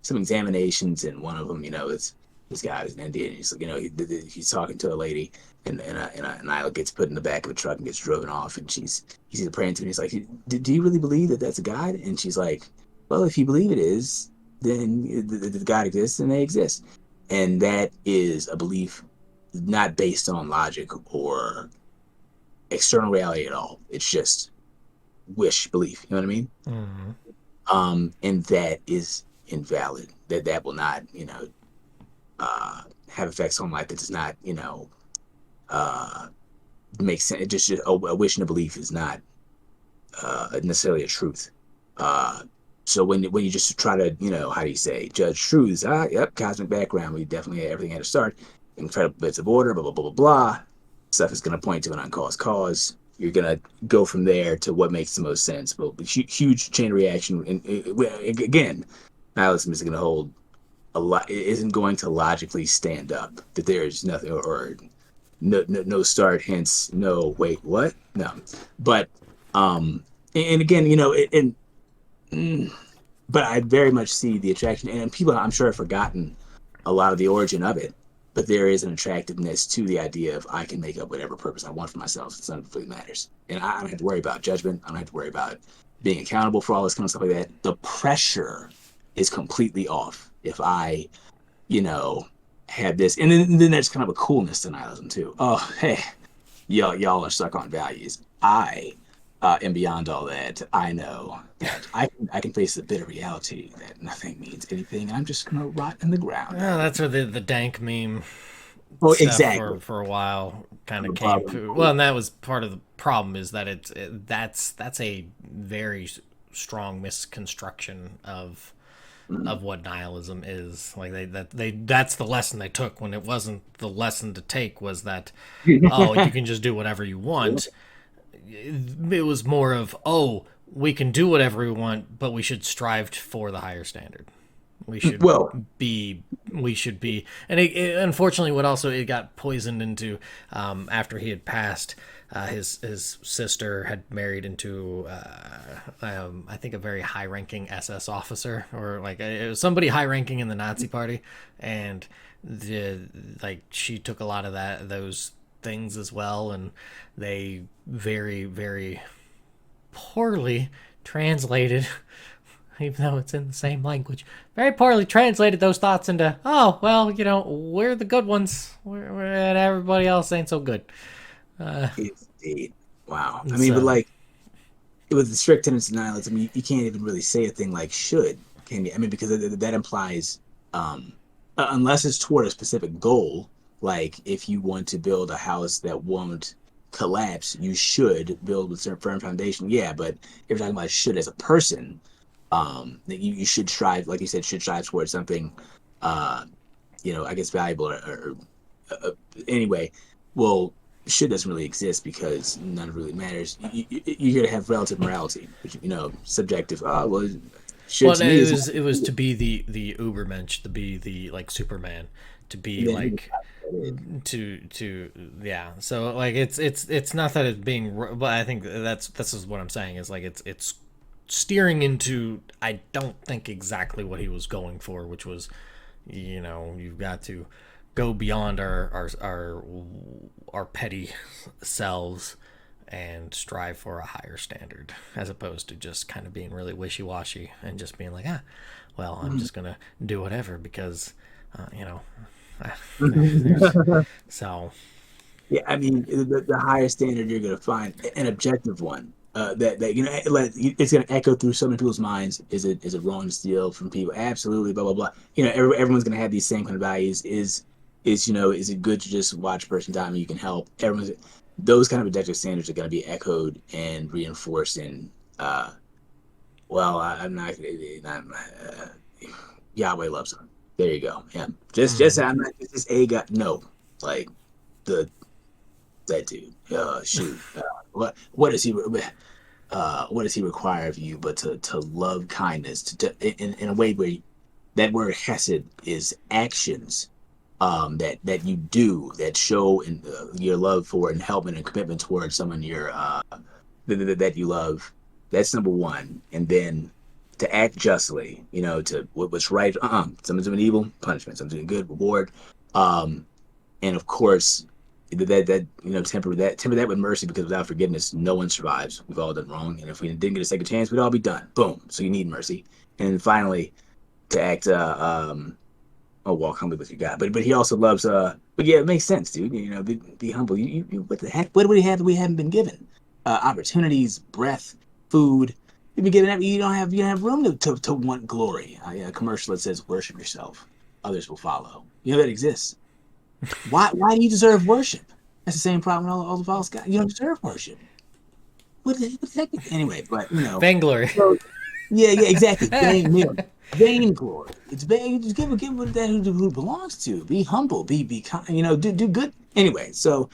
some examinations, and one of them, it's this guy is an Indian. He's he's talking to a lady, and Isla gets put in the back of a truck and gets driven off, and he's praying to him. He's like, do you really believe that that's a God? And she's like, well, if you believe it is, then the God exists and they exist. And that is a belief not based on logic or external reality at all. It's just wish belief. You know what I mean? Mm-hmm. And that is invalid. That will not, have effects on life. That does not, uh, make sense. Just a wish and a belief is not necessarily a truth. So when you just try to, how do you say, judge truths? Yep, cosmic background. We definitely had everything at a start. Incredible bits of order. Blah blah blah blah blah. Stuff is going to point to an uncaused cause. You're going to go from there to what makes the most sense. But huge chain reaction. And again, nihilism is going to hold a lot. It isn't going to logically stand up. That there is nothing or no start. Hence, no wait, what? No, but and again, but I very much see the attraction, and people I'm sure have forgotten a lot of the origin of it. But there is an attractiveness to the idea of I can make up whatever purpose I want for myself. It's none of it really matters, and I don't have to worry about judgment. I don't have to worry about being accountable for all this kind of stuff like that. The pressure is completely off if I, have this, and then there's kind of a coolness to nihilism too. Oh, hey, y'all are stuck on values. I and beyond all that, I know that I can face the bitter reality that nothing means anything. I'm just gonna rot in the ground. Yeah, that's where the dank meme Oh, stuff exactly. for a while kind of The came problem. to. Well, and that was part of the problem is that that's a very strong misconstruction of what nihilism is. Like that's the lesson they took when it wasn't the lesson to take was that oh you can just do whatever you want. It was more of we can do whatever we want, but we should strive for the higher standard. We should Well, be and unfortunately what also it got poisoned into after he had passed his sister had married into I think a very high ranking SS officer or like it was somebody high ranking in the Nazi party, and she took a lot of those things as well, and they very very poorly translated even though it's in the same language, very poorly translated those thoughts into, oh, well, we're the good ones, and everybody else ain't so good. indeed. Wow. I mean, but So, like with the strict tenets of nihilism, you can't even really say a thing like should, can you? I mean, because that implies, unless it's toward a specific goal, like if you want to build a house that won't collapse, you should build with a firm foundation. Yeah, but if you're talking about should as a person, that you should strive, like you said, should strive towards something, uh, I guess valuable or anyway. Well, should doesn't really exist because none of it really matters. You're gonna have relative morality, which subjective. Well, should well, to me is, it was to be the Ubermensch, to be the like Superman, to be and then who like to yeah. So like it's not that it's being, but I think this is what I'm saying is like it's steering into I don't think exactly what he was going for, which was you've got to go beyond our petty selves and strive for a higher standard as opposed to just kind of being really wishy-washy and just being like well I'm just gonna do whatever because so yeah. I mean, the higher standard you're gonna find an objective one. That it's gonna echo through so many people's minds. Is it wrong to steal from people? Absolutely. Blah blah blah. Everyone's gonna have these same kind of values. Is it good to just watch a person die and you can help? Those kind of objective standards are gonna be echoed and reinforced in. Well, I'm not. Yahweh loves them. There you go. Yeah. Just mm, I'm not just a God. No, like the that dude. Shoot. What does he what does he require of you but to love kindness in a way where that word hesed is actions that you do that show your love for and help and commitment towards someone that you love. That's number one. And then to act justly, to what's right. Someone's doing evil, punishment. Someone's doing good, reward. Um, and of course, temper that with mercy, because without forgiveness, no one survives. We've all done wrong, and if we didn't get a second chance, we'd all be done. Boom. So you need mercy. And then finally, to act walk humbly with your God. But he also loves but yeah, it makes sense, dude. Be humble. You what the heck? What do we have that we haven't been given? Opportunities, breath, food. You've been given. You don't have room to want glory. A commercial that says worship yourself, others will follow. That exists. Why do you deserve worship? That's the same problem all the false guys. You don't deserve worship. What the heck? Anyway, but Vainglory. so, yeah, exactly. Vain glory. It's vain. Just give it that who belongs to. Be humble. Be kind. Do good. Anyway, so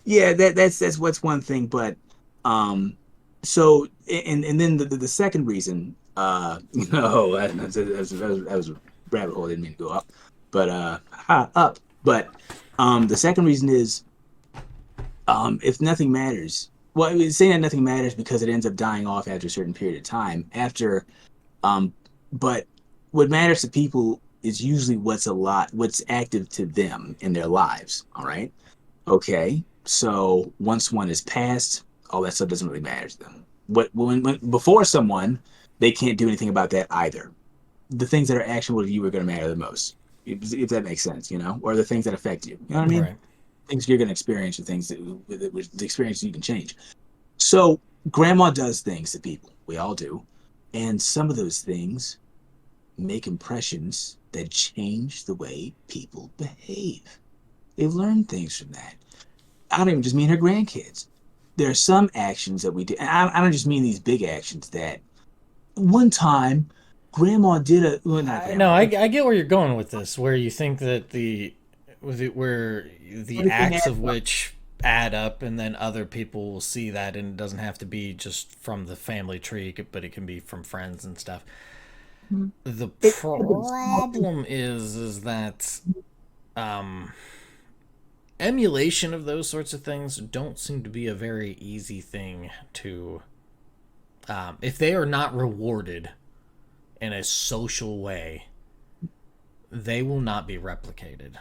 yeah, that's what's one thing. But so and then the second reason, that was a rabbit hole. I didn't mean to go up, but up. But the second reason is if nothing matters. Well, I mean, saying that nothing matters because it ends up dying off after a certain period of time. But what matters to people is usually what's active to them in their lives. All right. Okay. So once one is passed, all that stuff doesn't really matter to them. When before someone, they can't do anything about that either. The things that are actionable to you are going to matter the most, if that makes sense, or the things that affect you. You know what I mean? Right. Things you're going to experience, or things the experience you can change. So grandma does things to people. We all do. And some of those things make impressions that change the way people behave. They've learned things from that. I don't even just mean her grandkids. There are some actions that we do. And I don't just mean these big actions that one time grandma did not No, grandma. I get where you're going with this, where you think that where the Everything acts adds of up. which add up, and then other people will see that, and it doesn't have to be just from the family tree, but it can be from friends and stuff. The Small things. problem is that um, emulation of those sorts of things don't seem to be a very easy thing to. If they are not rewarded in a social way, they will not be replicated.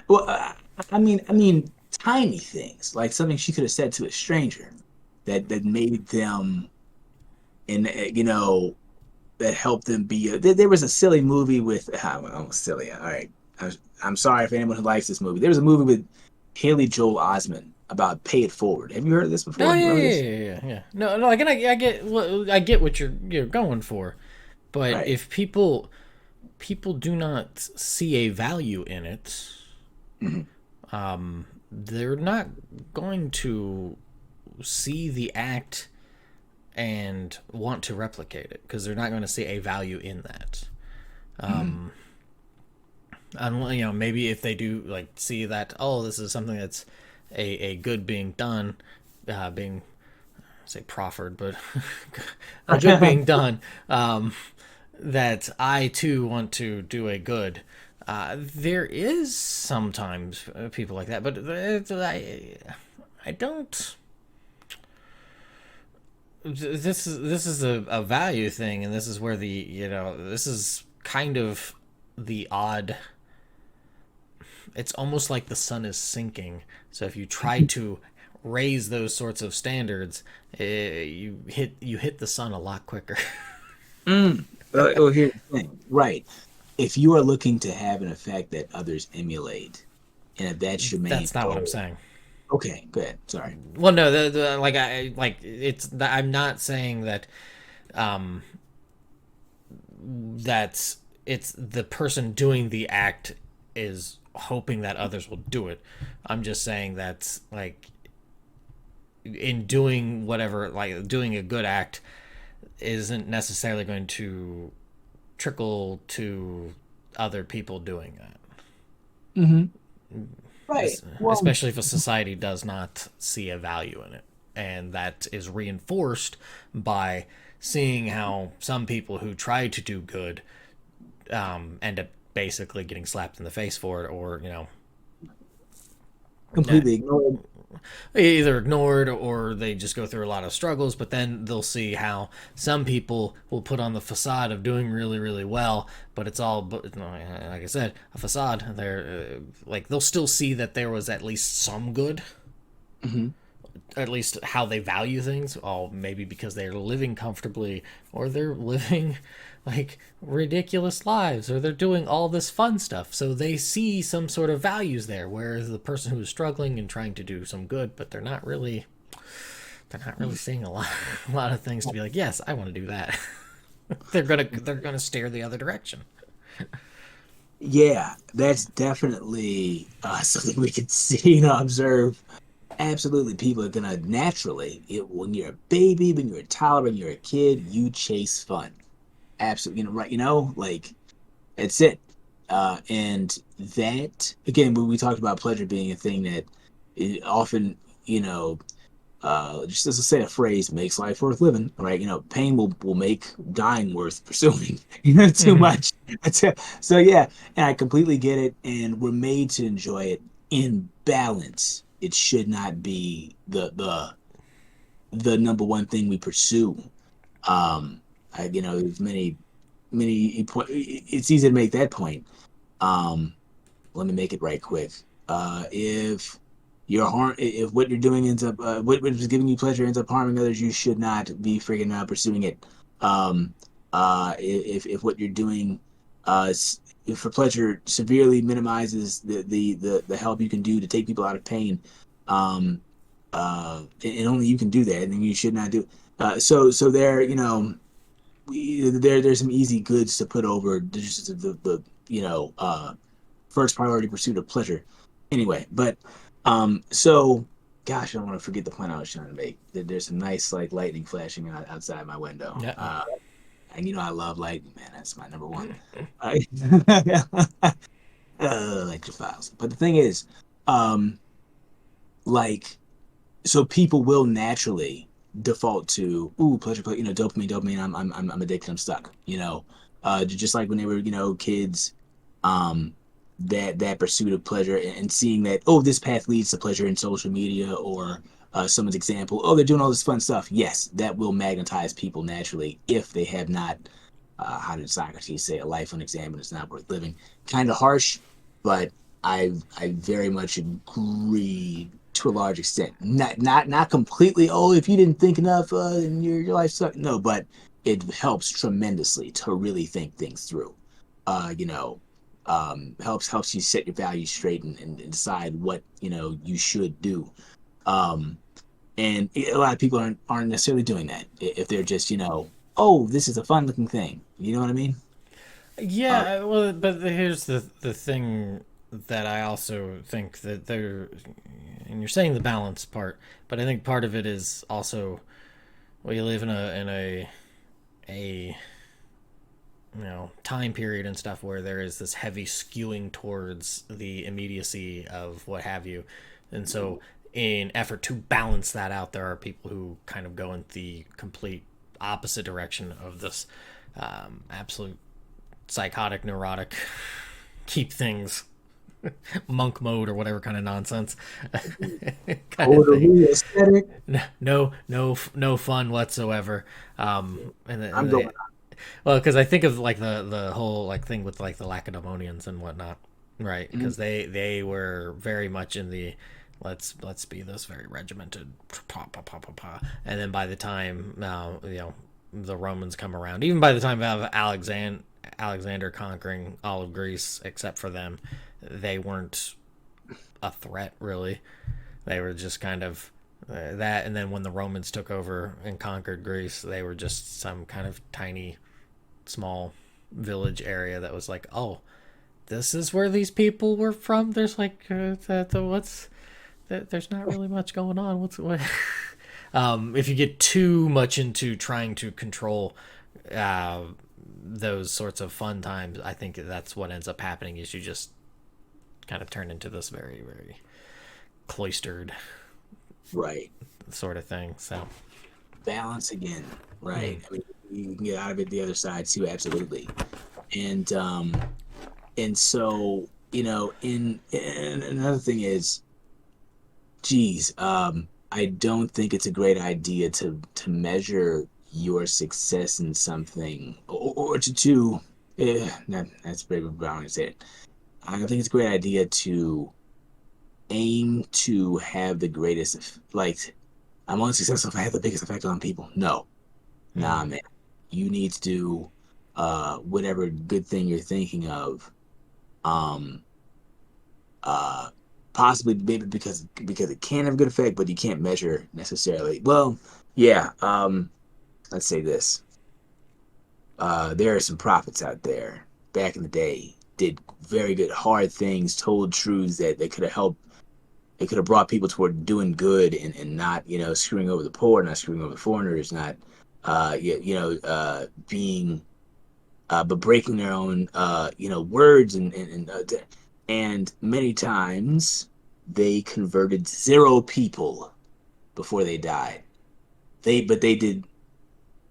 Well, I mean, tiny things like something she could have said to a stranger that made them, and that helped them be. There was a silly movie with. Almost silly. All right, I'm sorry if anyone who likes this movie. There was a movie with Haley Joel Osment about Pay It Forward. Have you heard of this Oh before? yeah, Remember yeah, this? yeah, yeah, yeah. No, no, I get what you're going for, but Right. if people do not see a value in it, Mhm. they're not going to see the act and want to replicate it because they're not going to see a value in that. Mhm. And maybe if they do like see that, oh, this is something that's a good being done, being say proffered, but a good being done, that I too want to do a good. There is sometimes people like that, but I don't. This is a value thing, and this is where this is kind of the odd. It's almost like the sun is sinking. So if you try to raise those sorts of standards, you hit the sun a lot quicker. Here's the thing. Right. If you are looking to have an effect that others emulate, and if that's your main That's not what I'm goal, saying. okay, good. Sorry. Well, no, like I'm not saying that that's it's the person doing the act is hoping that others will do it. I'm just saying that like in doing whatever, like doing a good act isn't necessarily going to trickle to other people doing that. Hmm. Right. Well, especially if a society does not see a value in it. And that is reinforced by seeing how some people who try to do good end up basically getting slapped in the face for it, or completely ignored. either ignored, or they just go through a lot of struggles. But then they'll see how some people will put on the facade of doing really, really well, but it's all, like I said, a facade. They're like, they'll still see that there was at least some good, Hmm. at least how they value things. Oh, maybe because they're living comfortably, or they're living like ridiculous lives, or they're doing all this fun stuff. So they see some sort of values there. Whereas the person who is struggling and trying to do some good, but they're not really seeing a lot of things to be like, yes, I want to do that. They're gonna stare the other direction. Yeah, that's definitely something we can see and observe. Absolutely, people are gonna naturally, when you're a baby, when you're a toddler, when you're a kid, you chase fun. Absolutely, right? Like it's it. And that again, when we talked about pleasure being a thing that it often, just as I say, a phrase makes life worth living, right? Pain will make dying worth pursuing. Too Mm-hmm. much. So yeah, and I completely get it. And we're made to enjoy it in balance. It should not be the number one thing we pursue. There's many. It's easy to make that point. Um, Let me make it right quick. If if what you're doing ends up, what is giving you pleasure ends up harming others, you should not be freaking pursuing it. Um, if what you're doing, if for pleasure severely minimizes the help you can do to take people out of pain, um, and only you can do that, then you should not do. So there, there's some easy goods to put over just the first priority pursuit of pleasure. Anyway, but so gosh, I don't want to forget the point I was trying to make. There's some nice like lightning flashing outside my window. Yeah. And I love lightning, man. That's my number one. Electrophiles. But the thing is, um, like, so people will naturally default to pleasure, dopamine, dopamine. I'm addicted. I'm stuck. Just like when they were kids, um, that pursuit of pleasure and seeing that this path leads to pleasure in social media or someone's example. Oh, they're doing all this fun stuff. Yes, that will magnetize people naturally if they have not. How did Socrates say? A life unexamined is not worth living. Kind of harsh, but I very much agree to a large extent. Not completely. Oh, if you didn't think enough, and your life sucked. No, but it helps tremendously to really think things through. You know, helps you set your values straight and decide what you should do. Um, and a lot of people aren't necessarily doing that if they're just oh, this is a fun looking thing. You know what I mean? Uh, Yeah, well, but here's the thing that I also think that there, and you're saying the balance part, but I think part of it is also, well, you live in a time period and stuff where there is this heavy skewing towards the immediacy of what have you, and so in effort to balance that out, there are people who kind of go in the complete opposite direction of this absolute psychotic, neurotic, keep things monk mode or whatever kind of nonsense kind of thing. totally aesthetic. No fun whatsoever. I'm And going. well, because I think of like the whole like thing with like the Lacedaemonians and whatnot, right? Mhm. Because they were very much in the let's be this very regimented, and then by the time the Romans come around, even by the time of Alexander conquering all of Greece except for them, they weren't a threat really. They were just kind of that, and then when the Romans took over and conquered Greece, they were just some kind of tiny, small village area that was like, oh, this is where these people were from. There's like what's there's not really much going on. What's what? If you get too much into trying to control uh, those sorts of fun times, I think that's what ends up happening. Is you just kind of turned into this very, very cloistered Right. sort of thing. So, Balance again. mm, Right. I mean, you can get out of it the other side too. Absolutely. And so and another thing is, geez, I don't think it's a great idea to measure your success in something or that's very wrong to say it. I don't think it's a great idea to aim to have the greatest, like, I'm only successful if I have the biggest effect on people. No, mm, nah, man. You need to do whatever good thing you're thinking of. Um, uh, Possibly maybe because it can have a good effect, but you can't measure necessarily. Well, yeah. Let's say this. There are some prophets out there back in the day did very good hard things, told truths that could have helped. It could have brought people toward doing good and not, screwing over the poor, not screwing over the foreigners, not, being, but breaking their own, words and many times they converted zero people before they died. But they did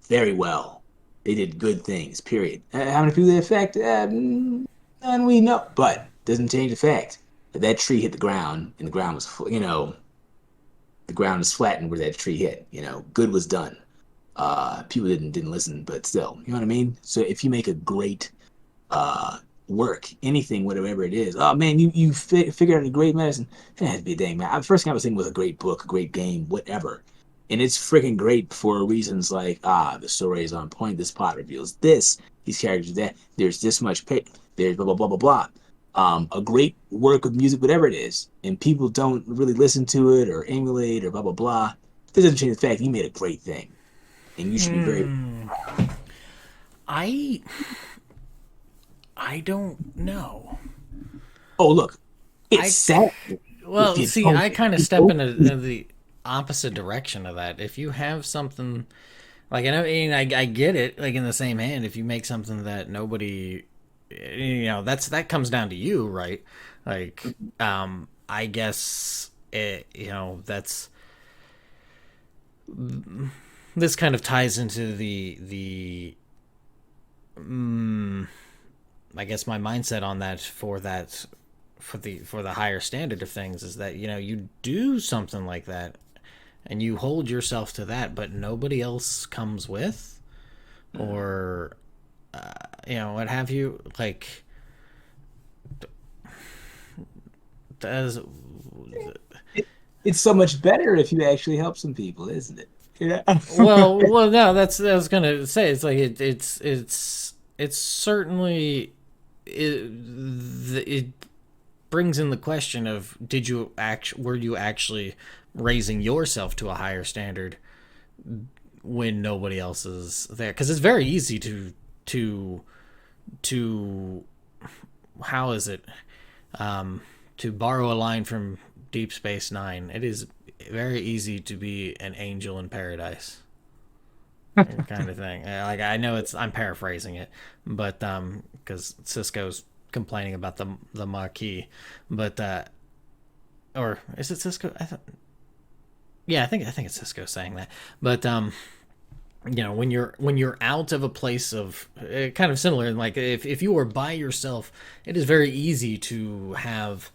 very well. They did good things. Period. How many people they affect? None we know, but doesn't change the fact that that tree hit the ground and the ground was, the ground is flattened where that tree hit. Good was done. People didn't listen, but still, you know what I mean. So if you make a great uh work, anything, whatever it is, oh man, you figured out a great medicine. It has to be a dang man. The first thing I was thinking was a great book, a great game, whatever. And it's freaking great for reasons like, the story is on point, this plot reveals this, these characters that, there's this much pay, there's blah blah blah blah blah. A great work of music, whatever it is, and people don't really listen to it or emulate or blah blah blah. This doesn't change the fact you made a great thing, and you should be very mm, I I don't know. Oh, look, it's I sad if Well, you see, don't. I kind of You step don't. in the opposite direction of that. If you have something like, I mean, I get it. Like in the same hand, if you make something that nobody, that comes down to you, right? Like, I guess that's this kind of ties into I guess my mindset on that for the higher standard of things is that you do something like that and you hold yourself to that, but nobody else comes with, or what have you, like, does It, it's so much better if you actually help some people, isn't it? well, no, that's I was gonna say, it's like it's certainly it brings in the question of, were you actually raising yourself to a higher standard when nobody else is there? Because it's very easy to to how is it, to borrow a line from Deep Space Nine, it is very easy to be an angel in paradise, kind of thing. Like, I know I'm paraphrasing it, but because Cisco's complaining about the Marquis, but or is it Cisco? Yeah, I think it's Cisco saying that. But when you're out of a place of, kind of similar, like if you are by yourself, it is very easy to have,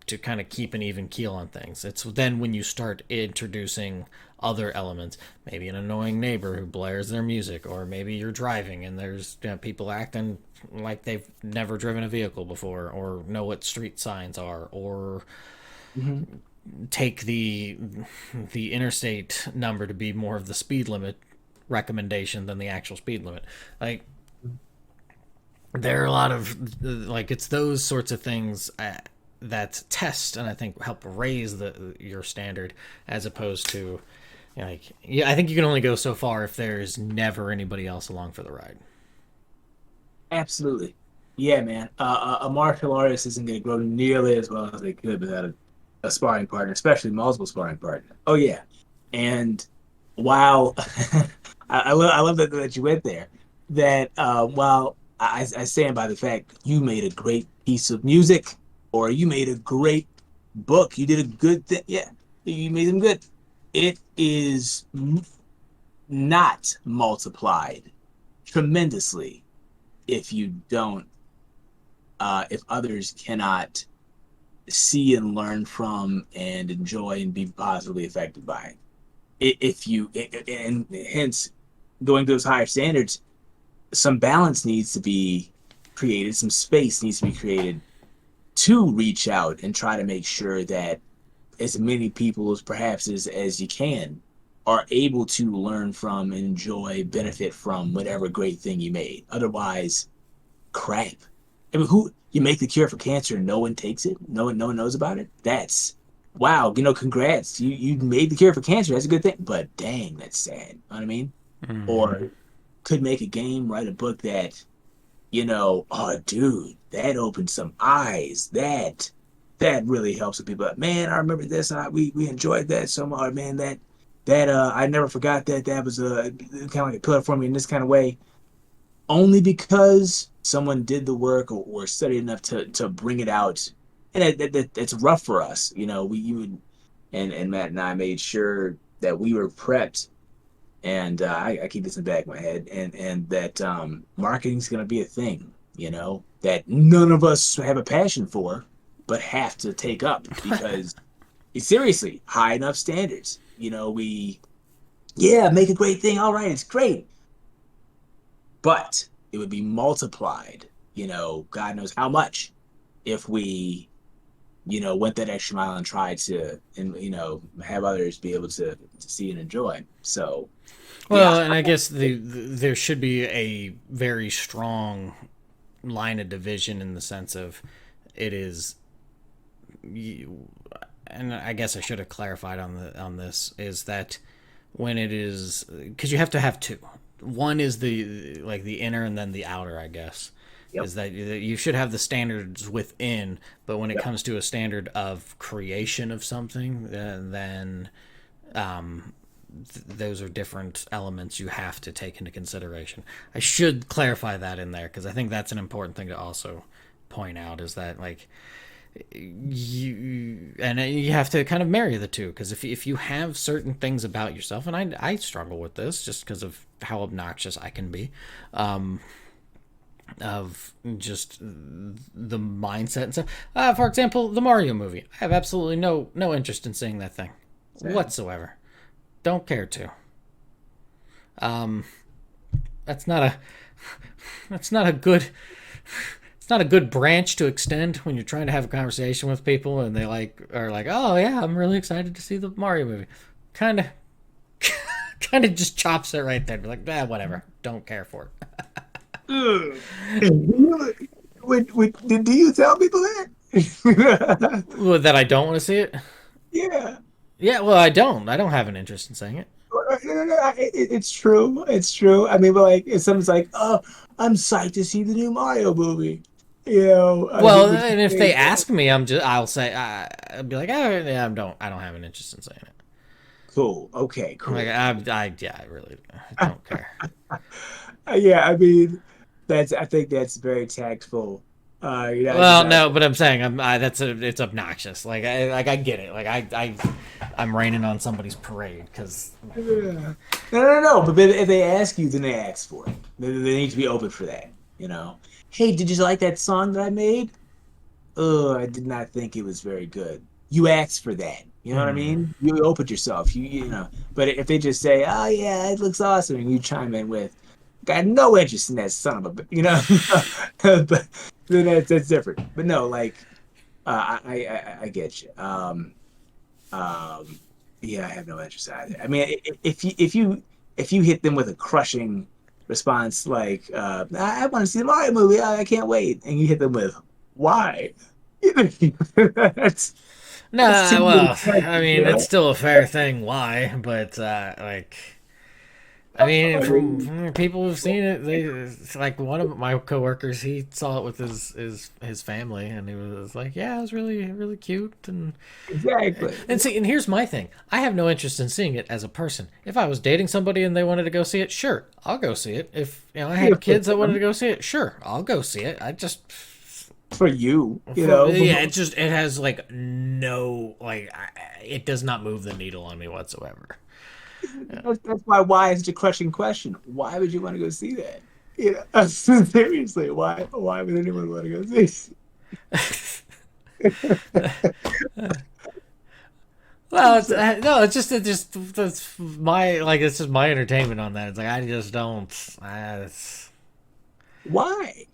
to kind of keep an even keel on things. It's then when you start introducing other elements, maybe an annoying neighbor who blares their music, or maybe you're driving and there's people acting like they've never driven a vehicle before or know what street signs are, or Mhm. take the interstate number to be more of the speed limit recommendation than the actual speed limit. Like, there are a lot of, like, it's those sorts of things that test and I think help raise your standard, as opposed to, like, yeah, I think you can only go so far if there's never anybody else along for the ride. Absolutely. Yeah, man. A martial artist isn't going to grow nearly as well as they could without a sparring partner, especially multiple sparring partner. Oh yeah. And while I love that you went there, that while I stand by the fact you made a great piece of music, or you made a great book. You did a good thing. Yeah, you made them good. It is not multiplied tremendously if you don't, if others cannot see and learn from and enjoy and be positively affected by it. If you, and hence going to those higher standards, some balance needs to be created, some space needs to be created to reach out and try to make sure that as many people as perhaps as you can are able to learn from, enjoy, benefit from whatever great thing you made. Otherwise, crap. I mean, who you make the cure for cancer and no one takes it? No one knows about it? That's wow, congrats. You made the cure for cancer. That's a good thing. But dang, that's sad. You know what I mean? Mm-hmm. Or could make a game, write a book that, oh dude, that opened some eyes. That really helps with people. Man, I remember this. We enjoyed that so much. Man, that I never forgot that was a kind of like a pillar for me in this kind of way. Only because someone did the work or studied enough to bring it out. And that's rough for us. We you would and Matt and I made sure that we were prepped, and I keep this in the back of my head, and that marketing's going to be a thing, that none of us have a passion for, but have to take up because it's seriously high enough standards. We yeah, make a great thing. All right, it's great, but it would be multiplied. God knows how much if we went that extra mile and tried to, and have others be able to see and enjoy. So yeah. Well, and I guess there should be a very strong line of division in the sense of it is, and I guess I should have clarified on this, is that when it is, because you have to have two. One is the inner and then the outer, I guess. Yep. Is that you should have the standards within, but when it Yep. comes to a standard of creation of something, then those are different elements you have to take into consideration. I should clarify that in there because I think that's an important thing to also point out, is that like you have to kind of marry the two, because if you have certain things about yourself, and I struggle with this just because of how obnoxious I can be, of just the mindset and stuff. For example, the Mario movie. I have absolutely no interest in seeing that thing whatsoever. Don't care to. That's not a that's not a good it's not a good branch to extend when you're trying to have a conversation with people and they are like, oh yeah, I'm really excited to see the Mario movie. Kind of kind of just chops it right there. Be like, whatever. Don't care for it. Ugh. Do you tell people that? Well, that I don't want to see it. Yeah. Yeah, well, I don't. I don't have an interest in saying it. It's true. It's true. I mean, but like, if someone's like, "Oh, I'm psyched to see the new Mario movie," I mean, Well, would you and if say, they ask me, I'll say, I'll be like, oh, yeah, I don't have an interest in saying it. "Cool, okay, Like, cool." yeah, I really don't care. Yeah, I mean, I think that's very tactful. Just Well, not. no, but I'm saying it's obnoxious. I get it. I'm raining on somebody's parade because Yeah. No. But if they ask you, then they ask for it. They need to be open for that. Hey, did you like that song that I made? Oh, I did not think it was very good. You asked for that. You know what I mean? You opened yourself. You know. But if they just say, "Oh yeah, it looks awesome," and you chime in with, "Got no interest in that son of but then that's different. But no, like, I get you. Um, yeah, I have no interest either. I mean, if you hit them with a crushing response like, "I want to see the Mario movie. I can't wait," and you hit them with, "Why?" that's that's too nah. many Well, I questions, mean, it's still a fair thing. Why? But I mean, from people who've seen it, like one of my coworkers, he saw it with his family, and he was like, "Yeah, it was really cute." Exactly. And see, and here's my thing: I have no interest in seeing it as a person. If I was dating somebody and they wanted to go see it, sure, I'll go see it. If I Yeah, had kids that wanted to go see it, sure, I'll go see it. I just for you, you know. For yeah, it has like no like it does not move the needle on me whatsoever. that's why is such a crushing question. Why would you want to go see that? You know, seriously, why would anyone want to go see? Well, it's So, no, it's just that's my like it's just my entertainment on that. It's like I just don't. It's, why?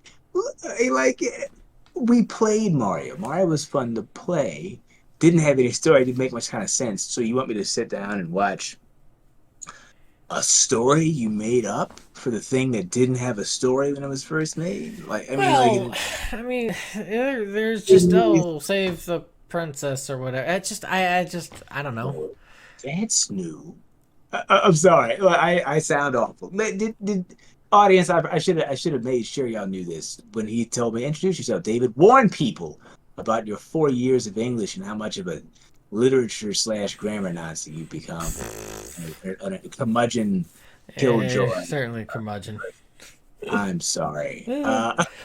Like we played Mario. Mario was fun to play. Didn't have any story. Didn't make much kind of sense. So you want me to sit down and watch a story you made up for the thing that didn't have a story when it was first made? Like, I mean, like, well, I mean, there's just it, save the princess or whatever. It's just I don't know. that's new. I'm sorry. Like, I sound awful. Did audience? I should have made sure y'all knew this when he told me introduce yourself, David. Warn people about your 4 years of English and how much of a literature slash grammar Nazi you become. A curmudgeon killjoy. Certainly curmudgeon. I'm sorry.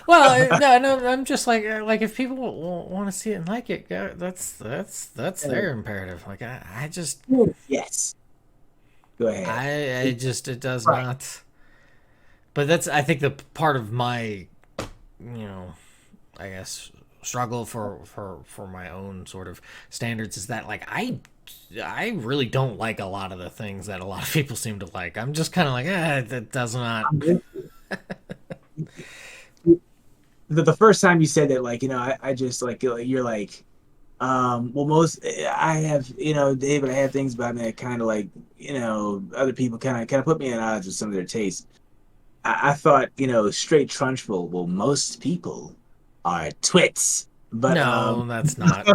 Well, no, I'm just like if people want to see it and like it, that's their imperative. Like I just yes. Go ahead. I just it does Right. not. But that's I think the part of my I guess struggle for my own sort of standards is that like I really don't like a lot of the things that a lot of people seem to like. I'm just kind of like that does not. I'm with you. The first time you said that, like, I just like you're like, well, I have, David, I have things about me that kind of like, other people kind of put me at odds with some of their tastes. I thought, straight trunchbull. Well, most people are twits, but No, that's not.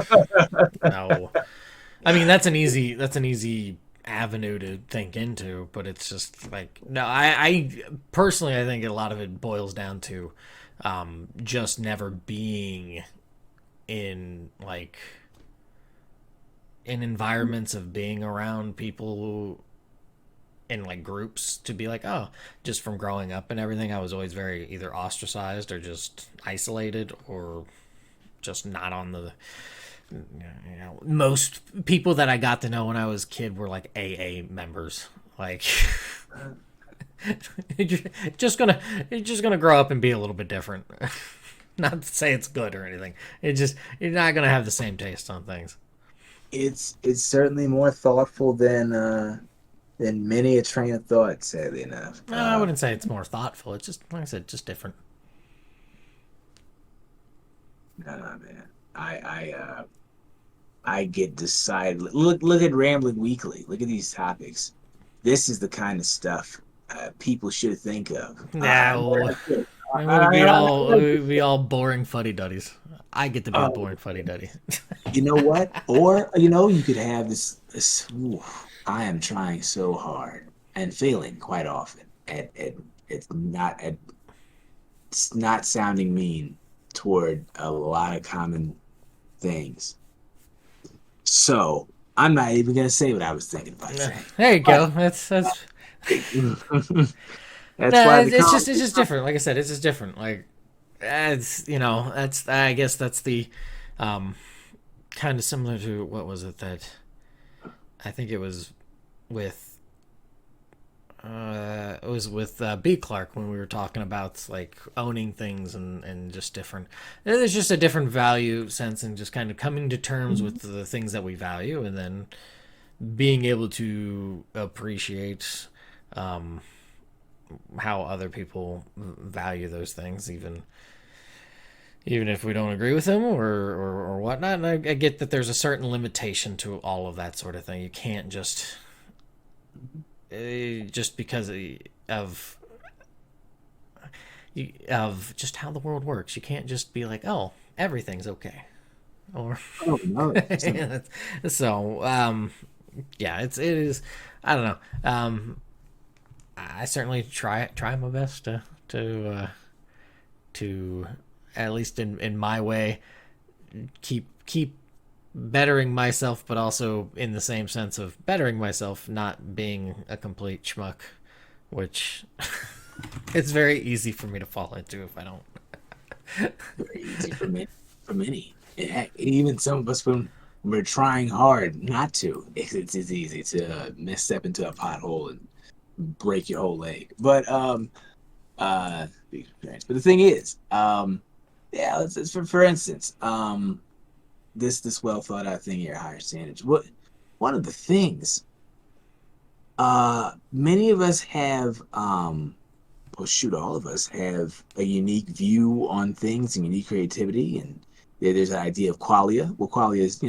No, I mean that's an easy avenue to think into, but it's just like no. I personally I think a lot of it boils down to just never being in like in environments of being around people who in like groups to be like just from growing up and everything I was always very either ostracized or just isolated or just not on the most people that I got to know when I was a kid were like AA members like you're just gonna grow up and be a little bit different. Not to say it's good or anything. It just you're not gonna have the same taste on things. it's certainly more thoughtful than many a train of thought. Sadly enough, No, I wouldn't say it's more thoughtful. It's just like I said, just different. nah, man. I get decided. Look at Rambling Weekly. Look at these topics. This is the kind of stuff people should think of. No, and we would be all boring fuddy duddies. I get to be Uh, the boring fuddy duddy. you know what? Or you could have this. Ooh, I am trying so hard and failing quite often at it's not sounding mean toward a lot of common things. So I'm not even gonna say what I was thinking about saying. There you But go. That's that's no. why the It's just different. Like I said, it's just different. Like it's that's I guess that's the um kind of similar to what was it that I think with it was with B. Clark when we were talking about like owning things and just different. And there's just a different value sense and just kind of coming to terms with the things that we value and then being able to appreciate how other people value those things, even if we don't agree with them or whatnot. And I get that there's a certain limitation to all of that sort of thing. You can't just because of just how the world works. You can't just be like, oh, everything's okay, or Oh no. so yeah, it is. I don't know. I certainly try my best to at least in my way keep bettering myself, but also in the same sense of bettering myself, not being a complete schmuck, which it's very easy for me to fall into if I don't. Very easy for many. For many, even some of us when we're trying hard not to, it's easy to misstep into a pothole and break your whole leg. But the thing is, yeah, let's for instance, this well thought out thing here, higher standards. What one of the things, many of us have, well, shoot, all of us have a unique view on things and unique creativity, and there's an idea of qualia. Well, qualia is,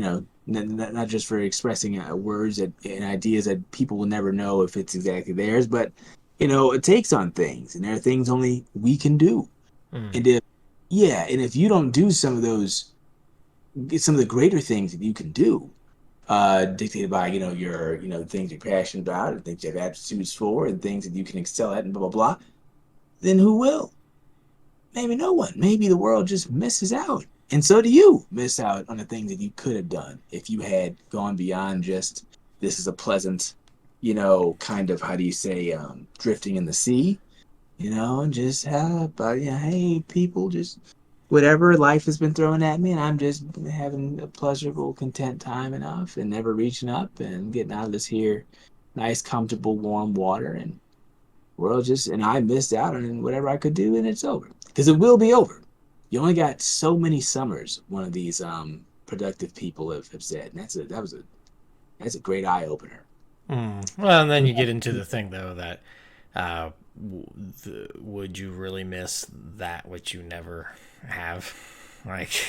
not just for expressing words and ideas that people will never know if it's exactly theirs, but it takes on things, and there are things only we can do. Mm. And if you don't do some of the greater things that you can do, dictated by your things you're passionate about and things you have aptitudes for and things that you can excel at and blah blah blah, then who will? Maybe no one. Maybe the world just misses out. And so do you miss out on the things that you could have done if you had gone beyond just this is a pleasant, kind of, how do you say, drifting in the sea, and just but yeah, hey people, just whatever life has been throwing at me, and I'm just having a pleasurable, content time enough and never reaching up and getting out of this here nice, comfortable, warm water and world just, and I missed out on whatever I could do, and it's over because it will be over. You only got so many summers. One of these productive people have said, and that's a great eye opener. Mm. Well, and then you get into the thing though that would you really miss that which you never have? Like,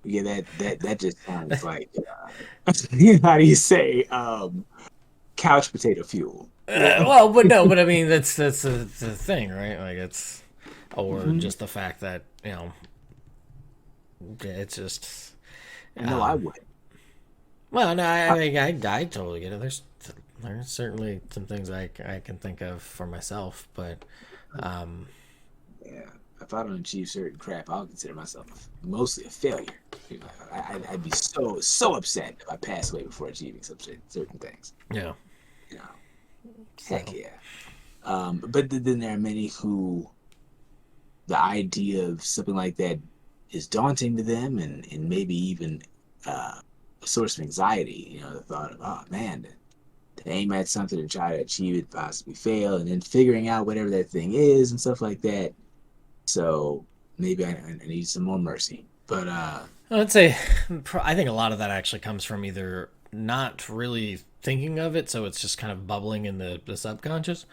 Yeah, that just sounds like how do you say, couch potato fuel. well, but no, but I mean that's the thing, right? Like it's or Mhm. just the fact that it's just I know I would. well, no, I, I totally get it. There's certainly some things I can think of for myself, but um, yeah, if I don't achieve certain crap, I'll consider myself mostly a failure. I'd be so upset if I pass away before achieving some certain things. yeah. You know, heck So yeah. But then there are many who the idea of something like that is daunting to them, and maybe even a source of anxiety. The thought of, oh man, to aim at something and try to achieve it, possibly fail, and then figuring out whatever that thing is and stuff like that. So maybe I need some more mercy. But I'd say I think a lot of that actually comes from either not really thinking of it, so it's just kind of bubbling in the subconscious,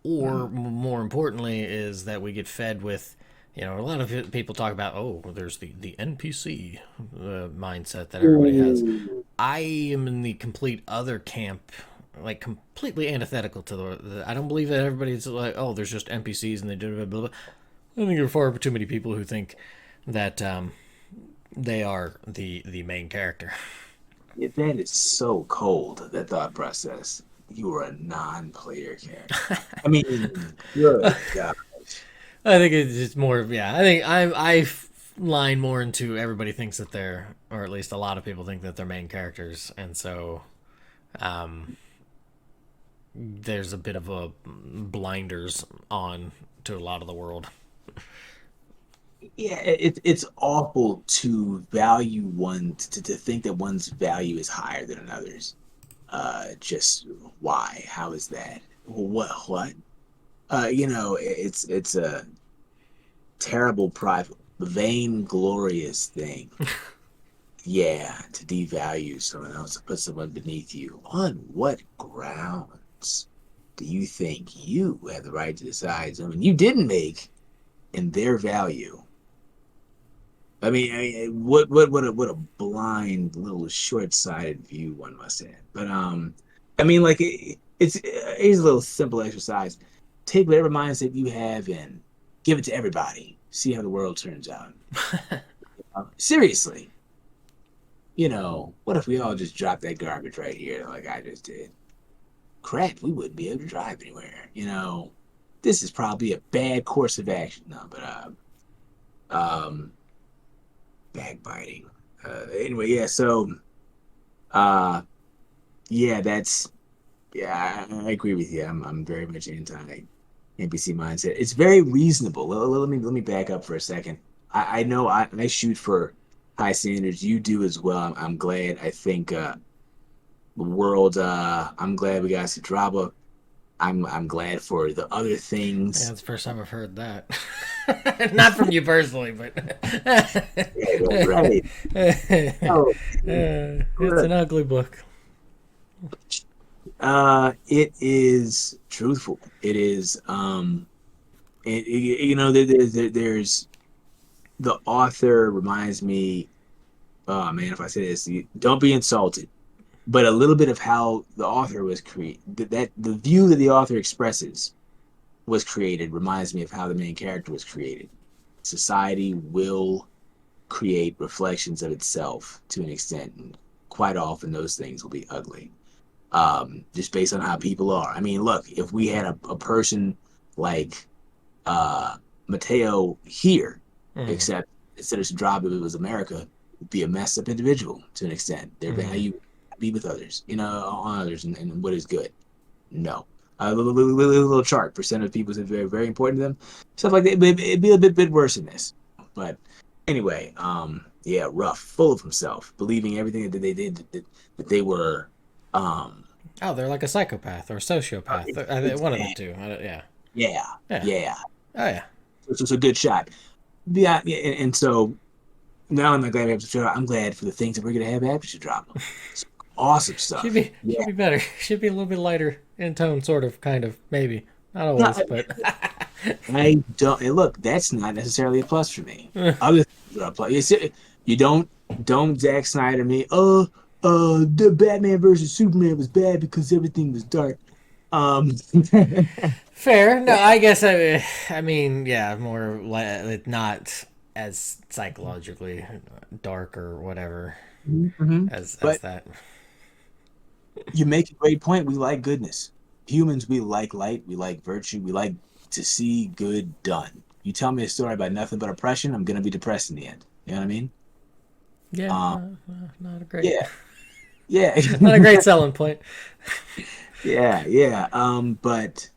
or mm, more importantly, is that we get fed with, a lot of people talk about, oh, there's the NPC mindset that everybody has. ooh, I am in the complete other camp, like completely antithetical to I don't believe that everybody's like, oh, there's just NPCs and they do blah blah. I think there are far too many people who think that they are the main character. yeah, that is so cold. That thought process. You are a non-player character. I mean, good God. I think it's just more. Yeah, I think I line more into everybody thinks that they're, or at least a lot of people think that they're main characters, and so um, there's a bit of a blinders on to a lot of the world. Yeah, it's awful to value one to think that one's value is higher than another's. Just why? How is that? What? It's a terrible, private, vainglorious thing. Yeah, to devalue someone else, to put someone beneath you. On what grounds do you think you have the right to decide something you didn't make in their value? What a blind little short-sighted view one must have. But like here's a little simple exercise. Take whatever mindset you have and give it to everybody. See how the world turns out. Seriously, what if we all just dropped that garbage right here like I just did? crap, we wouldn't be able to drive anywhere. This is probably a bad course of action. No, but um, backbiting. Anyway, yeah. So, uh, yeah, I agree with you. I'm very much anti NPC mindset. It's very reasonable. Let me back up for a second. I know I shoot for high standards. You do as well. I'm glad. I think the world. I'm glad we got Sudraba. I'm glad for the other Yeah, things. it's the first time I've heard that. Not from you personally, but Yeah, right. Oh, it's look, an ugly book. it is truthful. It is. There's the author reminds me. Oh man, if I say this, don't be insulted. But a little bit of how the author was created, that the view that the author expresses was created reminds me of how the main character was created. Society will create reflections of itself to an extent, and quite often those things will be ugly. Just based on how people are. I mean, look, if we had a person like Mateo here, Mm, except instead of Sudraba, it was America, would be a messed up individual to an extent. Their mm. value be with others, on others, and what is good. No. A little chart. Percent of people is very, very important to them. Stuff like that. It'd be a bit worse than this. But anyway, yeah, rough, full of himself, believing everything that they did, that they were, um, Oh, they're like a psychopath or a sociopath. One of the two. Yeah. yeah, Yeah. yeah. Oh, yeah. So it's a good shot. Yeah, yeah, and so now I'm not glad we have to drop. I'm glad for the things that we're gonna have after the drama. Some awesome Should stuff. be Yeah. should be better. Should be a little bit lighter in tone, sort of, kind of, maybe. Not No, always, but I don't. And look, that's not necessarily a plus for me. Other things are a plus. You don't Zack Snyder me. The Batman versus Superman was bad because everything was dark. Um, fair. No, I guess I mean, yeah, more not as psychologically dark or whatever Mhm. as But that. you make a great point. We like goodness. Humans, we like light. We like virtue. We like to see good done. You tell me a story about nothing but oppression, I'm gonna be depressed in the end. You know what I mean? Yeah, Um, not a great, yeah, yeah, not a great selling point. yeah. But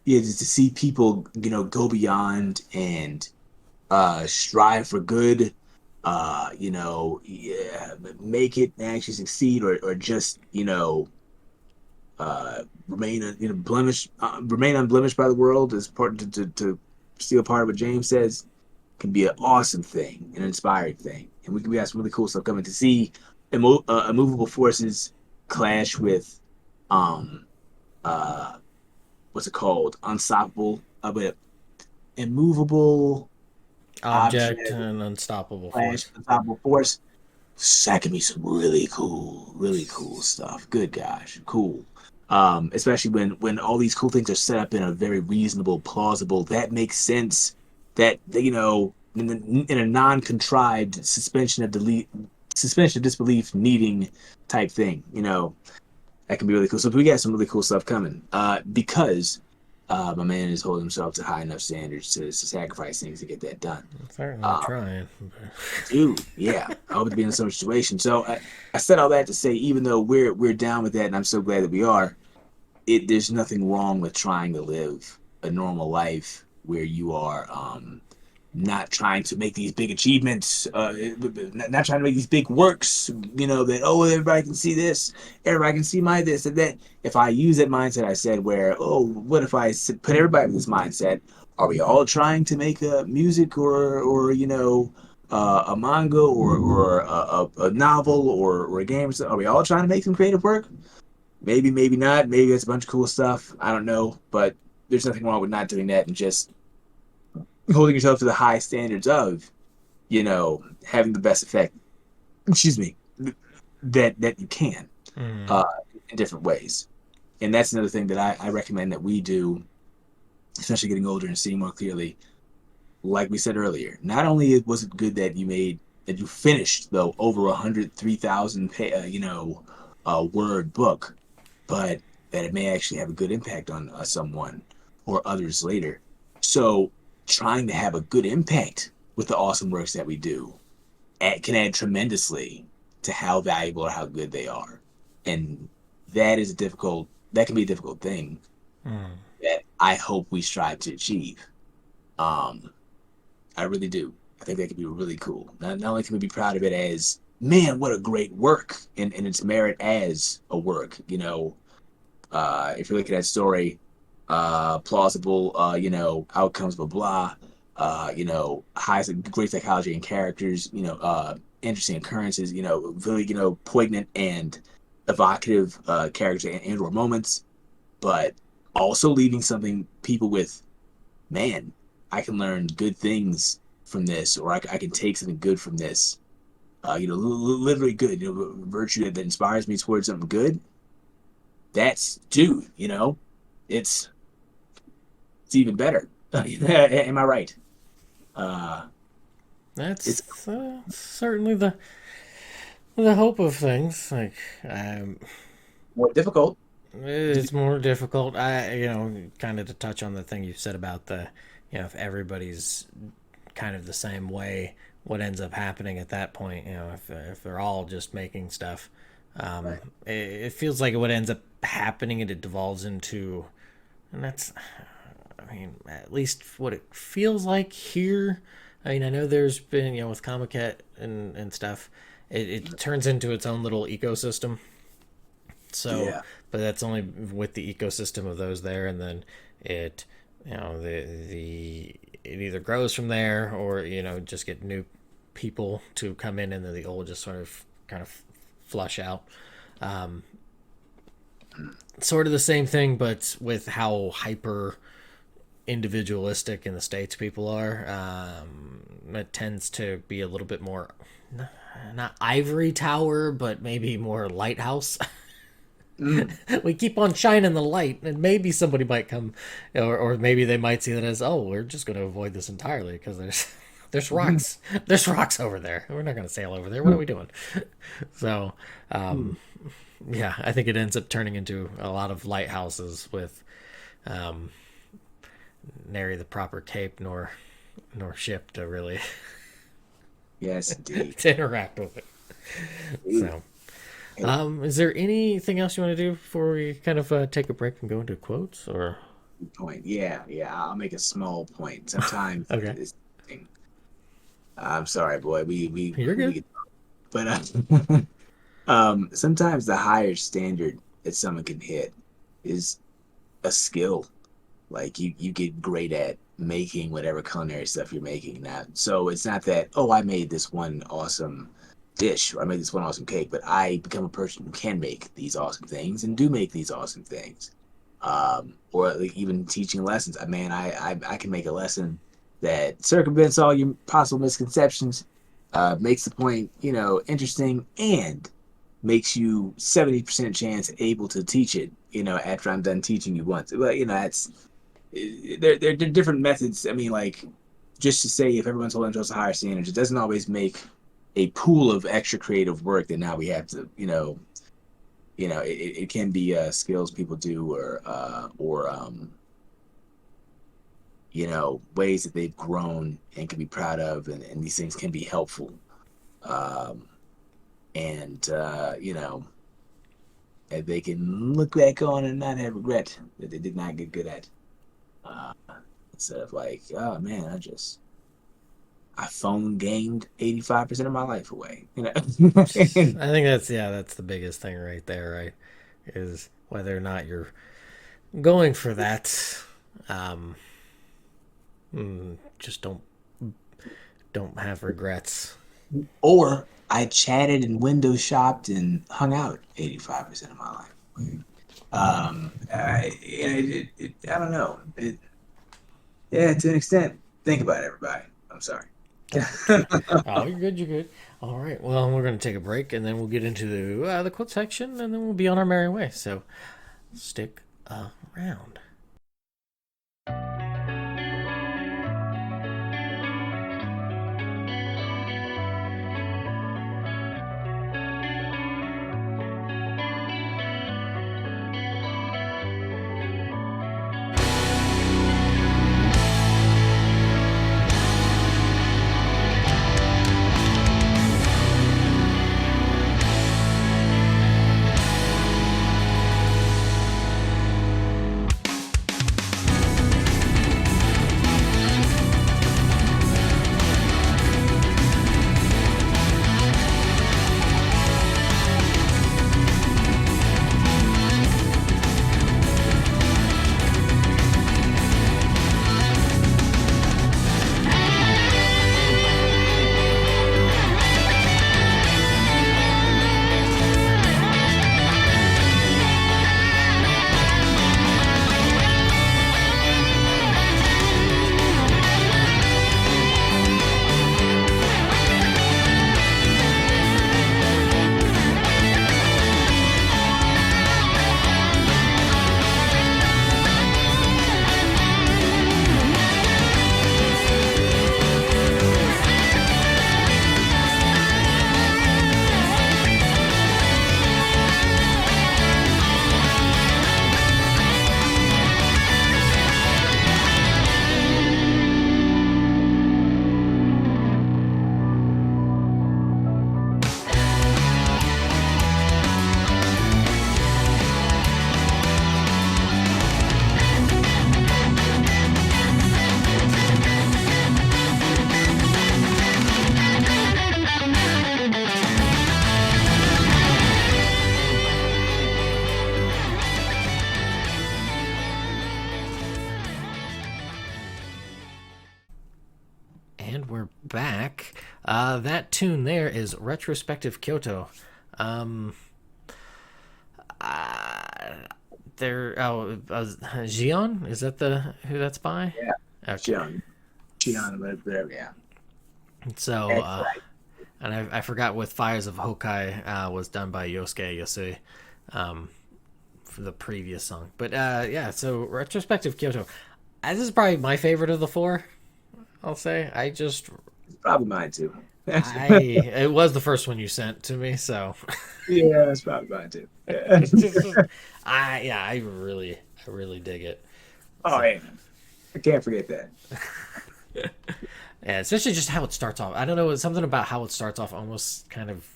yeah, just to see people, go beyond and strive for good, yeah, make it and actually succeed, or just remain unblemished by the world is part to steal part of what James says can be an awesome thing, an inspiring thing, and we have some really cool stuff coming to see immovable forces clash with um uh what's it called, unstoppable, but immovable Object object and unstoppable clash force. with unstoppable force. That can be some really cool stuff. Good gosh, cool. Especially when all these cool things are set up in a very reasonable, plausible, that makes sense. That in a non-contrived suspension of disbelief needing type thing. That can be really cool. So we got some really cool stuff coming. Because my man is holding himself to high enough standards to sacrifice things to get that done. I'm certainly Uh, trying. Dude, yeah, I hope to be in some situation. So I said all that to say, even though we're down with that, and I'm so glad that we are, there's nothing wrong with trying to live a normal life where you are not trying to make these big achievements, not trying to make these big works. That everybody can see this, everybody can see my this and that. If I use that mindset, I said, where what if I put everybody in this mindset? Are we all trying to make a music or a manga or a novel or a game? Are we all trying to make some creative work? Maybe, maybe not. Maybe it's a bunch of cool stuff. I don't know, but there's nothing wrong with not doing that and just holding yourself to the high standards of, having the best effect. Excuse me, that you can, Mm. uh, in different ways. And that's another thing that I recommend that we do, especially getting older and seeing more clearly. Like we said earlier, not only was it good that you finished the over 103,000 word book, but that it may actually have a good impact on someone or others later. So trying to have a good impact with the awesome works that we do can add tremendously to how valuable or how good they are. And that can be a difficult thing Mm. that I hope we strive to achieve. Um, I really do. I think that could be really cool. Not only can we be proud of it as, man, what a great work and its merit as a work, if you're looking at story, plausible, outcomes, blah, blah, great psychology and characters, interesting occurrences, really, poignant and evocative characters and or moments, but also leaving something people with, man, I can learn good things from this, or I can take something good from this. Literally good, virtue that inspires me towards something good. That's dude, it's it's even better. Am I right? Uh, it's That's certainly the hope of things. Like, um, more difficult. it's more difficult. Kind of to touch on the thing you said about if everybody's kind of the same way, what ends up happening at that point, if they're all just making stuff, Right. it feels like what ends up happening, and it devolves into, and that's, I mean, at least what it feels like here. I mean, I know there's been, with Comic Cat and stuff, it turns into its own little ecosystem. So, Yeah. but that's only with the ecosystem of those there, and then it, the it either grows from there, or just get new people to come in, and then the old just sort of kind of flush out. Um, Sort of the same thing, but with how hyper individualistic in the States people are. It tends to be a little bit more, not ivory tower, but maybe more lighthouse. Mm. We keep on shining the light, and maybe somebody might come, or maybe they might see that as, oh, we're just going to avoid this entirely because there's rocks, there's rocks over there. We're not going to sail over there. What are we doing? So, yeah, I think it ends up turning into a lot of lighthouses with, um, nary the proper cape nor ship to really Yes, indeed. to interact with it. Indeed. So, is there anything else you want to do before we kind of take a break and go into quotes? Or Good point. Yeah, yeah. I'll make a small point. Sometimes okay, I'm sorry, boy. you're We good. get, but sometimes the higher standard that someone can hit is a skill. Like you get great at making whatever culinary stuff you're making now. So it's not that, oh, I made this one awesome dish or I made this one awesome cake, but I become a person who can make these awesome things and do make these awesome things. Or like even teaching lessons. I can make a lesson that circumvents all your possible misconceptions, makes the point, interesting, and makes you 70% chance able to teach it, after I'm done teaching you once. But that's there are different methods. I mean, like, just to say if everyone's holding to a higher standards, it doesn't always make a pool of extra creative work that now we have to, it can be skills people do or ways that they've grown and can be proud of, and these things can be helpful. Um, and that they can look back on and not have regret that they did not get good at. Uh, Instead of like, oh man, I phone gamed 85% of my life away. I think that's the biggest thing right there, right? Is whether or not you're going for that. Um, just don't have regrets. Or I chatted and window shopped and hung out 85% of my life. I don't know. Yeah, to an extent. Think about it, everybody. I'm sorry. Oh, you're good. You're good. All right. Well, we're going to take a break, and then we'll get into the quote section, and then we'll be on our merry way. So stick around. back. That tune there is Retrospective Kyoto. Um, uh, Gion? Is that the who that's by? Yeah, Okay. Shion, Shion, whatever. Yeah, So, excellent. and I forgot with Fires of Hokai was done by Yosuke Yasui for the previous song. But yeah, so Retrospective Kyoto. This is probably my favorite of the four, I'll say. It's probably mine too. It was the first one you sent to me, so Yeah, it's probably mine too. Yeah. I really dig it. Oh So yeah, I can't forget that. yeah, especially just how it starts off. I don't know, it's something about how it starts off almost kind of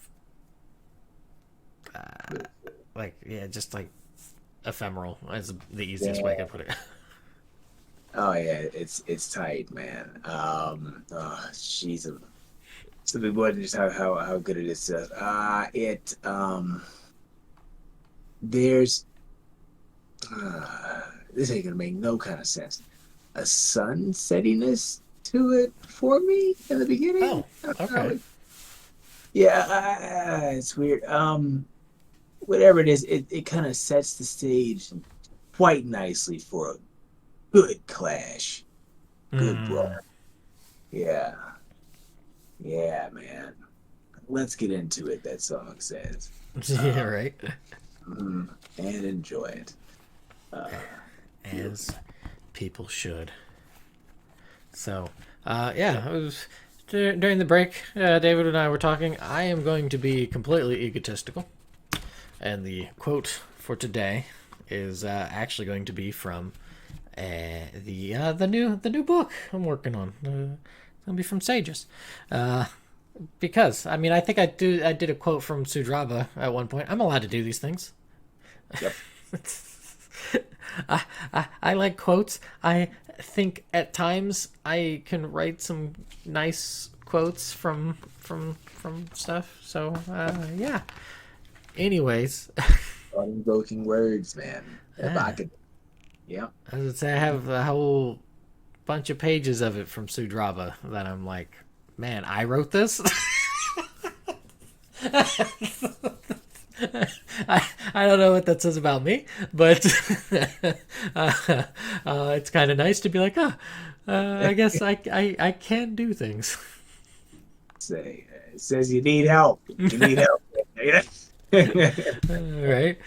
like yeah, just like ephemeral is the easiest way I Yeah. can put it. Oh yeah, it's tight, man. She's a something more than just how good it is. It there's this ain't gonna make no kind of sense. A sun settiness to it for me in the beginning. Oh, I don't okay. know. Yeah, it's weird. Whatever it is, it kind of sets the stage quite nicely for a good clash, good brawl. Mm. Yeah, yeah, man. Let's get into it. That song says, Yeah, uh, right. and enjoy it. Uh, As people should. So, yeah, it was during the break. David and I were talking. I am going to be completely egotistical, and the quote for today is actually going to be from the new book I'm working on. It's gonna be from Sages, because I mean I think I did a quote from Sudraba at one point. I'm allowed to do these things. yep. I like quotes. I think at times I can write some nice quotes from stuff. So yeah. Anyways, Invoking words, man. yeah, Evocative. Yep. I would say I have a whole bunch of pages of it from Sudraba that I'm like, man, I wrote this. I don't know what that says about me, but it's kind of nice to be like, I guess I can do things. Say it says you need help. You need help. All right.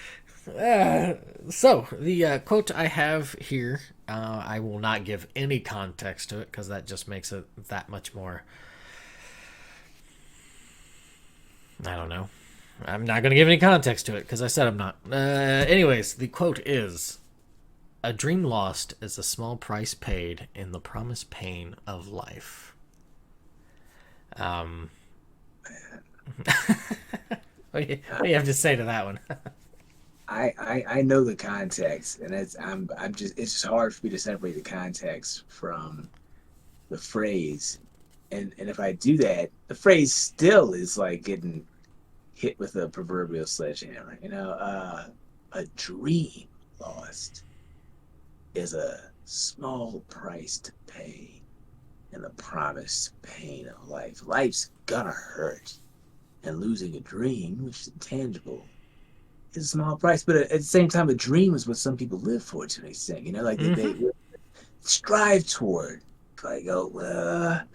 Uh, so the quote I have here, I will not give any context to it because that just makes it that much more. I don't know. I'm not going to give any context to it because I said I'm not. Anyways, the quote is: "A dream lost is a small price paid in the promised pain of life." Um, what do you have to say to that one? I know the context, and I'm just it's just hard for me to separate the context from the phrase, and if I do that, the phrase still is like getting hit with a proverbial sledgehammer. A dream lost is a small price to pay in the promised pain of life. Life's gonna hurt, and losing a dream, which is intangible, is a small price. But at the same time, a dream is what some people live for to an extent. Like they Mm-hmm. strive toward. Like, a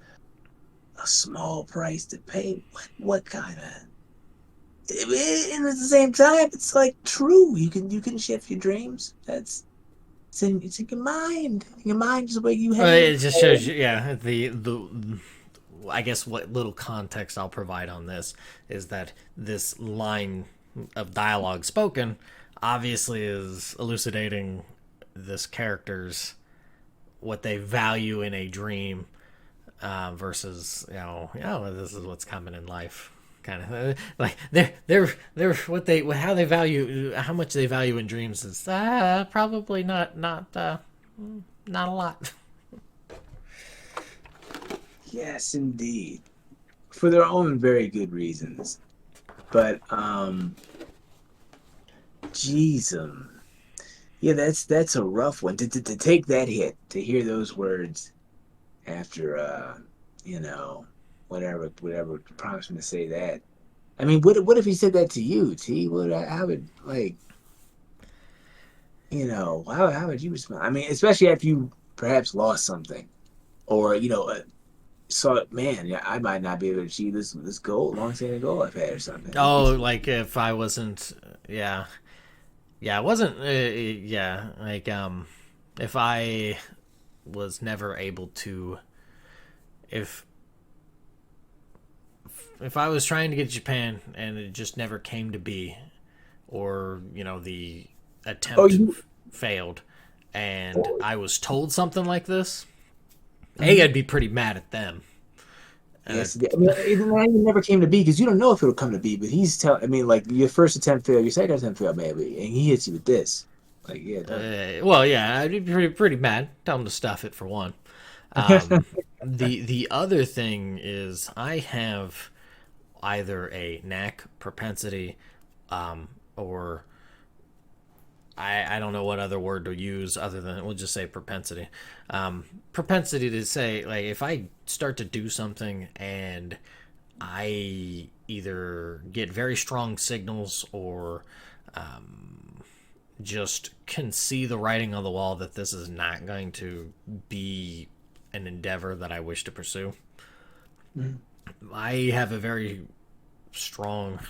small price to pay. What kind of? And at the same time, it's like true. You can shift your dreams. It's in your mind. Your mind is the way you have. It just shows you, yeah. The I guess what little context I'll provide on this is that this line of dialogue spoken obviously is elucidating this character's what they value in a dream versus this is what's coming in life kind of like they're what they how they value how much they value in dreams is probably not a lot. Yes, indeed, for their own very good reasons. But geez, yeah, that's a rough one to take that hit, to hear those words after you know whatever prompts him to say that. I mean, what if he said that to you, T? How would like how would you respond? I mean, especially if you perhaps lost something, or saw man, yeah, I might not be able to achieve this goal, long-standing goal I've had or something. Oh, like if I wasn't, yeah, yeah, it wasn't, yeah, like if I was never able to, if if I was trying to get to Japan and it just never came to be, or the Oh, attempt you. failed, and Oh, I was told something like this, mhm. I'd be pretty mad at them. And Yes, I mean, it never came to be because you don't know if it'll come to be. But he's telling. I mean, like your first attempt failed, your second attempt failed, maybe, and he hits you with this. Like, yeah, don't. well, yeah, I'd be pretty mad. Tell them to stuff it for one. Um, the other thing is I have either a knack, propensity, or I don't know what other word to use other than we'll just say propensity. Propensity to say, like, if I start to do something and I either get very strong signals or just can see the writing on the wall that this is not going to be an endeavor that I wish to pursue. Mhm. I have a very strong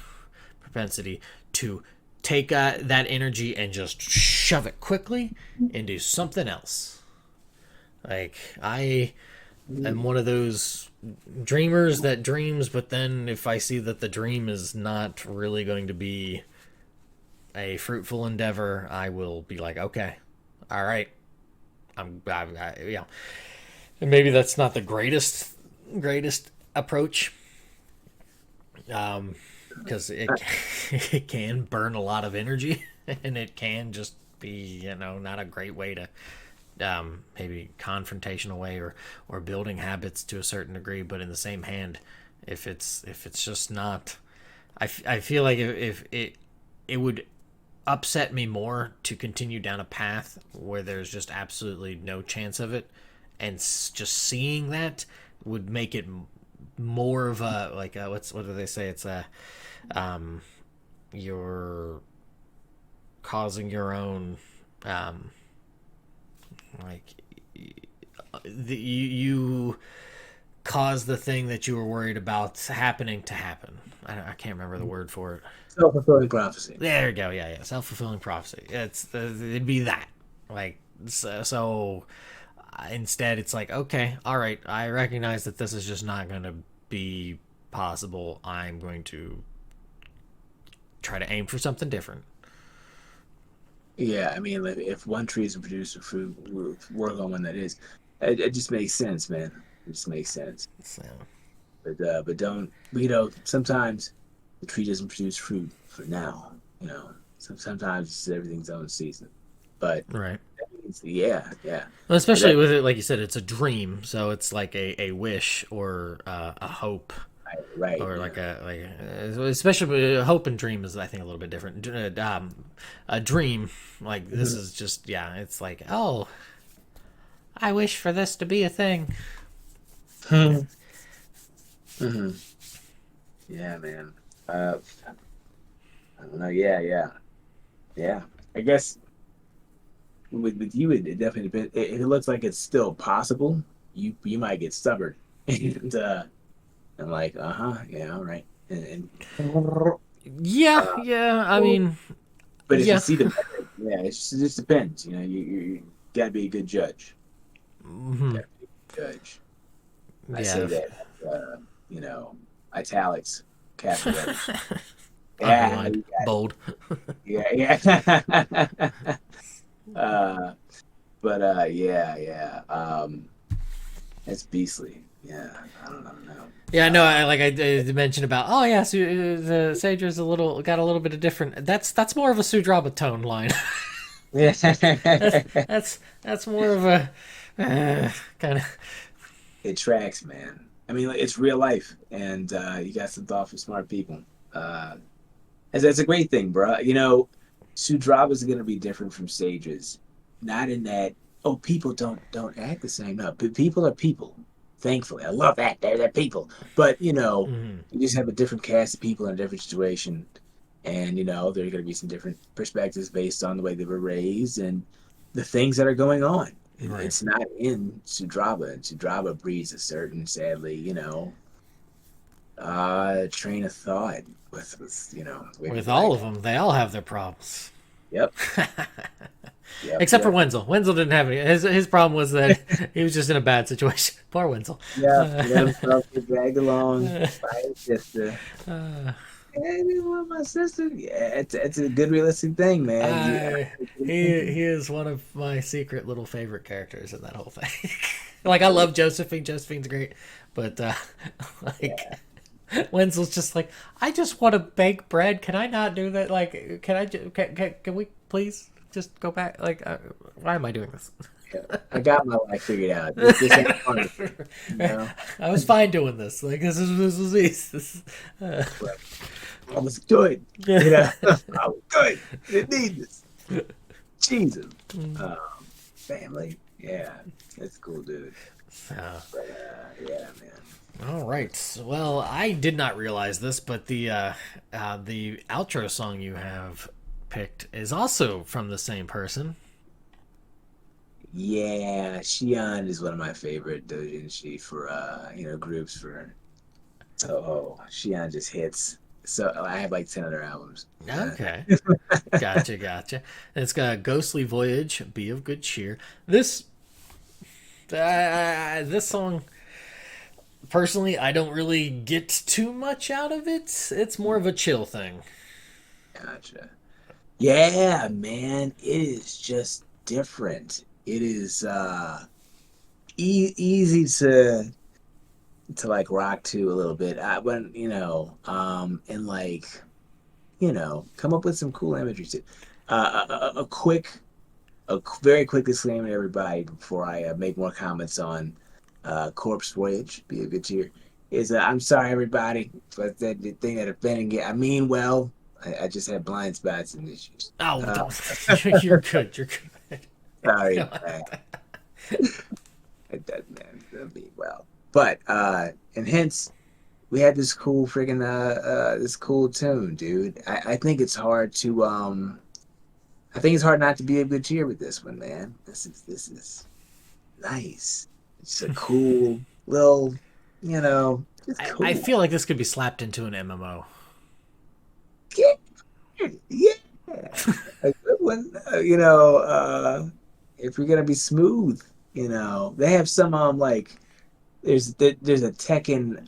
propensity to take that energy and just shove it quickly into something else. Like I am one of those dreamers that dreams, but then if I see that the dream is not really going to be a fruitful endeavor, I will be like, okay, all right, yeah. And maybe that's not the greatest approach, because it can burn a lot of energy, and it can just be not a great way to maybe confrontational way or building habits to a certain degree. But in the same hand, if it's just not, I feel like if it would upset me more to continue down a path where there's just absolutely no chance of it, and just seeing that would make it more of a like what do they say? It's a you're causing your own like you cause the thing that you were worried about happening to happen. I can't remember the word for it. Self-fulfilling prophecy. There you go. Yeah, yeah. Self fulfilling prophecy. It'd be that. Like so. Instead, it's like, okay, all right. I recognize that this is just not going to be possible. I'm going to try to aim for something different. Yeah, I mean, like, if one tree is a producer of fruit, we'll work on one that is. It just makes sense, man. It just makes sense. So, But don't. Sometimes the tree doesn't produce fruit for now. Sometimes it's everything's own season. But right. yeah, yeah. Well, But especially with it, like you said, it's a dream, so it's like a wish or a hope, right, or yeah. especially a hope and dream is I think a little bit different. A dream, like this Mhm. is just it's like, oh, I wish for this to be a thing. Mhm. Yeah, man. Uh, I don't know. Yeah, yeah, yeah. I guess with you, it definitely depends. If it looks like it's still possible, you might get stubborn and like, yeah, all right. Yeah, Uh, yeah. I mean, but if you yeah, see the merit, yeah, it just depends. You gotta be a good judge. hmm Gotta be a good judge. I yeah. say that, uh, you know, italics, capital letters. Yeah, Underlined, you got it. bold. Yeah, yeah. uh, but yeah, yeah. It's beastly. Yeah, I don't know. Yeah, no, Uh, I mentioned about. Oh yeah, the Sager's got a little bit of different. That's more of a Sudraba tone line. yeah. that's that's more of a kind of. It tracks, man. I mean, like, it's real life, and you got some thoughtful, smart people. Uh, that's a great thing, bro. Sudraba is going to be different from stages, not in that. Oh, people don't act the same. No, but people are people. Thankfully, I love that. They're people. But Mm-hmm. you just have a different cast of people in a different situation, and there are going to be some different perspectives based on the way they were raised and the things that are going on. Right. It's not in Sudraba. Sudraba breeds a certain, sadly, train of thought with the way With people all act. of them, they all have their problems. Yep, yep, Except for yep, Wenzel. Wenzel didn't have any. His problem was that he was just in a bad situation. Poor Wenzel. yep. He let himself get dragged along uh, by his sister. Yeah, I didn't want my sister. Yeah, it's a good realistic thing, man. I he Thinking. is one of my secret little favorite characters in that whole thing. Like I love Josephine. Josephine's great, but like Yeah, Wenzel's just like I just want to bake bread. Can I not do that? Like can I? Can we please just go back? Like why am I doing this? yeah. I got my life figured out. This ain't fun, you know. I was fine doing this. Like this was easy. This, But I was good, I was good. I didn't need this. Jesus, um, family. Yeah, that's cool, dude. uh, But yeah, man. all right. Well, I did not realize this, but the outro song you have picked is also from the same person. Yeah, Shion is one of my favorite doujinshi for groups for Toho. Shion just hits. So I have like 10 other albums. Okay, gotcha, gotcha. It's got Ghostly Voyage, Be of Good Cheer. This song, personally, I don't really get too much out of it. It's more of a chill thing. Gotcha. Yeah, man, it is just different. It is easy to like rock to a little bit. When and like come up with some cool imagery too. Very quick disclaimer to everybody before I make more comments on Corpse Voyage, Be a Good Cheer, is I'm sorry everybody, but the thing that offended you. I mean, well, I just had blind spots and issues. Oh, Uh, you're good. You're good. sorry, man. It doesn't mean well, but and hence we had this cool freaking this cool tune, dude. I think it's hard to I think it's hard not to be a good cheer with this one, man. This is nice. It's a cool little, just I cool. feel like this could be slapped into an MMO. Yeah, yeah. A good one. If you're gonna be smooth, they have some like there's a Tekken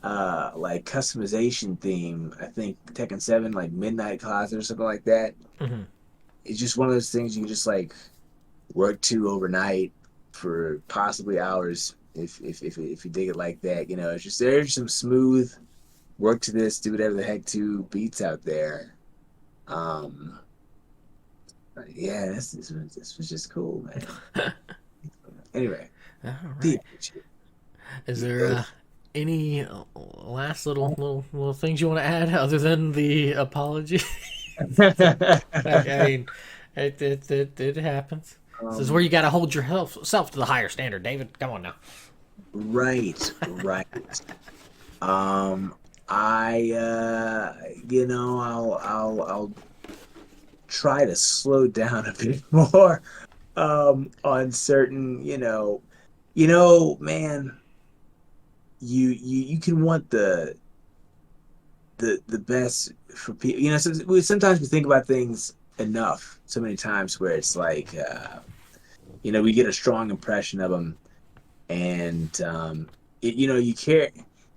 like customization theme. I think Tekken 7 like Midnight Closet or something like that. Hmm. It's just one of those things you can just like work to overnight for possibly hours if you dig it like that. It's just there's some smooth work to this, do whatever the heck to beats out there. Um, yeah, this was just cool, man. Anyway, All the right. Is there any last little things you want to add other than the apology? I mean, it happens. This is where um, you got to hold yourself to the higher standard, David. Come on now. right, right. Um, I I'll try to slow down a bit more on certain, man, you can want the best for people. Sometimes we think about things enough so many times where it's like we get a strong impression of them, and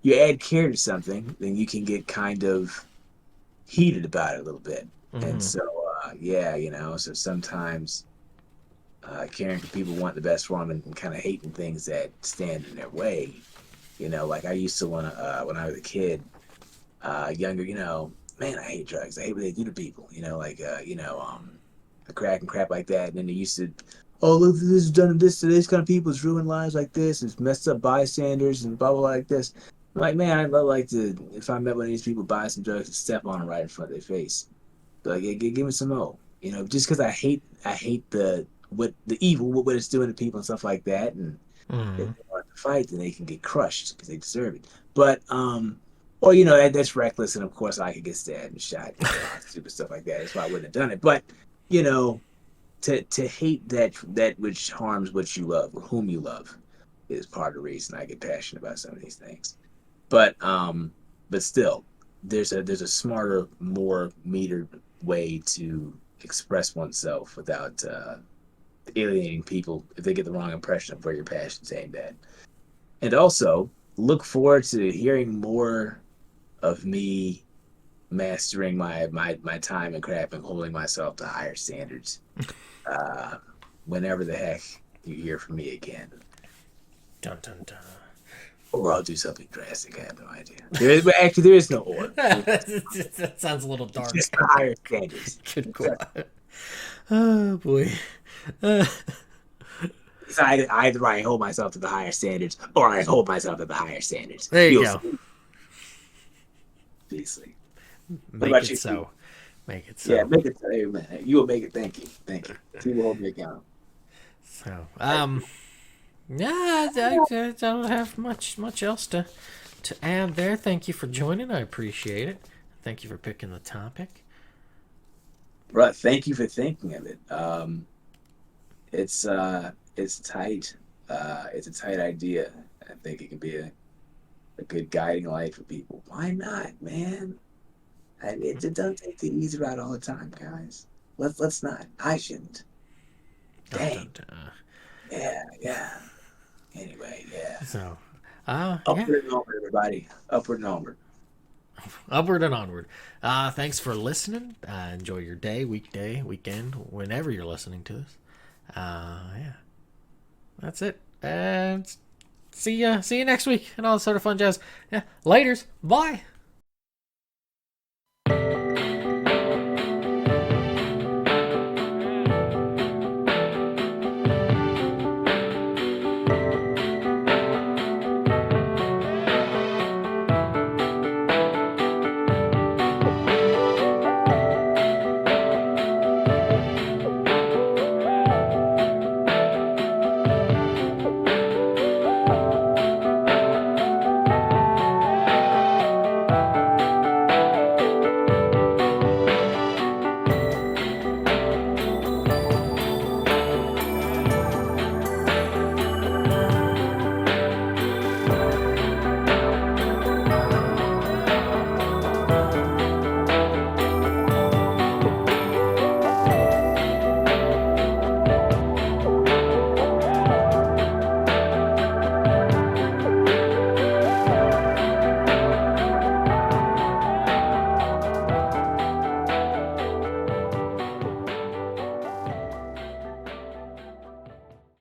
you add care to something, then you can get kind of heated about it a little bit. And Hmm. so yeah, so sometimes caring for people want the best for them and kind of hating things that stand in their way. Like I used to want to when I was a kid, younger, man, I hate drugs. I hate what they do to people. Like the crack and crap like that. And then they used to, oh look, this is done this to this kind of people. It's ruined lives like this. It's messed up bystanders and blah blah like this. I'm like, man, I'd like to if I met one of these people buy some drugs and step on them right in front of their face. Like, yeah, give me some more. Just because I hate the what the evil what it's doing to people and stuff like that, and Hmm. fight, then they can get crushed because they deserve it. But or that's reckless, and of course I could get stabbed and shot, stupid stuff like that. That's why I wouldn't have done it. But you know, to hate that which harms what you love or whom you love is part of the reason I get passionate about some of these things. But still, there's a smarter, more metered way to express oneself without alienating people if they get the wrong impression of where your passion's aimed at. And also, look forward to hearing more of me mastering my time and craft and holding myself to higher standards. Uh, Whenever the heck you hear from me again. Dun dun dun. Or I'll do something drastic. I have no idea. Actually, there is no or. That sounds a little dark. Just higher standards. Good God. Oh boy. It's either I hold myself to the higher standards, or I hold myself to the higher standards. There you go. Obviously. Make it so. Make it so. Yeah, make it so. You will make it. Thank you. You will hold me accountable. So, yeah, I don't have much else to add there. Thank you for joining. I appreciate it. Thank you for picking the topic. Right. Thank you for thinking of it. It's tight. It's a tight idea. I think it can be a good guiding light for people. Why not, man? It doesn't take the easy route all the time, guys. Let's not. I shouldn't. Dang. Yeah. Anyway, yeah. So, upward and onward, everybody. Upward and onward. Upward and onward. Thanks for listening. Enjoy your day, weekday, weekend, whenever you're listening to this. Yeah. That's it. And see you next week and all that sort of fun jazz. Yeah. Laters. Bye.